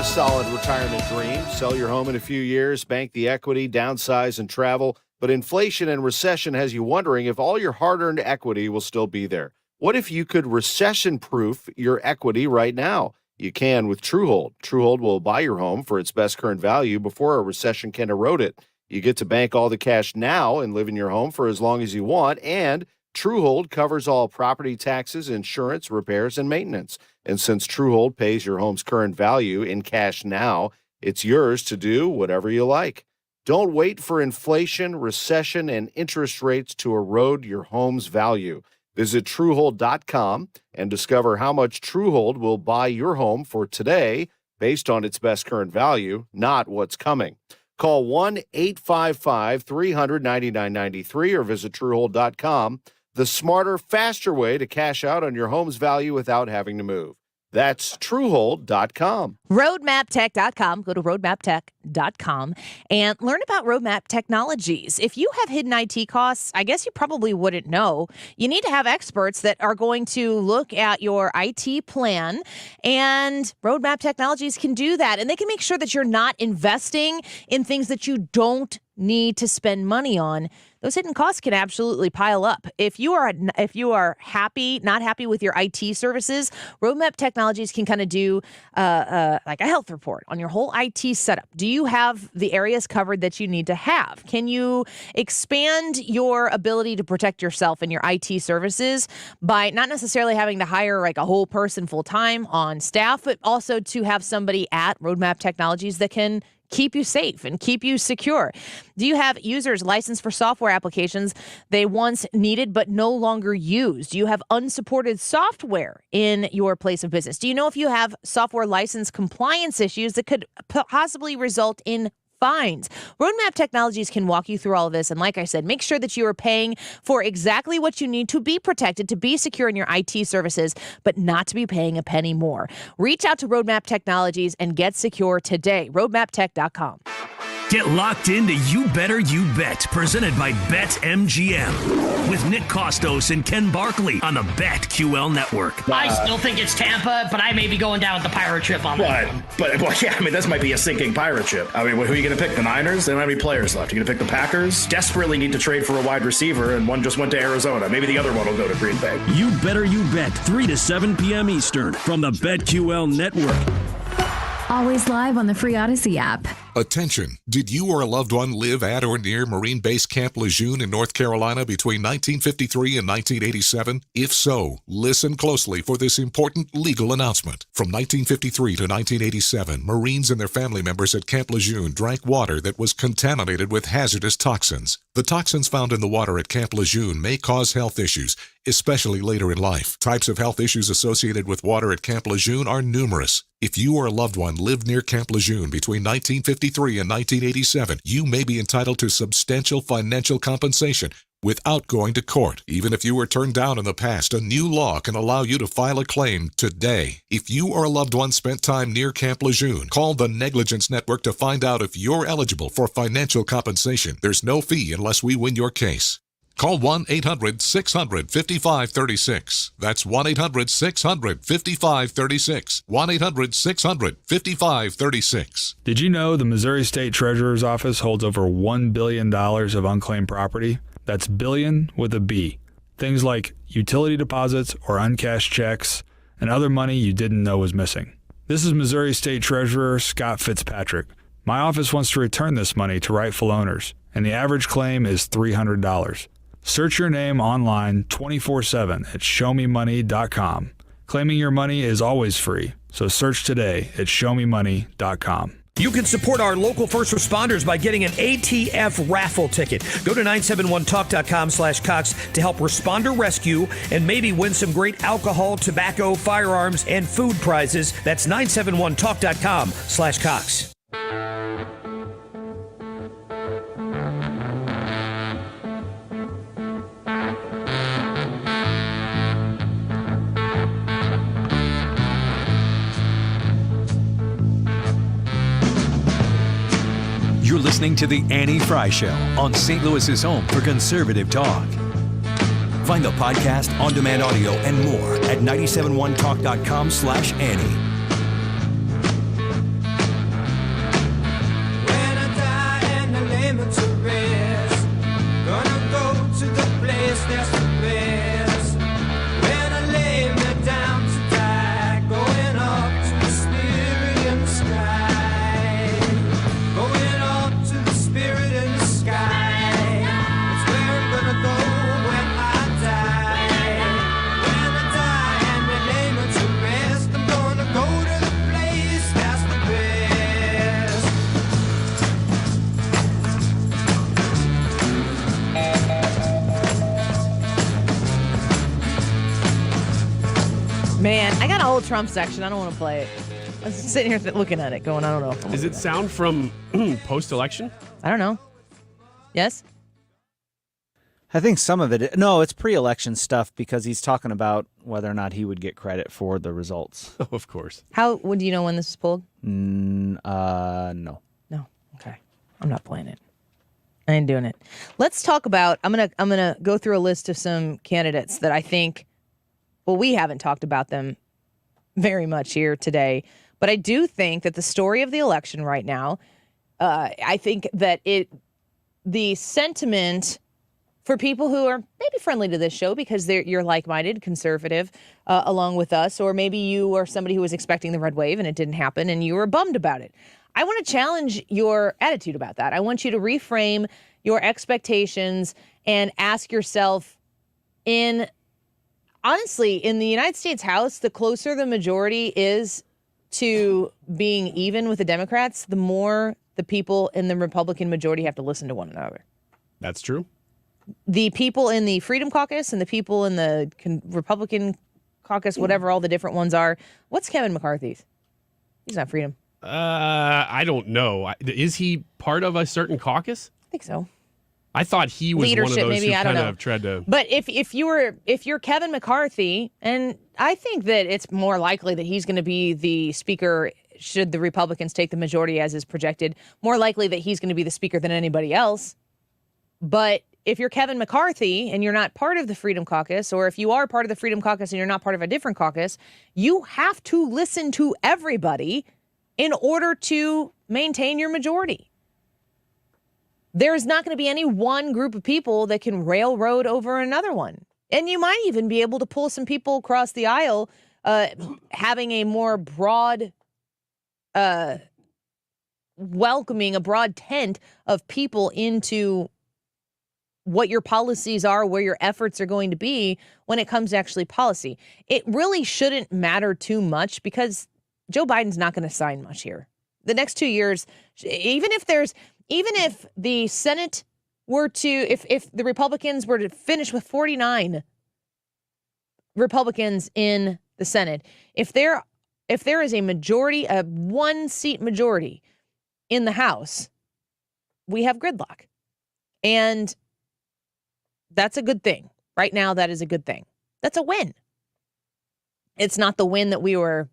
Solid retirement dream. Sell your home in a few years, bank the equity, downsize, and travel. But inflation and recession has you wondering if all your hard-earned equity will still be there. What if you could recession-proof your equity right now? You can with Truehold. Truehold will buy your home for its best current value before a recession can erode it. You get to bank all the cash now and live in your home for as long as you want, and Truehold covers all property taxes, insurance, repairs, and maintenance. And since Truehold pays your home's current value in cash now, it's yours to do whatever you like. Don't wait for inflation, recession, and interest rates to erode your home's value. Visit Truehold.com and discover how much Truehold will buy your home for today based on its best current value, not what's coming. Call 1-855-300-9993 or visit Truehold.com. The smarter, faster way to cash out on your home's value without having to move. That's Truehold.com. RoadmapTech.com. Go to RoadmapTech.com and learn about Roadmap Technologies. If you have hidden IT costs, I guess you probably wouldn't know. You need to have experts that are going to look at your IT plan, and Roadmap Technologies can do that. And they can make sure that you're not investing in things that you don't need to spend money on. Those hidden costs can absolutely pile up. If you are not happy with your IT services, Roadmap Technologies can kind of do like a health report on your whole IT setup. Do you have the areas covered that you need to have? Can you expand your ability to protect yourself and your IT services by not necessarily having to hire like a whole person full time on staff, but also to have somebody at Roadmap Technologies that can keep you safe and keep you secure? Do you have users licensed for software applications they once needed but no longer use? Do you have unsupported software in your place of business? Do you know if you have software license compliance issues that could possibly result in fines? Roadmap Technologies can walk you through all of this. And like I said, make sure that you are paying for exactly what you need to be protected, to be secure in your IT services, but not to be paying a penny more. Reach out to Roadmap Technologies and get secure today. RoadmapTech.com. Get locked into You Better You Bet, presented by BetMGM, with Nick Costos and Ken Barkley on the BetQL network. I still think it's Tampa, but I may be going down with the pirate ship on that. But yeah, I mean, this might be a sinking pirate ship. I mean, who are you going to pick? The Niners? They don't have any players left. You're going to pick the Packers? Desperately need to trade for a wide receiver, and one just went to Arizona. Maybe the other one will go to Green Bay. You Better You Bet, 3 to 7 p.m. Eastern, from the BetQL network. Always live on the free Odyssey app. Attention! Did you or a loved one live at or near Marine Base Camp Lejeune in North Carolina between 1953 and 1987? If so, listen closely for this important legal announcement. From 1953 to 1987, Marines and their family members at Camp Lejeune drank water that was contaminated with hazardous toxins. The toxins found in the water at Camp Lejeune may cause health issues, especially later in life. Types of health issues associated with water at Camp Lejeune are numerous. If you or a loved one lived near Camp Lejeune between 1953 and 1987, you may be entitled to substantial financial compensation without going to court. Even if you were turned down in the past, a new law can allow you to file a claim today. If you or a loved one spent time near Camp Lejeune, call the Negligence Network to find out if you're eligible for financial compensation. There's no fee unless we win your case. Call 1-800-600-5536. That's 1-800-600-5536. 1-800-600-5536. Did you know the Missouri State Treasurer's Office holds over $1 billion of unclaimed property? That's billion with a B. Things like utility deposits or uncashed checks and other money you didn't know was missing. This is Missouri State Treasurer Scott Fitzpatrick. My office wants to return this money to rightful owners, and the average claim is $300. Search your name online 24/7 at showmemoney.com. Claiming your money is always free, so search today at showmemoney.com. You can support our local first responders by getting an ATF raffle ticket. Go to 971talk.com/Cox to help Responder Rescue and maybe win some great alcohol, tobacco, firearms, and food prizes. That's 971talk.com/Cox. You're listening to The Annie Frey Show on St. Louis's home for conservative talk. Find the podcast, on-demand audio, and more at 971talk.com/Annie. Man, I got an old Trump section. I don't want to play it. I was just sitting here looking at it going, I don't know. Does it sound from post-election? I don't know. Yes? I think some of it. No, it's pre-election stuff because he's talking about whether or not he would get credit for the results. Oh, of course. Do you know when this was pulled? No. No. Okay. I'm not playing it. I ain't doing it. Let's talk about. I'm gonna go through a list of some candidates that I think. Well, we haven't talked about them very much here today, but I do think that the story of the election right now. I think that the sentiment for people who are maybe friendly to this show because you're like-minded, conservative, along with us, or maybe you are somebody who was expecting the red wave and it didn't happen and you were bummed about it. I want to challenge your attitude about that. I want you to reframe your expectations and ask yourself, honestly, in the United States House, the closer the majority is to being even with the Democrats, the more the people in the Republican majority have to listen to one another. That's true. The people in the Freedom Caucus and the people in the Republican Caucus, whatever all the different ones are. What's Kevin McCarthy's? He's not Freedom. I don't know. Is he part of a certain caucus? I think so. I thought he was Leadership, one of those maybe, who I don't kind know. of tried to. But if you're Kevin McCarthy, and I think that it's more likely that he's going to be the speaker should the Republicans take the majority as is projected, more likely that he's going to be the speaker than anybody else. But if you're Kevin McCarthy and you're not part of the Freedom Caucus, or if you are part of the Freedom Caucus and you're not part of a different caucus, you have to listen to everybody in order to maintain your majority. There's not going to be any one group of people that can railroad over another one. And you might even be able to pull some people across the aisle, having a more broad, welcoming, a broad tent of people into what your policies are, where your efforts are going to be when it comes to actually policy. It really shouldn't matter too much because Joe Biden's not going to sign much here. The next 2 years, even if the Senate were to, if the Republicans were to finish with 49 Republicans in the Senate, if there is a majority, a 1-seat majority in the House, we have gridlock. And that's a good thing. Right now, that is a good thing. That's a win. It's not the win that we were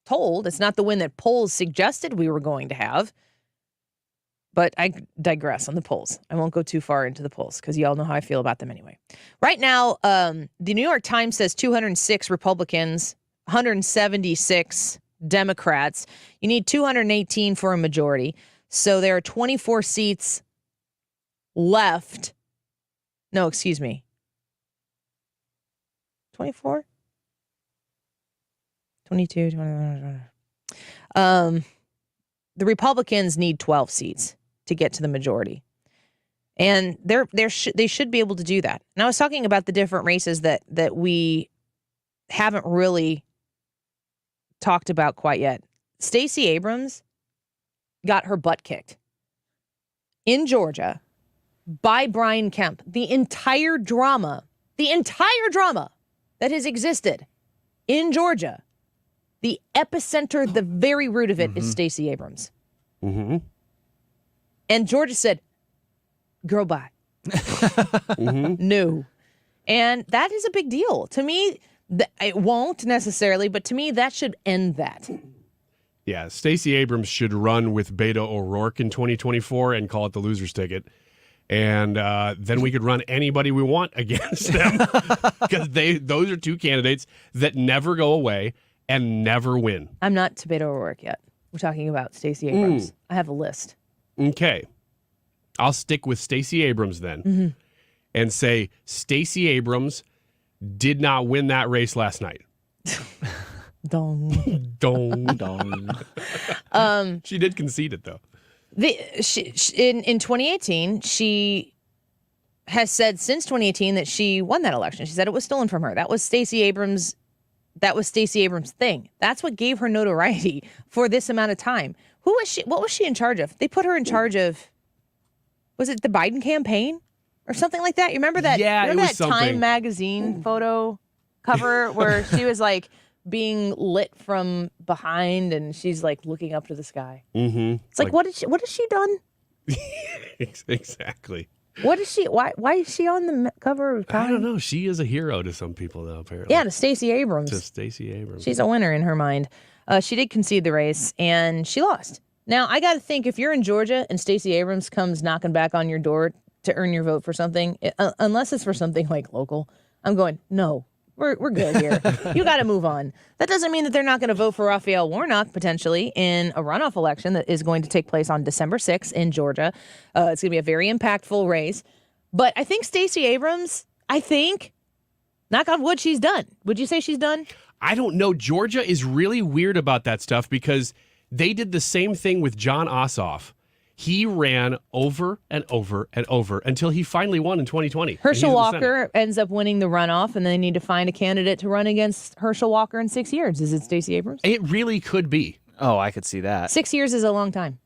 told. It's not the win that polls suggested we were going to have. But I digress on the polls. I won't go too far into the polls because you all know how I feel about them anyway. Right now, the New York Times says 206 Republicans, 176 Democrats. You need 218 for a majority. So there are 24 seats left. No, excuse me. 24? 22, 21. The Republicans need 12 seats to get to the majority. And they should be able to do that. And I was talking about the different races that we haven't really talked about quite yet. Stacey Abrams got her butt kicked in Georgia by Brian Kemp. The entire drama that has existed in Georgia, the epicenter, the very root of it is Stacey Abrams. Mm-hmm. And Georgia said, girl, bye. No. And that is a big deal. To me, it won't necessarily, but to me, that should end that. Yeah, Stacey Abrams should run with Beto O'Rourke in 2024 and call it the loser's ticket. And then we could run anybody we want against them because those are two candidates that never go away and never win. I'm not to Beto O'Rourke yet. We're talking about Stacey Abrams. I have a list. Okay. I'll stick with Stacey Abrams then and say Stacey Abrams did not win that race last night. Dong. Dong. Dong. She did concede it, though. In 2018, she has said since 2018 that she won that election. She said it was stolen from her. That was Stacey Abrams' thing. That's what gave her notoriety for this amount of time. Who was she? What was she in charge of? They put her in charge of, was it the Biden campaign or something like that? You remember that? Yeah, remember it was that Time magazine photo cover where she was like being lit from behind and she's like looking up to the sky. Mm-hmm. It's like what has she done? Exactly. What is she? Why is she on the cover of Time? I don't know. She is a hero to some people, though, apparently. Yeah, to Stacey Abrams. To Stacey Abrams. She's a winner in her mind. She did concede the race, and she lost. Now, I got to think, if you're in Georgia and Stacey Abrams comes knocking back on your door to earn your vote for something, unless it's for something like local, I'm going, no, we're good here. You got to move on. That doesn't mean that they're not going to vote for Raphael Warnock, potentially, in a runoff election that is going to take place on December 6th in Georgia. It's going to be a very impactful race. But I think Stacey Abrams, knock on wood, she's done. Would you say she's done? I don't know. Georgia is really weird about that stuff because they did the same thing with John Ossoff. He ran over and over and over until he finally won in 2020. Herschel Walker ends up winning the runoff, and they need to find a candidate to run against Herschel Walker in 6 years. Is it Stacey Abrams? It really could be. Oh, I could see that. 6 years is a long time.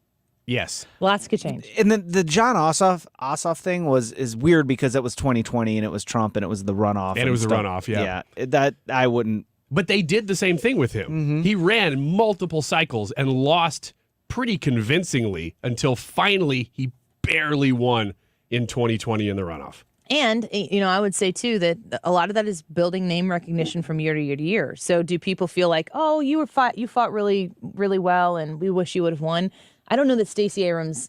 Yes. Lots could change. And then the John Ossoff thing is weird because it was 2020 and it was Trump and it was the runoff. And it was stuff. the runoff, yeah. Yeah, that I wouldn't. But they did the same thing with him. Mm-hmm. He ran multiple cycles and lost pretty convincingly until finally he barely won in 2020 in the runoff. And, I would say, too, that a lot of that is building name recognition from year to year to year. So do people feel like, oh, you fought really, really well and we wish you would have won? I don't know that Stacey Abrams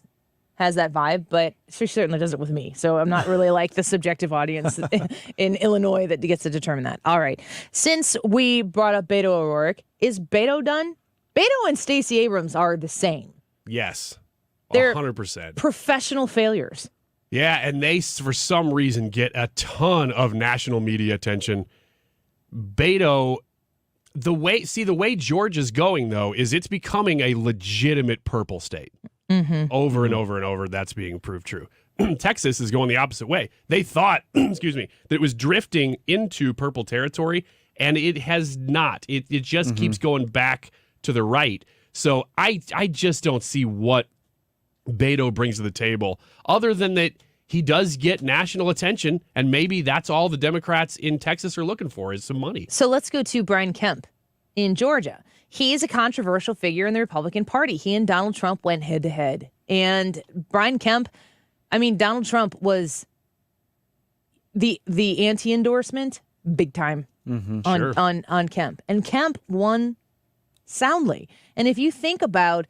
has that vibe, but she certainly does it with me. So I'm not really like the subjective audience in Illinois that gets to determine that. All right. Since we brought up Beto O'Rourke, is Beto done? Beto and Stacey Abrams are the same. Yes. They're 100%. professional failures. Yeah, and they, for some reason, get a ton of national media attention. Beto, the way Georgia's going, though, is it's becoming a legitimate purple state. Mm-hmm. Over and over and over, that's being proved true. Texas is going the opposite way. They thought, excuse me, that it was drifting into purple territory, and it has not. It just keeps going back to the right. So I just don't see what Beto brings to the table, other than that he does get national attention, and maybe that's all the Democrats in Texas are looking for is some money. So let's go to Brian Kemp in Georgia. He is a controversial figure in the Republican Party. He and Donald Trump went head to head. And Brian Kemp, Donald Trump was the anti-endorsement big time on Kemp. And Kemp won soundly. And if you think about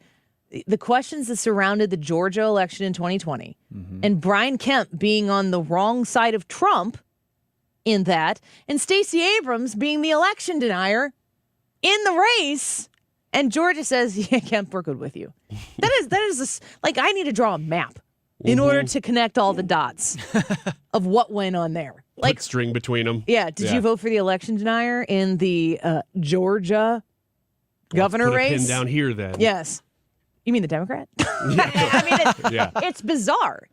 the questions that surrounded the Georgia election in 2020 and Brian Kemp being on the wrong side of Trump in that, and Stacey Abrams being the election denier in the race, and Georgia says, yeah, Kemp, we're good with you. That is like, I need to draw a map in order to connect all the dots of what went on there. Like, put string between them. Yeah. Did you vote for the election denier in the Georgia governor put a race? pin down here then. Yes. You mean the Democrat? Yeah. It's bizarre.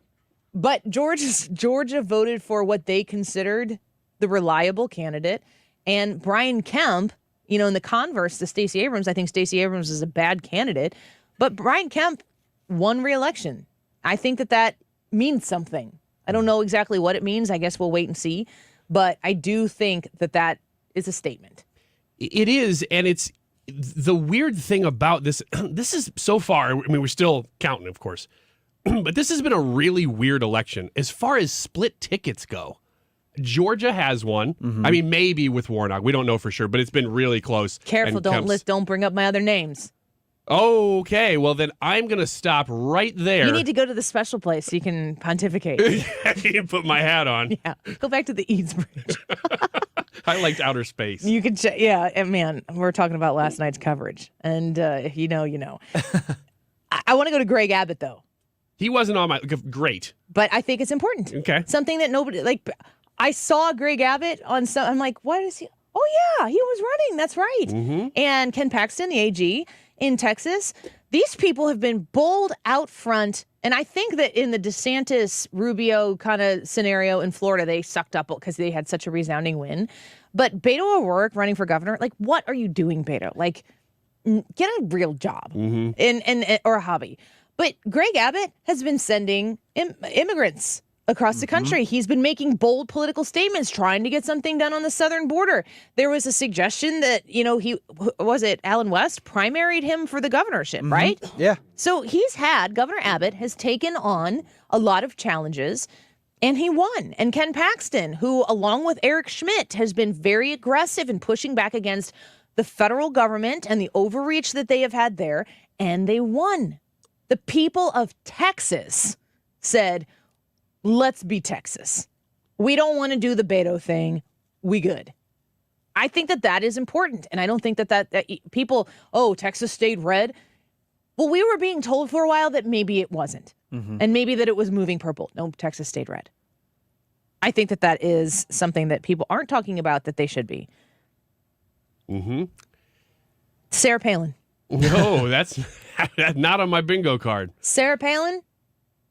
But Georgia voted for what they considered the reliable candidate. And Brian Kemp, in the converse to Stacey Abrams, I think Stacey Abrams is a bad candidate. But Brian Kemp won re-election. I think that means something. I don't know exactly what it means. I guess we'll wait and see. But I do think that is a statement. It is, and it's the weird thing about this. This is so far, we're still counting, of course, but this has been a really weird election as far as split tickets go. Georgia has one. Maybe with Warnock. We don't know for sure, but it's been really close. Careful, don't bring up my other names. Okay, well then I'm going to stop right there. You need to go to the special place so you can pontificate. You can put my hat on. Yeah, go back to the Eads Bridge. I liked outer space. You can check. Yeah, and man, we're talking about last night's coverage. And if you know, you know. I want to go to Greg Abbott, though. He wasn't on my... Great. But I think it's important. Okay. Something that nobody... I saw Greg Abbott on some... I'm like, what is he... Oh, yeah, he was running. That's right. And Ken Paxton, the AG in Texas, these people have been bold out front. And I think that in the DeSantis-Rubio kind of scenario in Florida, they sucked up because they had such a resounding win. But Beto O'Rourke running for governor, what are you doing, Beto? Get a real job or a hobby. But Greg Abbott has been sending immigrants across the country. He's been making bold political statements, trying to get something done on the southern border. There was a suggestion that, Alan West primaried him for the governorship, right? Yeah. So Governor Abbott has taken on a lot of challenges, and he won. And Ken Paxton, who, along with Eric Schmidt, has been very aggressive in pushing back against the federal government and the overreach that they have had there, and they won. The people of Texas said, let's be Texas. We don't want to do the Beto thing. We good. I think that is important. And I don't think that people, Texas stayed red. Well, we were being told for a while that maybe it wasn't. And maybe that it was moving purple. No, Texas stayed red. I think that is something that people aren't talking about that they should be. Sarah Palin. No, that's not on my bingo card. Sarah Palin?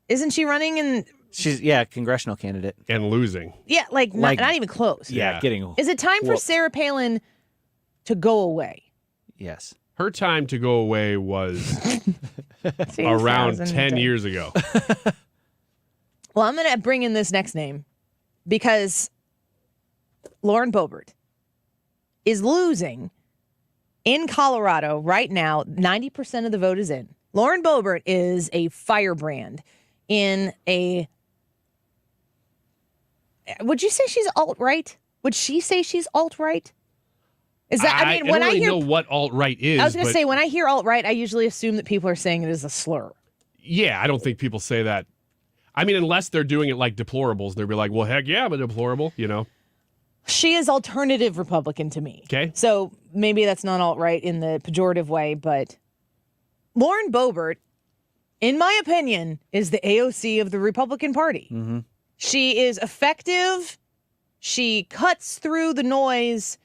Isn't she running in... She's, congressional candidate. And losing. Yeah, not even close. Yeah, getting... Is it time for Sarah Palin to go away? Yes. Her time to go away was around 10 years ago. Well, I'm going to bring in this next name because Lauren Boebert is losing in Colorado right now. 90% of the vote is in. Lauren Boebert is a firebrand in a... Would you say she's alt-right? Would she say she's alt-right? Is that? I mean, when don't I hear know what alt-right is. I was going to say, when I hear alt-right, I usually assume that people are saying it as a slur. Yeah, I don't think people say that. I mean, unless they're doing it like deplorables, they'll be like, well, heck yeah, I'm a deplorable, you know. She is alternative Republican to me. Okay. So maybe that's not alt-right in the pejorative way, but Lauren Boebert, in my opinion, is the AOC of the Republican Party. Mm-hmm. She is effective. She cuts through the noise,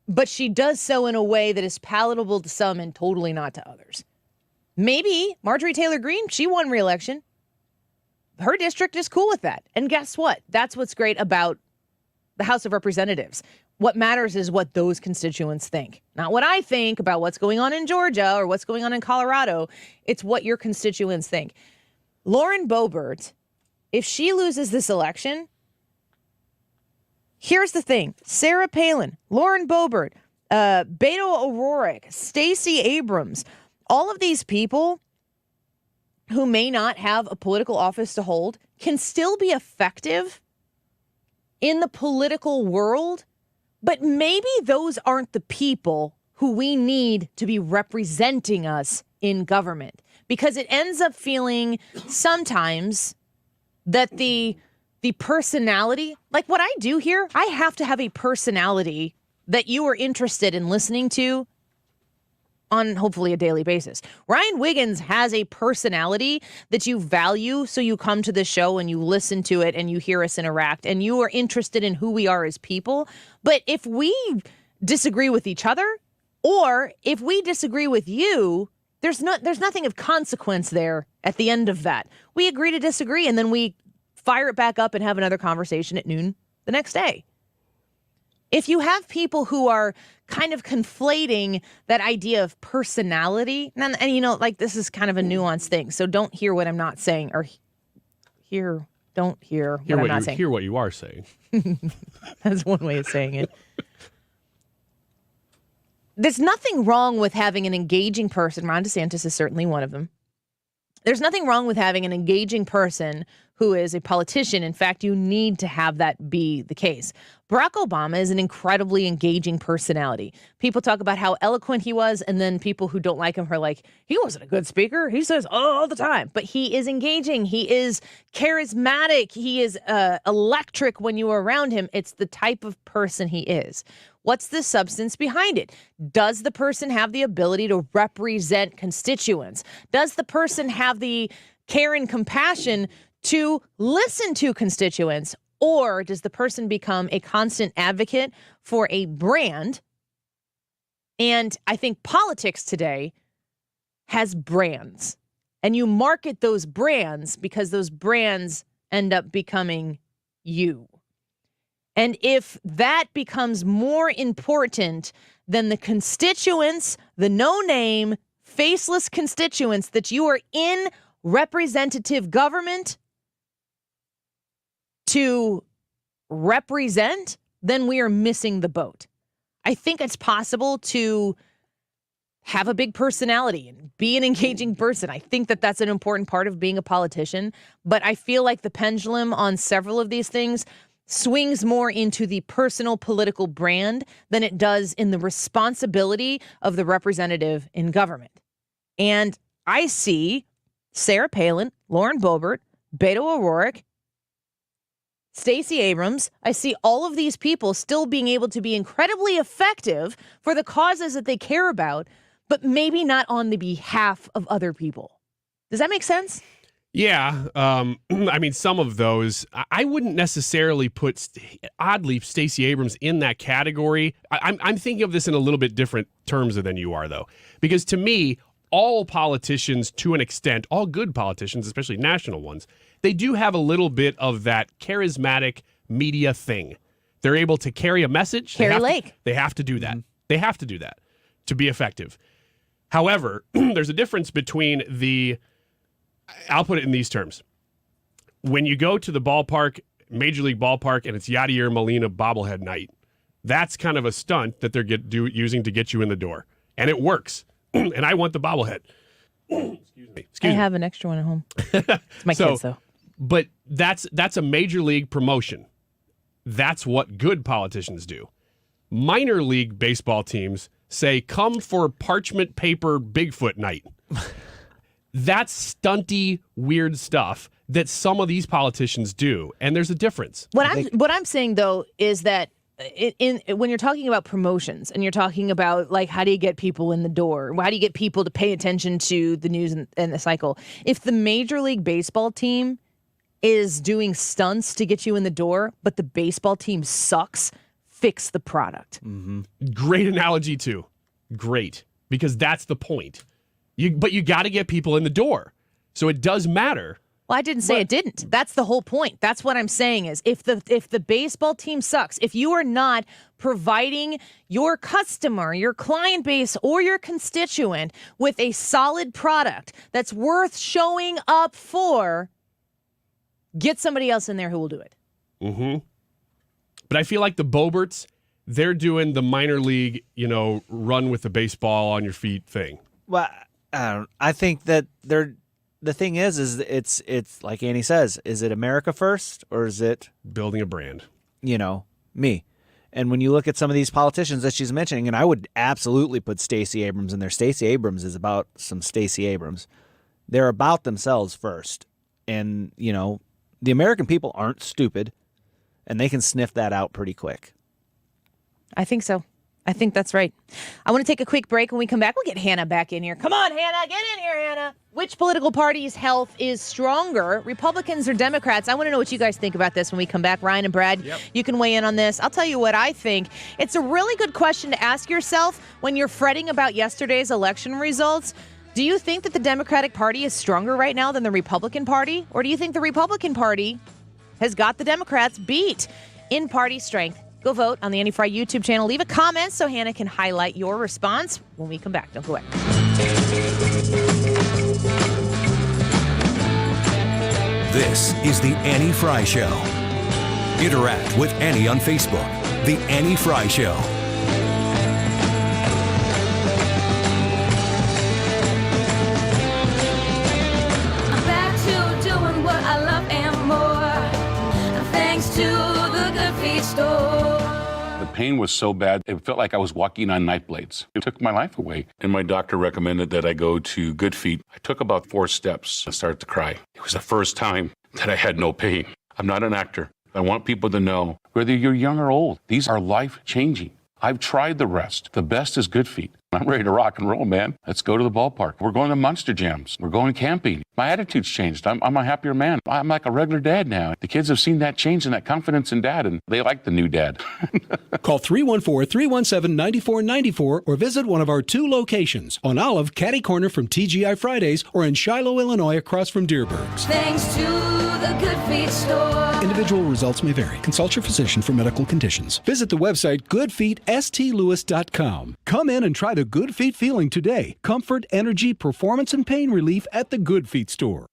but she does so in a way that is palatable to some and totally not to others. Maybe Marjorie Taylor Greene, she won re-election. Her district is cool with that. And guess what? That's what's great about the House of Representatives. What matters is what those constituents think. Not what I think about what's going on in Georgia or what's going on in Colorado. It's what your constituents think. Lauren Boebert, if she loses this election, here's the thing. Sarah Palin, Lauren Boebert, Beto O'Rourke, Stacey Abrams, all of these people who may not have a political office to hold can still be effective in the political world, but maybe those aren't the people who we need to be representing us in government, because it ends up feeling sometimes that the personality, like what I do here, I have to have a personality that you are interested in listening to on hopefully a daily basis. Ryan Wiggins has a personality that you value, so you come to the show and you listen to it and you hear us interact and you are interested in who we are as people. But if we disagree with each other, or if we disagree with you, there's nothing of consequence there at the end of that. We agree to disagree, and then we fire it back up and have another conversation at noon the next day. If you have people who are kind of conflating that idea of personality, and you know, like, this is kind of a nuanced thing, so don't hear what I'm not saying, or don't hear what I'm not saying. Hear what you are saying. That's one way of saying it. There's nothing wrong with having an engaging person. Ron DeSantis is certainly one of them. There's nothing wrong with having an engaging person who is a politician. In fact, you need to have that be the case. Barack Obama is an incredibly engaging personality. People talk about how eloquent he was, and then people who don't like him are like, he wasn't a good speaker. He says all the time. But he is engaging. He is charismatic. He is electric when you are around him. It's the type of person he is. What's the substance behind it? Does the person have the ability to represent constituents? Does the person have the care and compassion to listen to constituents? Or does the person become a constant advocate for a brand? And I think politics today has brands. And you market those brands because those brands end up becoming you. And if that becomes more important than the constituents, the no-name, faceless constituents that you are in representative government to represent, then we are missing the boat. I think it's possible to have a big personality and be an engaging person. I think that that's an important part of being a politician. But I feel like the pendulum on several of these things swings more into the personal political brand than it does in the responsibility of the representative in government. And I see Sarah Palin, Lauren Boebert, Beto O'Rourke, Stacey Abrams. I see all of these people still being able to be incredibly effective for the causes that they care about, but maybe not on the behalf of other people. Does that make sense? Yeah. I mean, some of those, I wouldn't necessarily put, oddly, Stacey Abrams in that category. I'm thinking of this in a little bit different terms than you are, though. Because to me, all politicians, to an extent, all good politicians, especially national ones, they do have a little bit of that charismatic media thing. They're able to carry a message. Carrie Lake. They have to do that. They have to do that to be effective. However, there's a difference between I'll put it in these terms. When you go to the ballpark, Major League ballpark, and it's Yadier Molina bobblehead night, that's kind of a stunt that they're using to get you in the door. And it works. And I want the bobblehead. Excuse me. I have an extra one at home. It's my kids, though. But that's a Major League promotion. That's what good politicians do. Minor league baseball teams say, come for parchment paper Bigfoot night. That's stunty, weird stuff that some of these politicians do, and there's a difference. What I'm saying, though, is that when you're talking about promotions and you're talking about, like, how do you get people in the door? How do you get people to pay attention to the news and the cycle? If the Major League Baseball team is doing stunts to get you in the door, but the baseball team sucks, fix the product. Mm-hmm. Great analogy, too. Great. Because that's the point. But you got to get people in the door. So it does matter. Well, I didn't say it didn't. That's the whole point. That's what I'm saying is if the baseball team sucks, if you are not providing your customer, your client base, or your constituent with a solid product that's worth showing up for, get somebody else in there who will do it. Mm-hmm. But I feel like the Boberts, they're doing the minor league, run with the baseball on your feet thing. Well, I think that the thing is it's like Annie says, is it America first or is it building a brand? Me. And when you look at some of these politicians that she's mentioning, and I would absolutely put Stacey Abrams in there. Stacey Abrams is about some Stacey Abrams. They're about themselves first. And, the American people aren't stupid, and they can sniff that out pretty quick. I think so. I think that's right. I want to take a quick break. When we come back, we'll get Hannah back in here. Come on, Hannah. Get in here, Hannah. Which political party's health is stronger, Republicans or Democrats? I want to know what you guys think about this when we come back. Ryan and Brad, You can weigh in on this. I'll tell you what I think. It's a really good question to ask yourself when you're fretting about yesterday's election results. Do you think that the Democratic Party is stronger right now than the Republican Party? Or do you think the Republican Party has got the Democrats beat in party strength? Go vote on the Annie Frey YouTube channel. Leave a comment so Hannah can highlight your response when we come back. Don't go away. This is the Annie Frey Show. Interact with Annie on Facebook. The Annie Frey Show. I'm back to doing what I love and more. Thanks to the Good Feet store. The pain was so bad, it felt like I was walking on knife blades. It took my life away. And my doctor recommended that I go to Good Feet. I took about 4 steps. I started to cry. It was the first time that I had no pain. I'm not an actor. I want people to know, whether you're young or old, these are life-changing. I've tried the rest. The best is Good Feet. I'm ready to rock and roll, man. Let's go to the ballpark. We're going to Monster Jams. We're going camping. My attitude's changed. I'm a happier man. I'm like a regular dad now. The kids have seen that change and that confidence in dad, and they like the new dad. Call 314-317-9494 or visit one of our 2 locations on Olive, Catty Corner from TGI Fridays, or in Shiloh, Illinois, across from Deerbergs. Thanks to the Good Feet store. Individual results may vary. Consult your physician for medical conditions. Visit the website goodfeetstlewis.com. Come in and try the Good Feet feeling today. Comfort, energy, performance, and pain relief at the Good Feet store.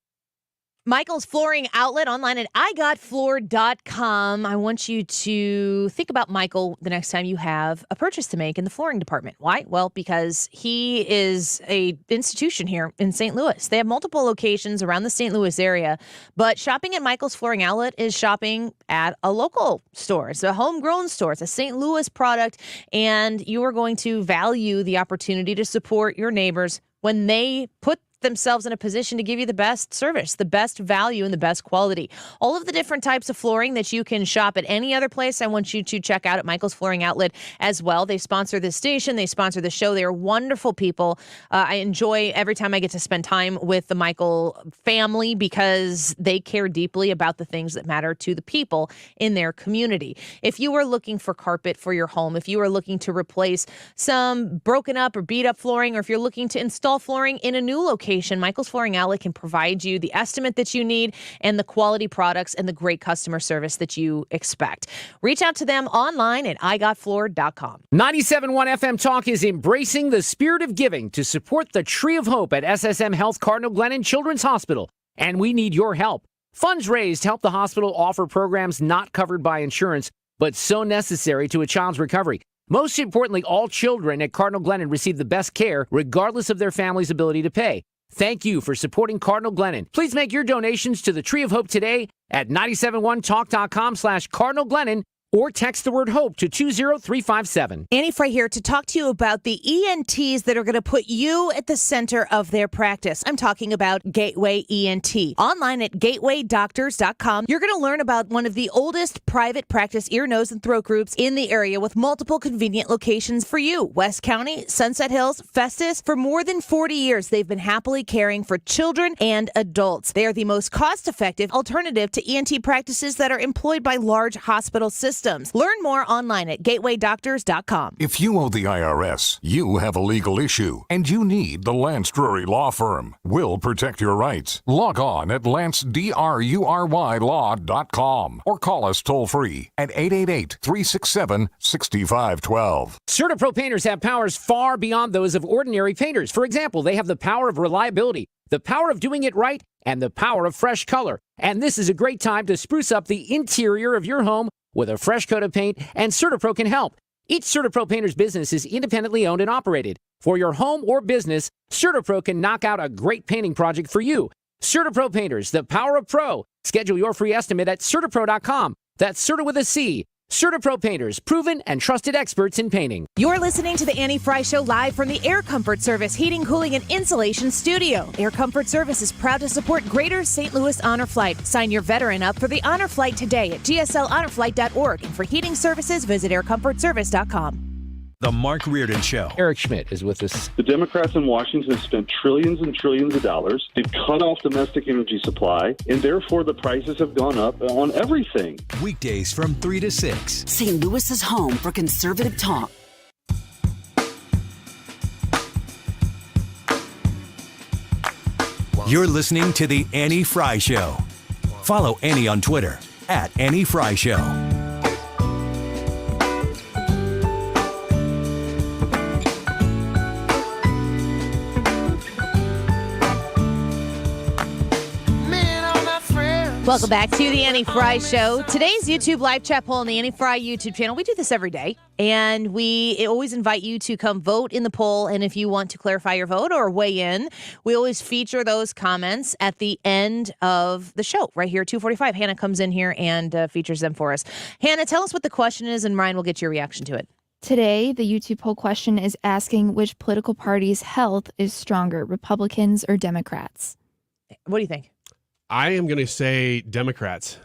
Michael's Flooring Outlet online at igotfloor.com. I want you to think about Michael the next time you have a purchase to make in the flooring department. Why? Well, because he is an institution here in St. Louis. They have multiple locations around the St. Louis area, but shopping at Michael's Flooring Outlet is shopping at a local store. It's a homegrown store. It's a St. Louis product, and you are going to value the opportunity to support your neighbors when they put themselves in a position to give you the best service, the best value, and the best quality. All of the different types of flooring that you can shop at any other place, I want you to check out at Michael's Flooring Outlet as well. They sponsor this station. They sponsor the show. They are wonderful people. I enjoy every time I get to spend time with the Michael family because they care deeply about the things that matter to the people in their community. If you are looking for carpet for your home, if you are looking to replace some broken up or beat up flooring, or if you're looking to install flooring in a new location, location, Michael's Flooring Outlet can provide you the estimate that you need and the quality products and the great customer service that you expect. Reach out to them online at igotfloored.com. 97.1 FM Talk is embracing the spirit of giving to support the Tree of Hope at SSM Health Cardinal Glennon Children's Hospital, and we need your help. Funds raised help the hospital offer programs not covered by insurance, but so necessary to a child's recovery. Most importantly, all children at Cardinal Glennon receive the best care, regardless of their family's ability to pay. Thank you for supporting Cardinal Glennon. Please make your donations to the Tree of Hope today at 971talk.com/Cardinal Glennon or text the word HOPE to 20357. Annie Frey here to talk to you about the ENTs that are going to put you at the center of their practice. I'm talking about Gateway ENT. Online at gatewaydoctors.com, you're going to learn about one of the oldest private practice ear, nose, and throat groups in the area with multiple convenient locations for you. West County, Sunset Hills, Festus. For more than 40 years, they've been happily caring for children and adults. They are the most cost-effective alternative to ENT practices that are employed by large hospital systems. Learn more online at gatewaydoctors.com. If you owe the IRS, you have a legal issue, and you need the Lance Drury Law Firm. We'll protect your rights. Log on at lancedrurylaw.com or call us toll-free at 888-367-6512. CertaPro painters have powers far beyond those of ordinary painters. For example, they have the power of reliability, the power of doing it right, and the power of fresh color. And this is a great time to spruce up the interior of your home with a fresh coat of paint, and CertaPro can help. Each CertaPro painter's business is independently owned and operated. For your home or business, CertaPro can knock out a great painting project for you. CertaPro painters, the power of pro. Schedule your free estimate at CertaPro.com. That's Certa with a C. CertaPro painters, proven and trusted experts in painting. You're listening to the Annie Frey Show live from the Air Comfort Service Heating, Cooling, and Insulation Studio. Air Comfort Service is proud to support Greater St. Louis Honor Flight. Sign your veteran up for the Honor Flight today at gslhonorflight.org. And for heating services, visit aircomfortservice.com. The Mark Reardon Show. Eric Schmidt is with us. The Democrats in Washington have spent trillions and trillions of dollars. They've cut off domestic energy supply, and therefore the prices have gone up on everything. Weekdays from 3 to 6. St. Louis's home for conservative talk. You're listening to The Annie Frey Show. Follow Annie on Twitter at Annie Frey Show. Welcome back to the Annie Frey Show. Today's YouTube live chat poll on the Annie Frey YouTube channel. We do this every day, and we always invite you to come vote in the poll. And if you want to clarify your vote or weigh in, we always feature those comments at the end of the show right here at 2:45. Hannah comes in here and features them for us. Hannah, tell us what the question is, and Ryan will get your reaction to it. Today, the YouTube poll question is asking which political party's health is stronger, Republicans or Democrats? What do you think? I am going to say Democrats,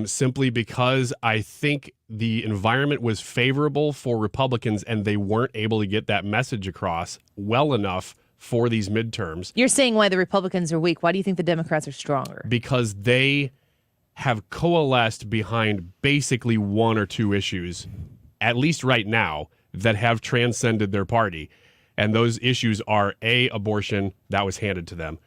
simply because I think the environment was favorable for Republicans and they weren't able to get that message across well enough for these midterms. You're saying why the Republicans are weak. Why do you think the Democrats are stronger? Because they have coalesced behind basically one or two issues, at least right now, that have transcended their party. And those issues are A, abortion, that was handed to them.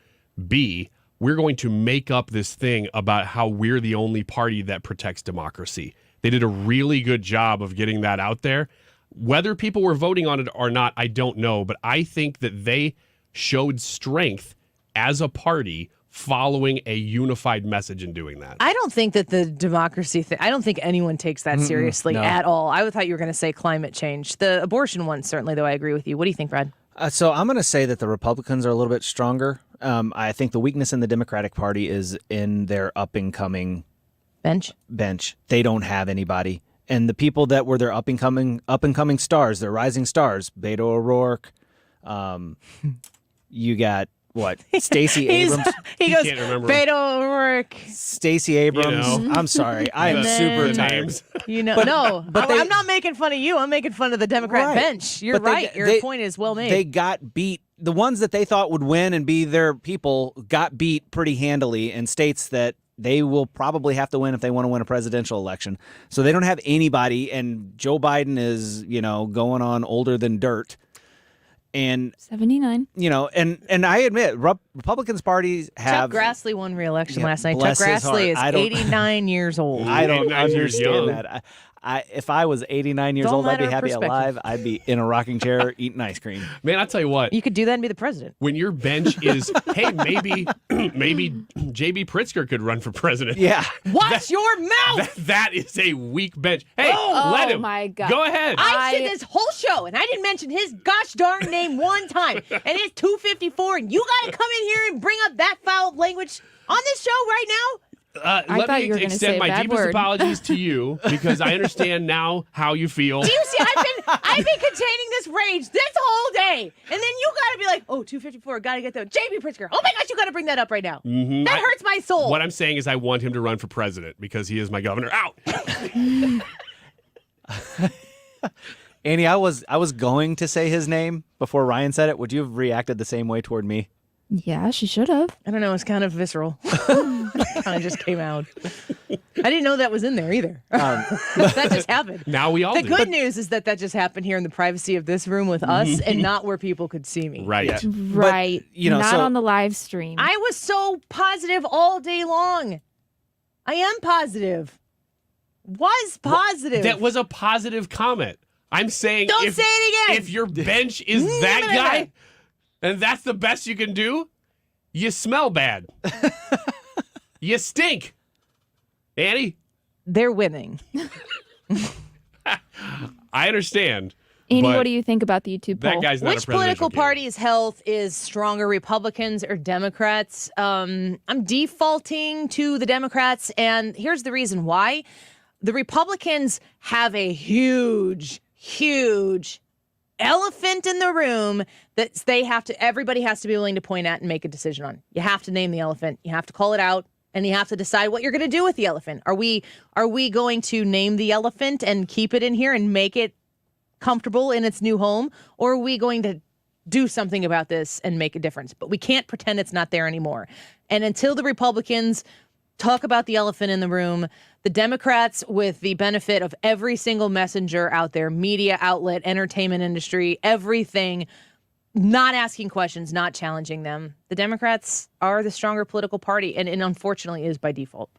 B, we're going to make up this thing about how we're the only party that protects democracy. They did a really good job of getting that out there. Whether people were voting on it or not, I don't know. But I think that they showed strength as a party following a unified message in doing that. I don't think that the democracy thing, I don't think anyone takes that seriously at all. I thought you were going to say climate change. The abortion one, certainly, though, I agree with you. What do you think, Brad? So I'm going to say that the Republicans are a little bit stronger. I think the weakness in the Democratic Party is in their up-and-coming bench. They don't have anybody. And the people that were their up-and-coming stars, their rising stars, Beto O'Rourke, you got, what, Stacey Abrams? He goes, Beto O'Rourke. Stacey Abrams. You know. I'm sorry. I am super tired. But I'm not making fun of you. I'm making fun of the Democrat bench. You're right. Your point is well made. They got beat. The ones that they thought would win and be their people got beat pretty handily in states that they will probably have to win if they want to win a presidential election. So they don't have anybody, and Joe Biden is, going on older than dirt. And 79. And I admit, Republicans parties have. Chuck Grassley won re-election last night. Chuck bless his Grassley heart. is 89 years old. I don't 89 years young. understand that. If I was 89 years Don't old, I'd be matter happy perspective. alive. I'd be in a rocking chair eating ice cream. Man, I'll tell you what. You could do that and be the president. When your bench is, hey, maybe J.B. Pritzker could run for president. Yeah. Watch your mouth! That is a weak bench. Hey, let him. Oh, my God. Go ahead. I said this whole show, and I didn't mention his gosh darn name one time. And it's 2:54, and you got to come in here and bring up that foul language on this show right now? I Let thought me you were gonna say extend a my bad deepest word. apologies to you because I understand now how you feel. Do you see? I've been containing this rage this whole day, and then you got to be like, "Oh, 2:54, got to get that." J.B. Pritzker. Oh my gosh, you got to bring that up right now. Mhm. That hurts my soul. What I'm saying is I want him to run for president because he is my governor. Out. Annie, I was going to say his name before Ryan said it. Would you have reacted the same way toward me? Yeah, she should have. I don't know. It's kind of visceral. Kind of just came out. I didn't know that was in there either. That just happened. Now we all The do. good news is that just happened here in the privacy of this room with us and not where people could see me. Right. Yeah. Right. Not so- on the live stream. I was so positive all day long. I am positive. Was positive. That was a positive comment. I'm saying Don't if, say it again. if your bench is that guy and that's the best you can do, you smell bad. You stink. Annie? They're winning. I understand. Annie, but what do you think about the YouTube poll? that guy's not Which a presidential political party's health is stronger, Republicans or Democrats? I'm defaulting to the Democrats, and here's the reason why. The Republicans have a huge elephant in the room that everybody has to be willing to point at and make a decision on. You have to name the elephant. You have to call it out. And you have to decide what you're going to do with the elephant. Are we going to name the elephant and keep it in here and make it comfortable in its new home? Or are we going to do something about this and make a difference? But we can't pretend it's not there anymore. And until the Republicans talk about the elephant in the room, the Democrats, with the benefit of every single messenger out there, media outlet, entertainment industry, everything, not asking questions, not challenging them. The Democrats are the stronger political party, and unfortunately is by default.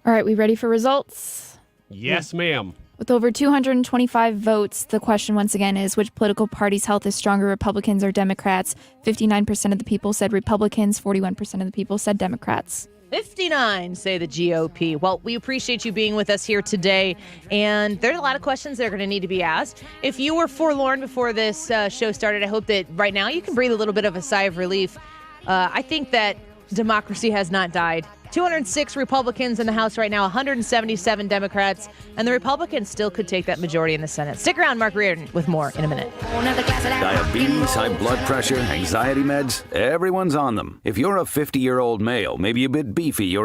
All right, we ready for results? Yes, ma'am. With over 225 votes, the question once again is, which political party's health is stronger, Republicans or Democrats? 59% of the people said Republicans, 41% of the people said Democrats. 59 say the GOP. Well, we appreciate you being with us here today, and there are a lot of questions that are going to need to be asked. If you were forlorn before this show started, I hope that right now you can breathe a little bit of a sigh of relief. I think that democracy has not died. 206 Republicans in the House right now, 177 Democrats, and the Republicans still could take that majority in the Senate. Stick around, Mark Reardon, with more in a minute. Diabetes, high blood pressure, anxiety meds, everyone's on them. If you're a 50-year-old male, maybe a bit beefy, or